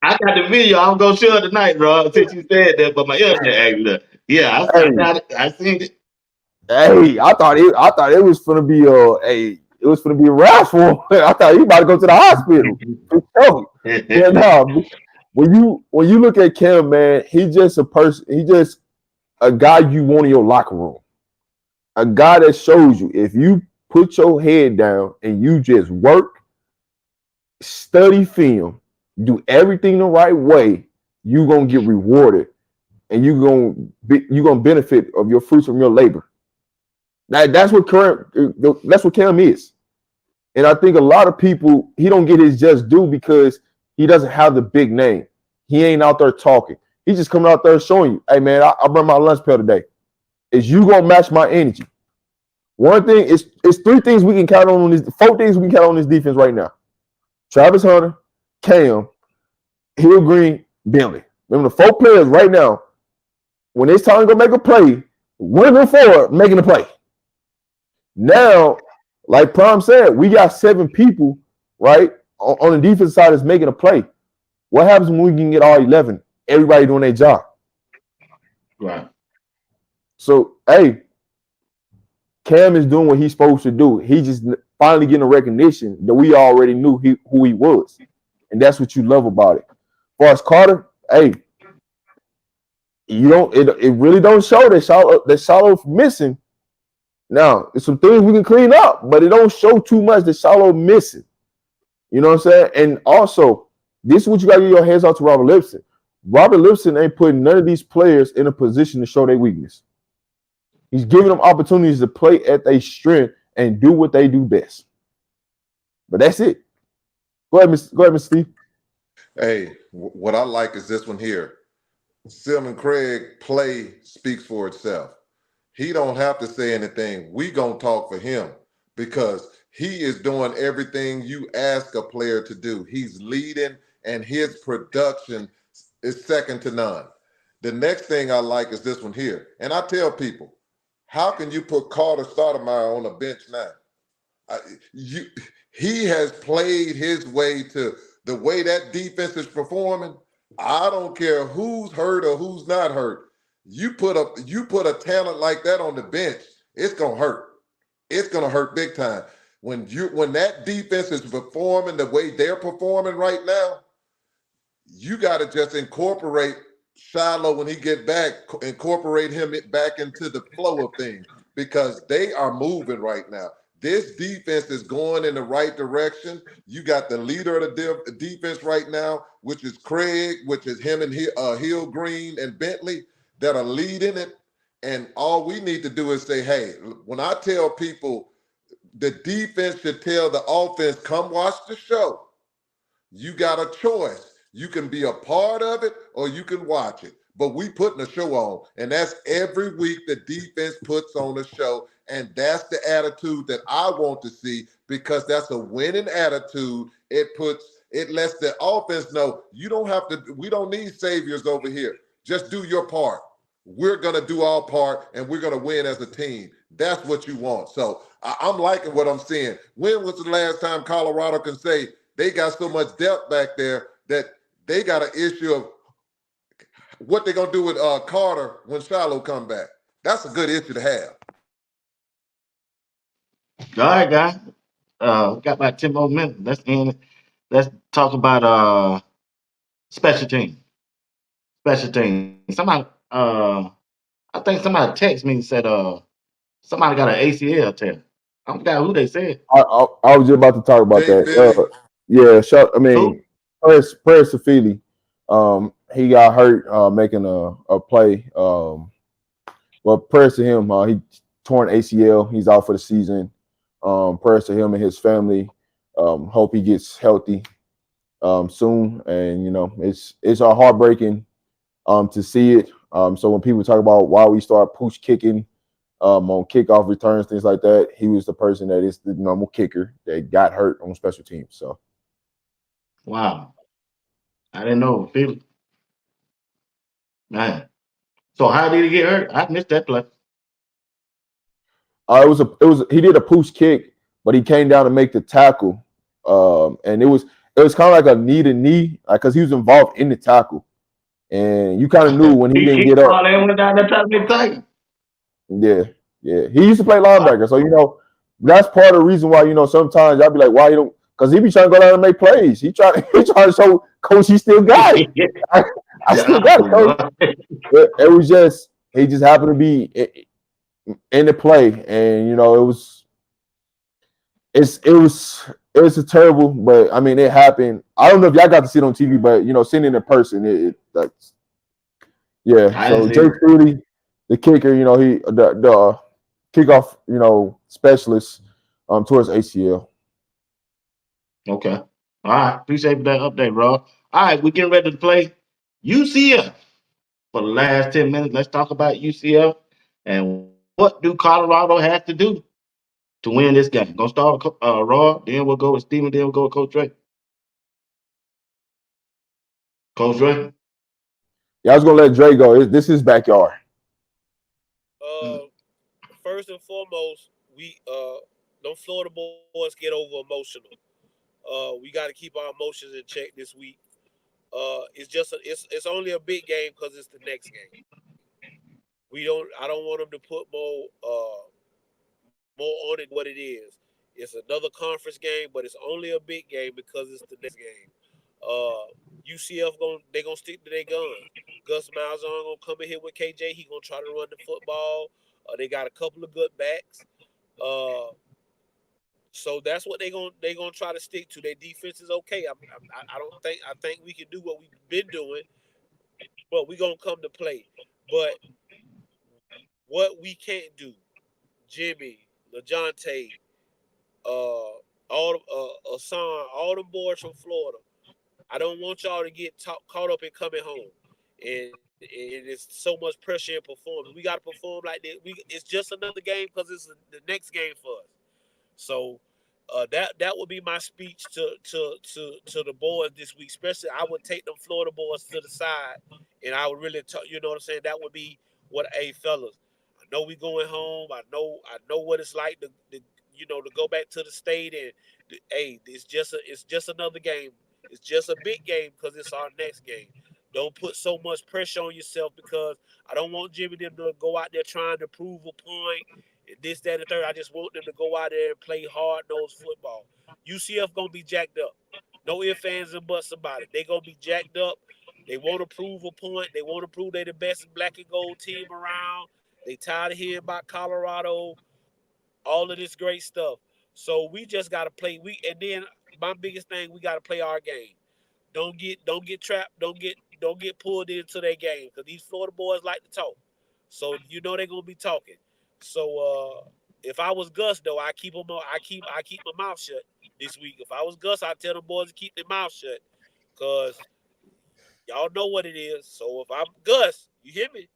A: I got the video. I'm gonna show it tonight, bro. Since you said that, but my internet acting up. Yeah, I
C: Hey,
A: got it. I seen it.
C: hey, I thought it was gonna be it was gonna be a rash for him. I thought he about to go to the hospital. For sure. But no, when you look at Cam, man, he's just a person. He just a guy you want in your locker room. A guy that shows you if you put your head down and you just work, study film, do everything the right way, you gonna get rewarded, and you gonna benefit of your fruits from your labor. That's what Cam is. And I think a lot of people he don't get his just due because he doesn't have the big name. He ain't out there talking. He's just coming out there showing you, hey man, I brought my lunch pail today. Is you gonna match my energy? One thing is it's three things we can count on this, four things we can count on this defense right now. Travis Hunter, Cam, Hill Green, Bentley. Remember the four players right now, when it's time to go make a play, one of them forward making a play. Now, like Prom said, we got 7 people, right, on the defense side that's making a play. What happens when we can get all 11? Everybody doing their job.
A: Right.
C: So, hey, Cam is doing what he's supposed to do. He just finally getting a recognition that we already knew who he was. And that's what you love about it. As far as Carter, hey, it really don't show that Shiloh's missing. Now, there's some things we can clean up, but it don't show too much that Shiloh missing. You know what I'm saying? And also, this is what you got to get your hands out to Robert Lipson. Robert Lipson ain't putting none of these players in a position to show their weakness. He's giving them opportunities to play at their strength and do what they do best. But that's it. Go ahead, Mr. Steve.
B: Hey, what I like is this one here. Silman Craig play speaks for itself. He don't have to say anything. We gonna talk for him because he is doing everything you ask a player to do. He's leading, and his production is second to none. The next thing I like is this one here. And I tell people, how can you put Carter Stoudemire on a bench now? He has played his way to the way that defense is performing. I don't care who's hurt or who's not hurt. You put a talent like that on the bench, it's gonna hurt. It's gonna hurt big time. When that defense is performing the way they're performing right now, you got to just incorporate Shiloh when he get back, incorporate him back into the flow of things because they are moving right now. This defense is going in the right direction. You got the leader of the defense right now, which is Craig, which is him and Hill Green and Bentley that are leading it. And all we need to do is say, hey, when I tell people the defense should tell the offense, come watch the show. You got a choice. You can be a part of it or you can watch it. But we putting a show on. And that's every week the defense puts on a show. And that's the attitude that I want to see because that's a winning attitude. It lets the offense know you don't have to, we don't need saviors over here. Just do your part. We're going to do our part and we're going to win as a team. That's what you want. So I'm liking what I'm seeing. When was the last time Colorado can say they got so much depth back there that they got an issue of what they're going to do with Carter when Shiloh come back? That's a good issue to have.
A: All right, guys. Got about 10 more minutes. Let's end it. Let's talk about special teams. Special teams. Somebody I think somebody texted me and said somebody got an ACL tear. I forgot who they said.
C: I was just about to talk about
B: Jay
C: that.
B: Philly,
C: Yeah, I
A: Who?
C: mean, prayers to Philly. He got hurt making a play. Well, prayers to him. He torn ACL. He's out for the season. Prayers to him and his family. Hope he gets healthy soon. And it's heartbreaking to see it. So when people talk about why we start push kicking on kickoff returns, things like that, he was the person that is the normal kicker that got hurt on special teams. So
A: Wow. I didn't know. Phil. Man. So how did he get hurt? I missed that play.
C: he did a push kick, but he came down to make the tackle, and it was kind of like a knee to knee, because he was involved in the tackle, and you kind of knew when he didn't
A: He
C: get up.
A: crawled in went down that time big tiger.
C: Yeah, he used to play linebacker, so that's part of the reason why sometimes y'all be like, why you don't? Because he be trying to go down and make plays. He trying to show coach he still got it. I still got it, coach. It was just he just happened to be in the play, and it was it was a terrible, but I mean it happened. I don't know if y'all got to see it on TV, but seeing it in person, that's yeah. So Jay Fruity, the kicker, he the kickoff, specialist towards ACL.
A: Okay. All right. Appreciate that update, Rob. All right, we're getting ready to play UCF for the last 10 minutes. Let's talk about UCF and what do Colorado have to do to win this game. Gonna start with Rob, then we'll go with Steven, then we'll go with Coach Drake. Coach Drake.
C: Yeah, I was gonna let Dre go. This is backyard.
D: First and foremost, we don't Florida boys get over emotional. We got to keep our emotions in check this week. It's only a big game because it's the next game. I don't want them to put more on it what it is. It's another conference game, but it's only a big game because it's the next game. UCF they gonna stick to their guns. Gus Malzahn gonna come in here with KJ. He gonna try to run the football. They got a couple of good backs. So that's what they gonna try to stick to. Their defense is okay. I think we can do what we've been doing, but we gonna come to play. But what we can't do, Jimmy, LeJontay, Asan, all the boys from Florida. I don't want y'all to get caught up in coming home, and it's so much pressure in performing. We got to perform like this. It's just another game because it's the next game for us. So that would be my speech to the boys this week. Especially, I would take them Florida boys to the side, and I would really talk. You know what I'm saying? That would be what, hey fellas. I know we going home. I know what it's like to go back to the state, and hey, it's just another game. It's just a big game because it's our next game. Don't put so much pressure on yourself because I don't want Jimmy them to go out there trying to prove a point and this, that, and the third. I just want them to go out there and play hard-nosed football. UCF going to be jacked up. No ifs, ands, and buts about it. They going to be jacked up. They want to prove a point. They want to prove they're the best black and gold team around. They tired of hearing about Colorado, all of this great stuff. So we just got to play. And then my biggest thing, we got to play our game. Don't get trapped. Don't get pulled into their game because these Florida boys like to talk. So they're gonna be talking. So If I was Gus, though, I keep my mouth shut this week. If I was Gus, I'd tell them boys to keep their mouth shut, cause y'all know what it is. So if I'm Gus, you hear me?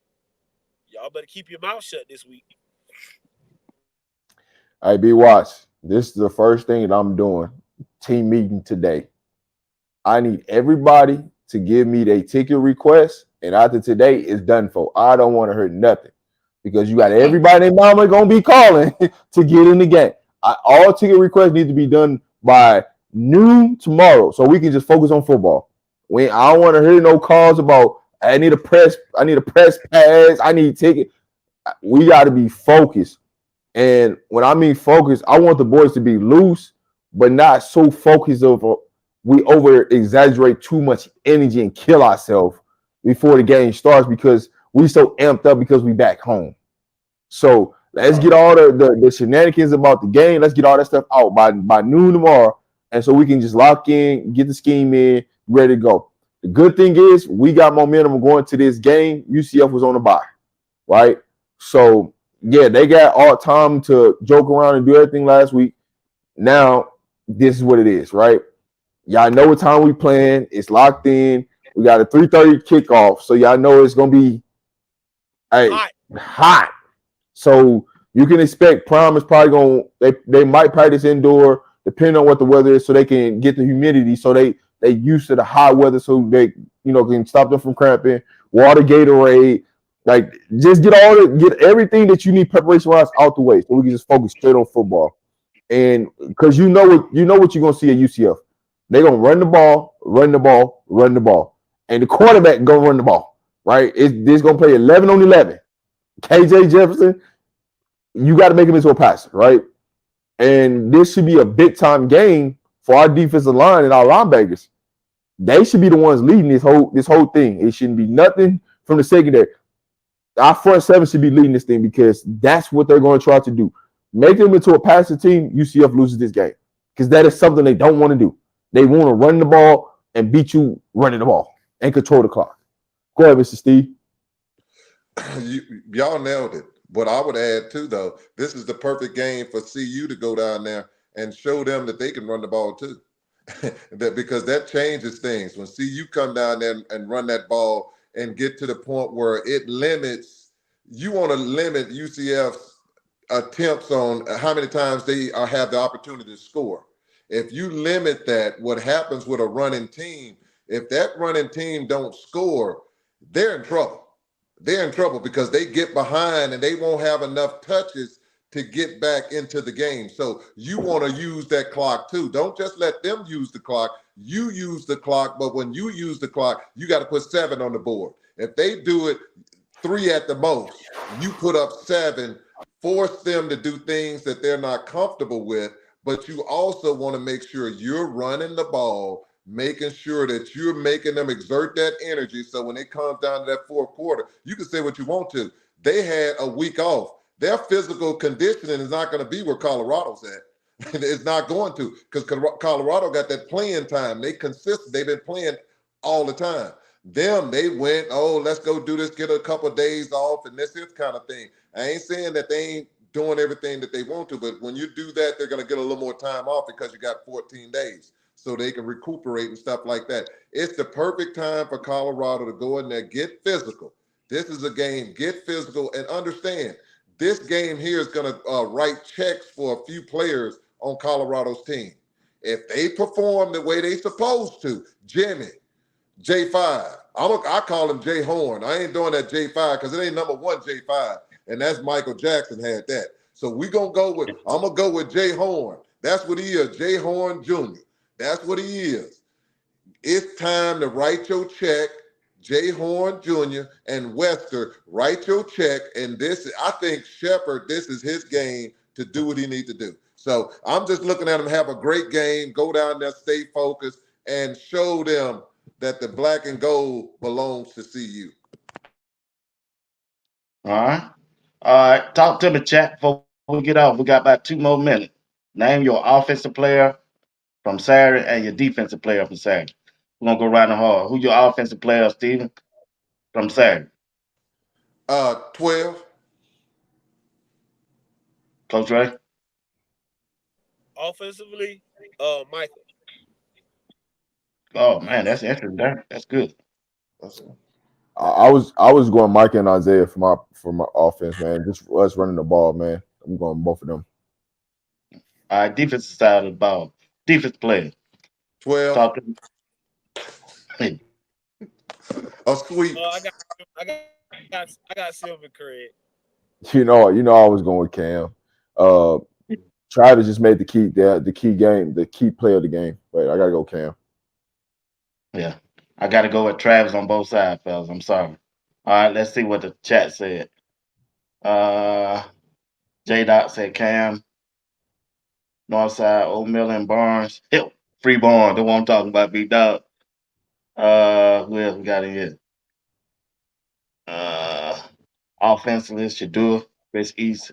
D: Y'all better keep your mouth shut this week.
C: Hey, BWatts, this is the first thing that I'm doing. Team meeting today. I need everybody to give me their ticket request, and after today, it's done for. I don't want to hear nothing because you got everybody and mama gonna be calling to get in the game. All ticket requests need to be done by noon tomorrow, so we can just focus on football. I don't want to hear no calls about I need a press pass, I need ticket. We got to be focused. And when I mean focus, I want the boys to be loose, but not so focused over we over exaggerate too much energy and kill ourselves before the game starts because we so amped up because we back home. So let's get all the shenanigans about the game. Let's get all that stuff out by noon tomorrow. And so we can just lock in, get the scheme in, ready to go. The good thing is we got momentum going to this game. UCF was on the bye, right? So yeah, they got all time to joke around and do everything last week. Now, this is what it is, right? Y'all know what time we playing. It's locked in. We got a 3:30 kickoff, so y'all know it's gonna be hot. So you can expect Prime is probably they might practice indoor, depending on what the weather is, so they can get the humidity. So they used to the hot weather, so they can stop them from cramping. Water, Gatorade. Like, just get everything that you need preparation-wise out the way, so we can just focus straight on football. And because you know what you're gonna see at UCF, they're gonna run the ball, and the quarterback gonna run the ball. Right? It's gonna play 11 on 11. KJ Jefferson, you got to make him into a passer, right? And this should be a big-time game for our defensive line and our linebackers. They should be the ones leading this whole thing. It shouldn't be nothing from the secondary. Our front seven should be leading this thing because that's what they're going to try to do. Make them into a passing team, UCF loses this game because that is something they don't want to do. They want to run the ball and beat you running the ball and control the clock. Go ahead, Mr. Steve.
B: Y'all nailed it. What I would add too, though, this is the perfect game for CU to go down there and show them that they can run the ball too. Because that changes things. When CU come down there and run that ball and get to the point where it limits, you want to limit UCF's attempts on how many times they have the opportunity to score. If you limit that, what happens with a running team, if that running team don't score, they're in trouble. They're in trouble because they get behind and they won't have enough touches to get back into the game. So you want to use that clock too. Don't just let them use the clock. You use the clock, but when you use the clock, you got to put 7 on the board. If they do it 3 at the most, you put up 7, force them to do things that they're not comfortable with, but you also want to make sure you're running the ball, making sure that you're making them exert that energy. So when it comes down to that fourth quarter, you can say what you want to. They had a week off. Their physical conditioning is not going to be where Colorado's at. It's not going to, because Colorado got that playing time. They've been playing all the time. They went, let's go do this, get a couple of days off, and this kind of thing. I ain't saying that they ain't doing everything that they want to, but when you do that, they're going to get a little more time off because you got 14 days. So they can recuperate and stuff like that. It's the perfect time for Colorado to go in there, get physical. This is a game, get physical, and understand this game here is going to write checks for a few players on Colorado's team. If they perform the way they supposed to, Jimmy, J5, I call him J Horn. I ain't doing that J5 because it ain't number 1 J5, and that's Michael Jackson had that. So I'm gonna go with J Horn. That's what he is, J Horn Jr. That's what he is. It's time to write your check, J Horn Jr. and Wester, write your check. And I think Shepard, this is his game to do what he needs to do. So I'm just looking at him have a great game, go down there, stay focused, and show them that the black and gold belongs to CU.
A: All right. All right. Talk to me, chat, before we get off. We got about 2 more minutes. Name your offensive player from Saturday and your defensive player from Saturday. We're going to go right and hard. Who your offensive player, Steven, from Saturday?
B: 12.
A: Coach Ray?
D: Offensively, Michael.
A: Oh man, that's interesting. That's good.
C: I was going Mike and Isaiah for my offense, man. Just us running the ball, man. I'm going both of them.
A: All right, defensive side of the ball. Defense player.
B: 12.
A: Talk to me. Hey,
B: A sweep.
D: I got Silver Craig.
C: You know, I was going with Cam. Travis just made the key play of the game. But I gotta go Cam.
A: yeah. I got to go with Travis on both sides, fellas. I'm sorry. All right, let's see what the chat said. Uh, J Dot said Cam, Northside, Old Mill and Barnes. Hell, Free Barnes. The one I'm talking about, B Dog. Who else we got in here? Uh, offensively, Shedeur, Chris East.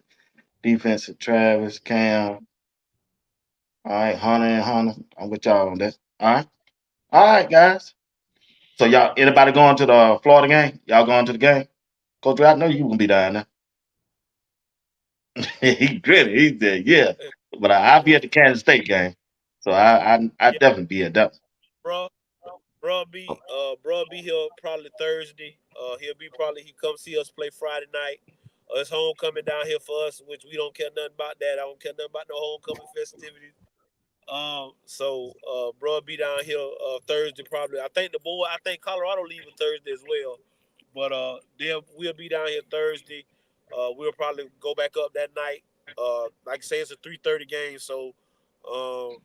A: Defensive, Travis, Cam. All right, Hunter and Hunter. I'm with y'all on that. All right, guys. So y'all, anybody going to the Florida game? Y'all going to the game? Coach, I know you gonna be down there. He gritty. He said, yeah. But I'll be at the Kansas State game. So I
D: Yeah,
A: definitely be at that.
D: bro. Bro be here probably Thursday. He come see us play Friday night. It's homecoming down here for us, which we don't care nothing about that. I don't care nothing about no homecoming festivities. Bro be down here Thursday probably. I think Colorado leaving Thursday as well. But we'll be down here Thursday. We'll probably go back up that night. Like I say, it's a 3:30 game, so um,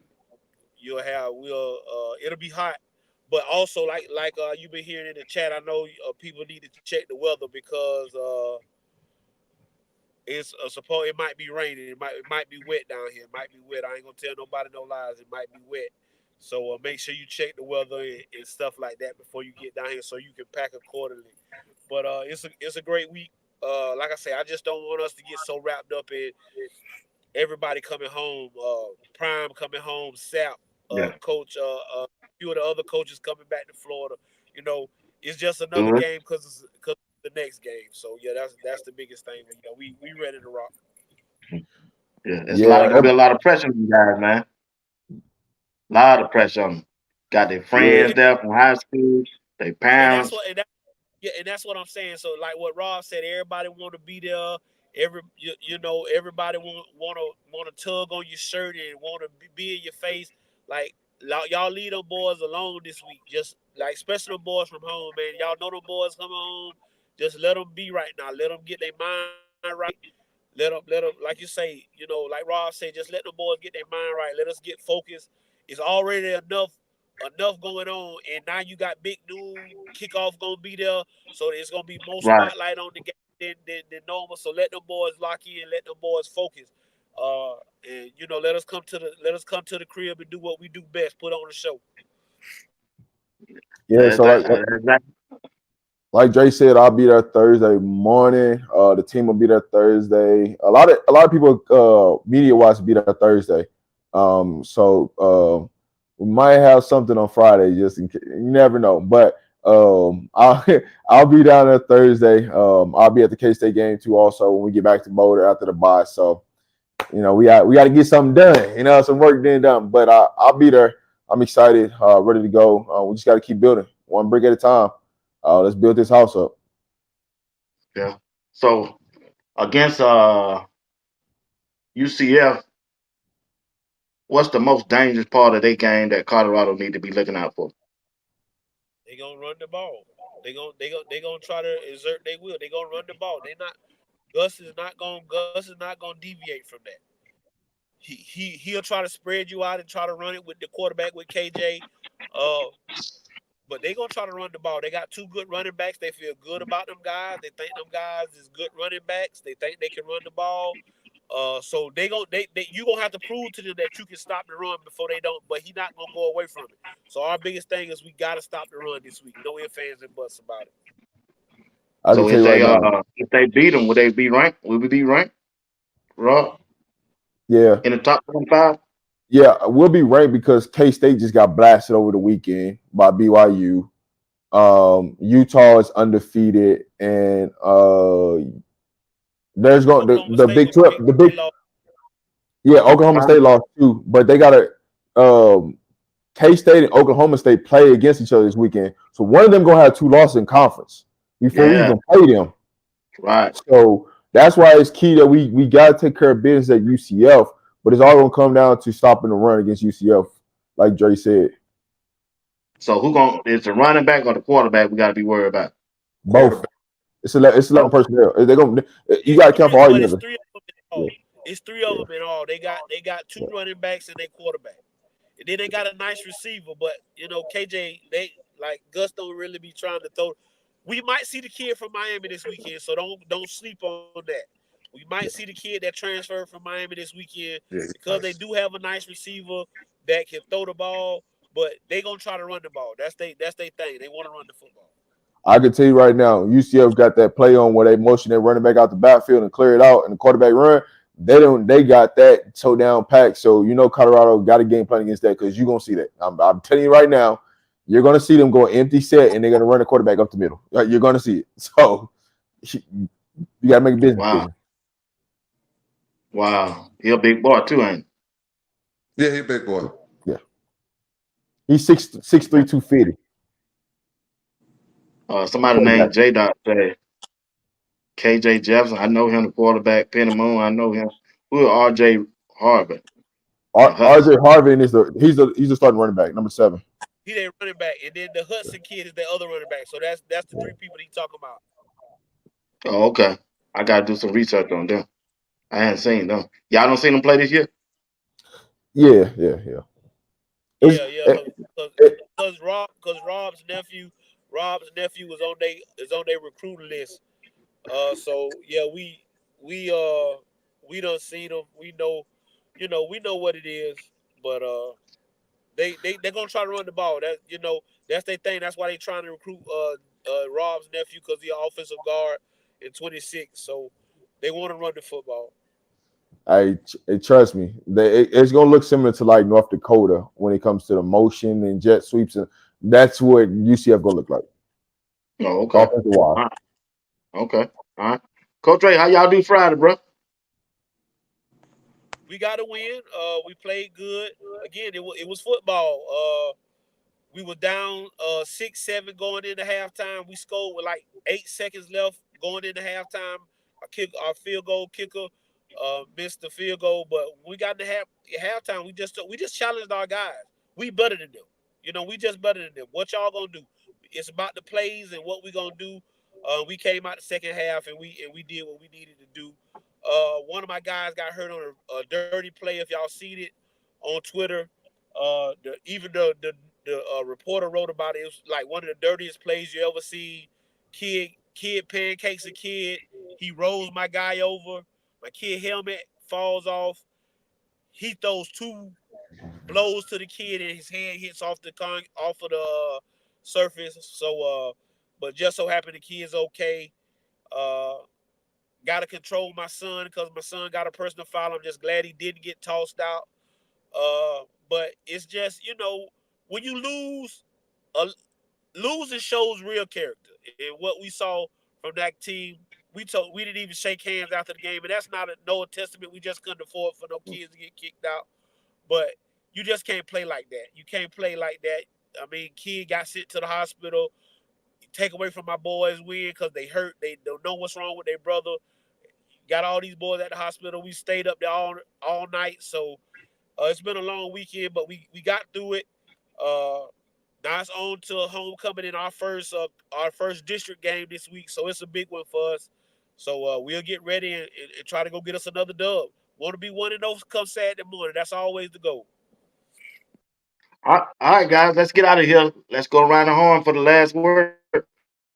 D: it'll be hot. But also, like you've been hearing in the chat, I know people need to check the weather because it might be raining. It might be wet down here. It might be wet. I ain't gonna tell nobody no lies. It might be wet. So make sure you check the weather and stuff like that before you get down here, so you can pack accordingly. But it's a great week. Like I say, I just don't want us to get so wrapped up in everybody coming home. Prime coming home. Sap,
A: Yeah.
D: Coach. A few of the other coaches coming back to Florida. You know, it's just another
A: Good.
D: game because the next game. So yeah, that's the biggest thing. We ready to rock.
A: Yeah. It's
C: Yeah,
A: gonna be a lot of pressure on you guys, man. A lot of pressure on them. Got their
C: yeah,
A: friends there from high school, their
D: And that's
A: parents.
D: what and that's what I'm saying. So like what Rob said, everybody want to be there. Everybody want to tug on your shirt and want to be in your face. Like y'all leave them boys alone this week. Just like especially the boys from home, man. Y'all know the boys coming home. Just let them be right now. Let them get their mind right. Let them, like you say, like Rob said, just let the boys get their mind right. Let us get focused. It's already enough going on, and now you got big noon kickoff gonna be there, so it's gonna be more
A: Right.
D: spotlight on the game than normal. So let them boys lock in, let them boys focus, and let us come to the crib and do what we do best, put on the show.
C: yeah. So
A: Exactly.
C: like Dre said, I'll be there Thursday morning. The team will be there Thursday. A lot of people media wise be there Thursday. We might have something on Friday just in case. You never know. But I'll I'll be down there Thursday. I'll be at the K-State game too also when we get back to Boulder after the bye. So we got to get something done. Some work being done. But I'll be there. I'm excited, ready to go. We just got to keep building one brick at a time. Let's build this house up.
A: Yeah. So against UCF, what's the most dangerous part of their game that Colorado need to be looking out for?
D: They gonna run the ball. They gonna try to exert their will. They gonna run the ball. They not Gus is not gonna deviate from that. He'll try to spread you out and try to run it with the quarterback with KJ. Uh, But they gonna try to run the ball. They got two good running backs. They feel good about them guys. They think them guys is good running backs. They think they can run the ball. So you gonna have to prove to them that you can stop the run before they don't. But he not gonna go away from it. So our biggest thing is we gotta stop the run this week. No ifs, ands, and buts about it.
C: I can
A: So
C: tell you right now.
A: if they beat them, would they be ranked? Will we be ranked? Rob,
C: Yeah,
A: in the top 25?
C: yeah, we'll be right because K-State just got blasted over the weekend by BYU. Utah is undefeated, and there's going
D: Oklahoma
C: the
D: State
C: Big
D: was
C: 12,
D: picked. They lost.
C: Yeah, Oklahoma State lost too, but they got a K-State and Oklahoma State play against each other this weekend. So one of them gonna have 2 losses in conference before we
A: Yeah,
C: even play them.
A: right.
C: So that's why it's key that we gotta take care of business at UCF, but it's all gonna come down to stopping the run against UCF, like Dre said.
A: So is the running back or the quarterback we got to be worried about?
C: Both. It's 11 personnel. They're gonna you gotta count for all
D: But
C: you
D: it's
C: have.
D: 3 of them in all. It's 3 of them in all. They got 2 running backs and they quarterback. And then they got a nice receiver, but KJ, they like Gus don't really be trying to throw. We might see the kid from Miami this weekend, so don't sleep on that. We might see the kid that transferred from Miami this weekend because they do have a nice receiver that can throw the ball, but they gonna try to run the ball. That's they thing. They want to run the football.
C: I can tell you right now, UCF got that play on where they motion their running back out the backfield and clear it out, and the quarterback run. They got that toe down pack. So Colorado got a game plan against that because you're gonna see that. I'm telling you right now, you're gonna see them go empty set and they're gonna run the quarterback up the middle. You're gonna see it. So you gotta make a business decision.
A: Wow. He a big boy too, ain't
B: he? Yeah, he a big boy.
C: Yeah. He's 6'3", 250.
A: Somebody named J. Dot said KJ Jefferson. I know him, the quarterback. Penny Moon. I know him. Who is RJ Harvey?
C: RJ Harvey he's the starting running back, number 7.
D: He their running back, and then the Hudson kid is the other running back. So that's the 3 people he talking about.
A: Oh, okay. I gotta do some research on them. I hadn't seen them. Y'all don't seen them play this year?
C: Yeah.
D: Because Rob's nephew is on their recruiting list. So yeah, we done seen them. We know what it is, but they're gonna try to run the ball. That's their thing. That's why they trying to recruit Rob's nephew because he's an offensive guard in 26. So they want to run the football.
C: Trust me, it's gonna look similar to like North Dakota when it comes to the motion and jet sweeps, and that's what UCF gonna look like.
A: Oh, okay. Okay. All right. Coach Ray, how y'all do Friday, bro?
D: We got to win. We played good. Again, it was football. We were down 6-7 going into halftime. We scored with like 8 seconds left going into halftime. Our field goal kicker missed the field goal, but we got to halftime. We just challenged our guys. We better than them. We just better than them. What y'all gonna do? It's about the plays and what we gonna do. We came out the second half and we did what we needed to do. One of my guys got hurt on a dirty play. If y'all seen it on Twitter, the reporter wrote about it. It was like one of the dirtiest plays you ever see. Kid pancakes a kid. He rolls my guy over. My kid helmet falls off. He throws 2 blows to the kid and his hand hits off the surface. So, but just so happened the kid's okay. Got to control my son because my son got a personal foul. I'm just glad he didn't get tossed out. But it's just, when you lose, losing shows real character. And what we saw from that team, we didn't even shake hands after the game. And that's not no testament. We just couldn't afford for no kids to get kicked out. But you just can't play like that. You can't play like that. I mean, kid got sent to the hospital. Take away from my boys' win because they hurt. They don't know what's wrong with their brother. Got all these boys at the hospital. We stayed up there all night. So it's been a long weekend, but we got through it. Now it's on to homecoming in our first district game this week. So it's a big one for us. So we'll get ready and try to go get us another dub. Want to be 1-0 come Saturday morning. That's always the goal.
A: All right, guys, let's get out of here. Let's go around the horn for the last word.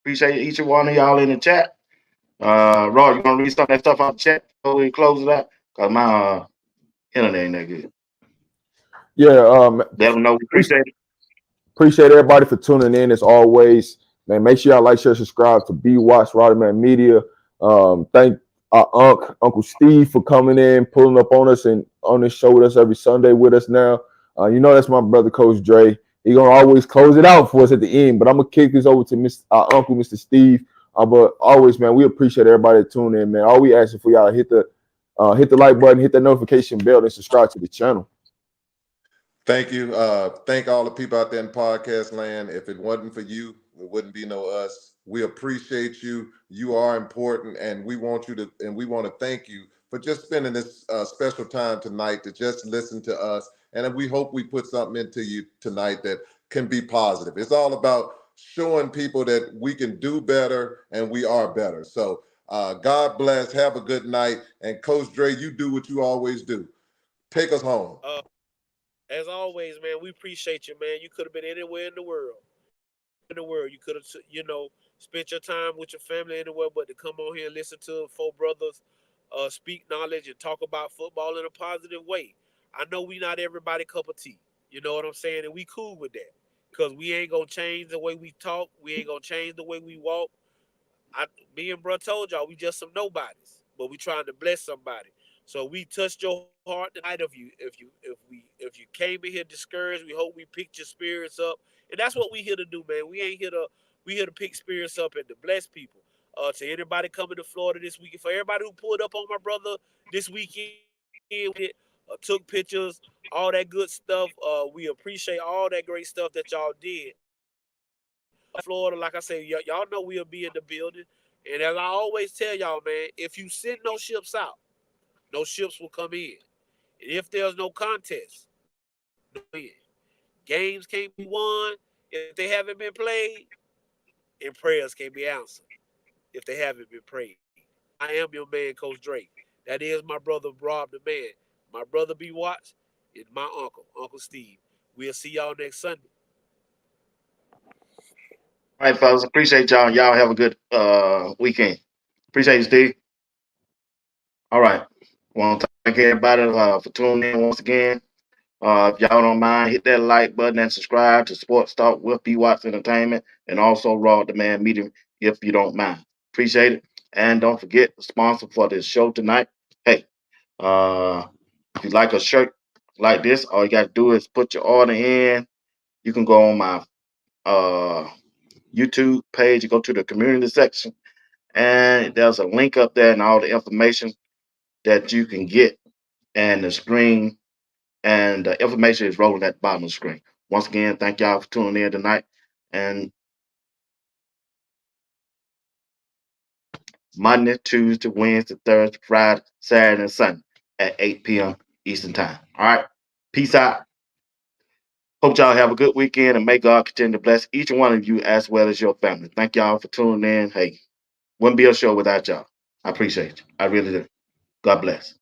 A: Appreciate each and one of y'all in the chat. Rob, you want to read some of that stuff out the chat before we close it out? Because my internet ain't that good.
C: Yeah.
A: Let them know we appreciate it.
C: Appreciate everybody for tuning in as always. Man, make sure y'all like, share, subscribe to BWatts, RobDaManMedia. Thank our Uncle Steve for coming in, pulling up on us and on this show with us every Sunday with us now. That's my brother, Coach Dre. He gonna always close it out for us at the end, but I'm gonna kick this over to our uncle, Mr. Steve. But always, man, we appreciate everybody that tune in, man. All we asking for y'all to hit the hit the like button, hit the notification bell, and subscribe to the channel.
B: Thank you. Thank all the people out there in podcast land. If it wasn't for you, it wouldn't be no us. We appreciate you. You are important, and we want to thank you for just spending this special time tonight to just listen to us. And we hope we put something into you tonight that can be positive. It's all about showing people that we can do better and we are better. So God bless. Have a good night. And Coach Dre, you do what you always do. Take us home.
D: As always, man, we appreciate you, man. You could have been anywhere in the world. You could have, spent your time with your family anywhere, but to come on here and listen to four brothers speak knowledge and talk about football in a positive way. I know we not everybody cup of tea. You know what I'm saying? And we cool with that. Because we ain't going to change the way we talk. We ain't going to change the way we walk. Me and bro told y'all, we just some nobodies. But we trying to bless somebody. So we touched your heart tonight. If you came in here discouraged, we hope we picked your spirits up. And that's what we here to do, man. We here to pick spirits up and to bless people. To anybody coming to Florida this weekend, for everybody who pulled up on my brother this weekend, took pictures, all that good stuff. We appreciate all that great stuff that y'all did. Florida, like I said, y'all know we'll be in the building. And as I always tell y'all, man, if you send no ships out, no ships will come in. And if there's no contest, no win. Games can't be won if they haven't been played, and prayers can't be answered if they haven't been prayed. I am your man, Coach Drake. That is my brother, Rob the Man. My brother, BWatts, and my Uncle Steve. We'll see y'all next Sunday.
A: All right, fellas. Appreciate y'all. Y'all have a good weekend. Appreciate you, Steve. All right. Want to thank everybody for tuning in once again. If y'all don't mind, hit that like button and subscribe to Sports Talk with BWatts Entertainment and also RobDaManMedia if you don't mind. Appreciate it. And don't forget the sponsor for this show tonight. Hey, if you like a shirt like this, all you got to do is put your order in. You can go on my YouTube page, you go to the community section, and there's a link up there and all the information that you can get and the screen. And the information is rolling at the bottom of the screen. Once again, thank y'all for tuning in tonight. And Monday, Tuesday, Wednesday, Thursday, Friday, Saturday, and Sunday at 8 p.m. Eastern Time. All right. Peace out. Hope y'all have a good weekend, and may God continue to bless each one of you as well as your family. Thank y'all for tuning in. Hey, wouldn't be a show without y'all. I appreciate you. I really do. God bless.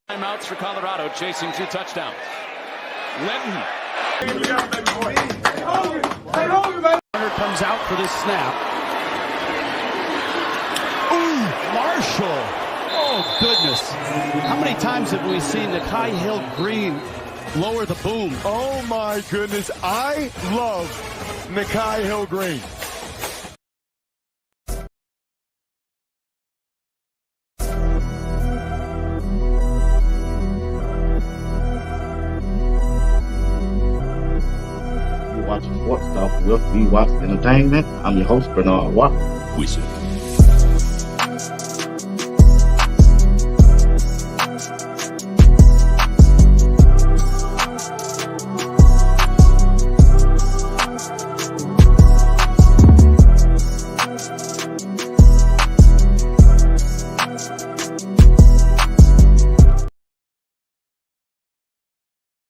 E: Timeouts for Colorado, chasing 2 touchdowns. Lenton. Turner comes out for this snap. Ooh, Marshall. Oh, goodness. How many times have we seen the Hill Green lower the boom?
F: Oh, my goodness. I love Nikai Hill Green.
A: Sports Talk with BWatts Entertainment. I'm your host, Bernard Watt.
G: Wizard.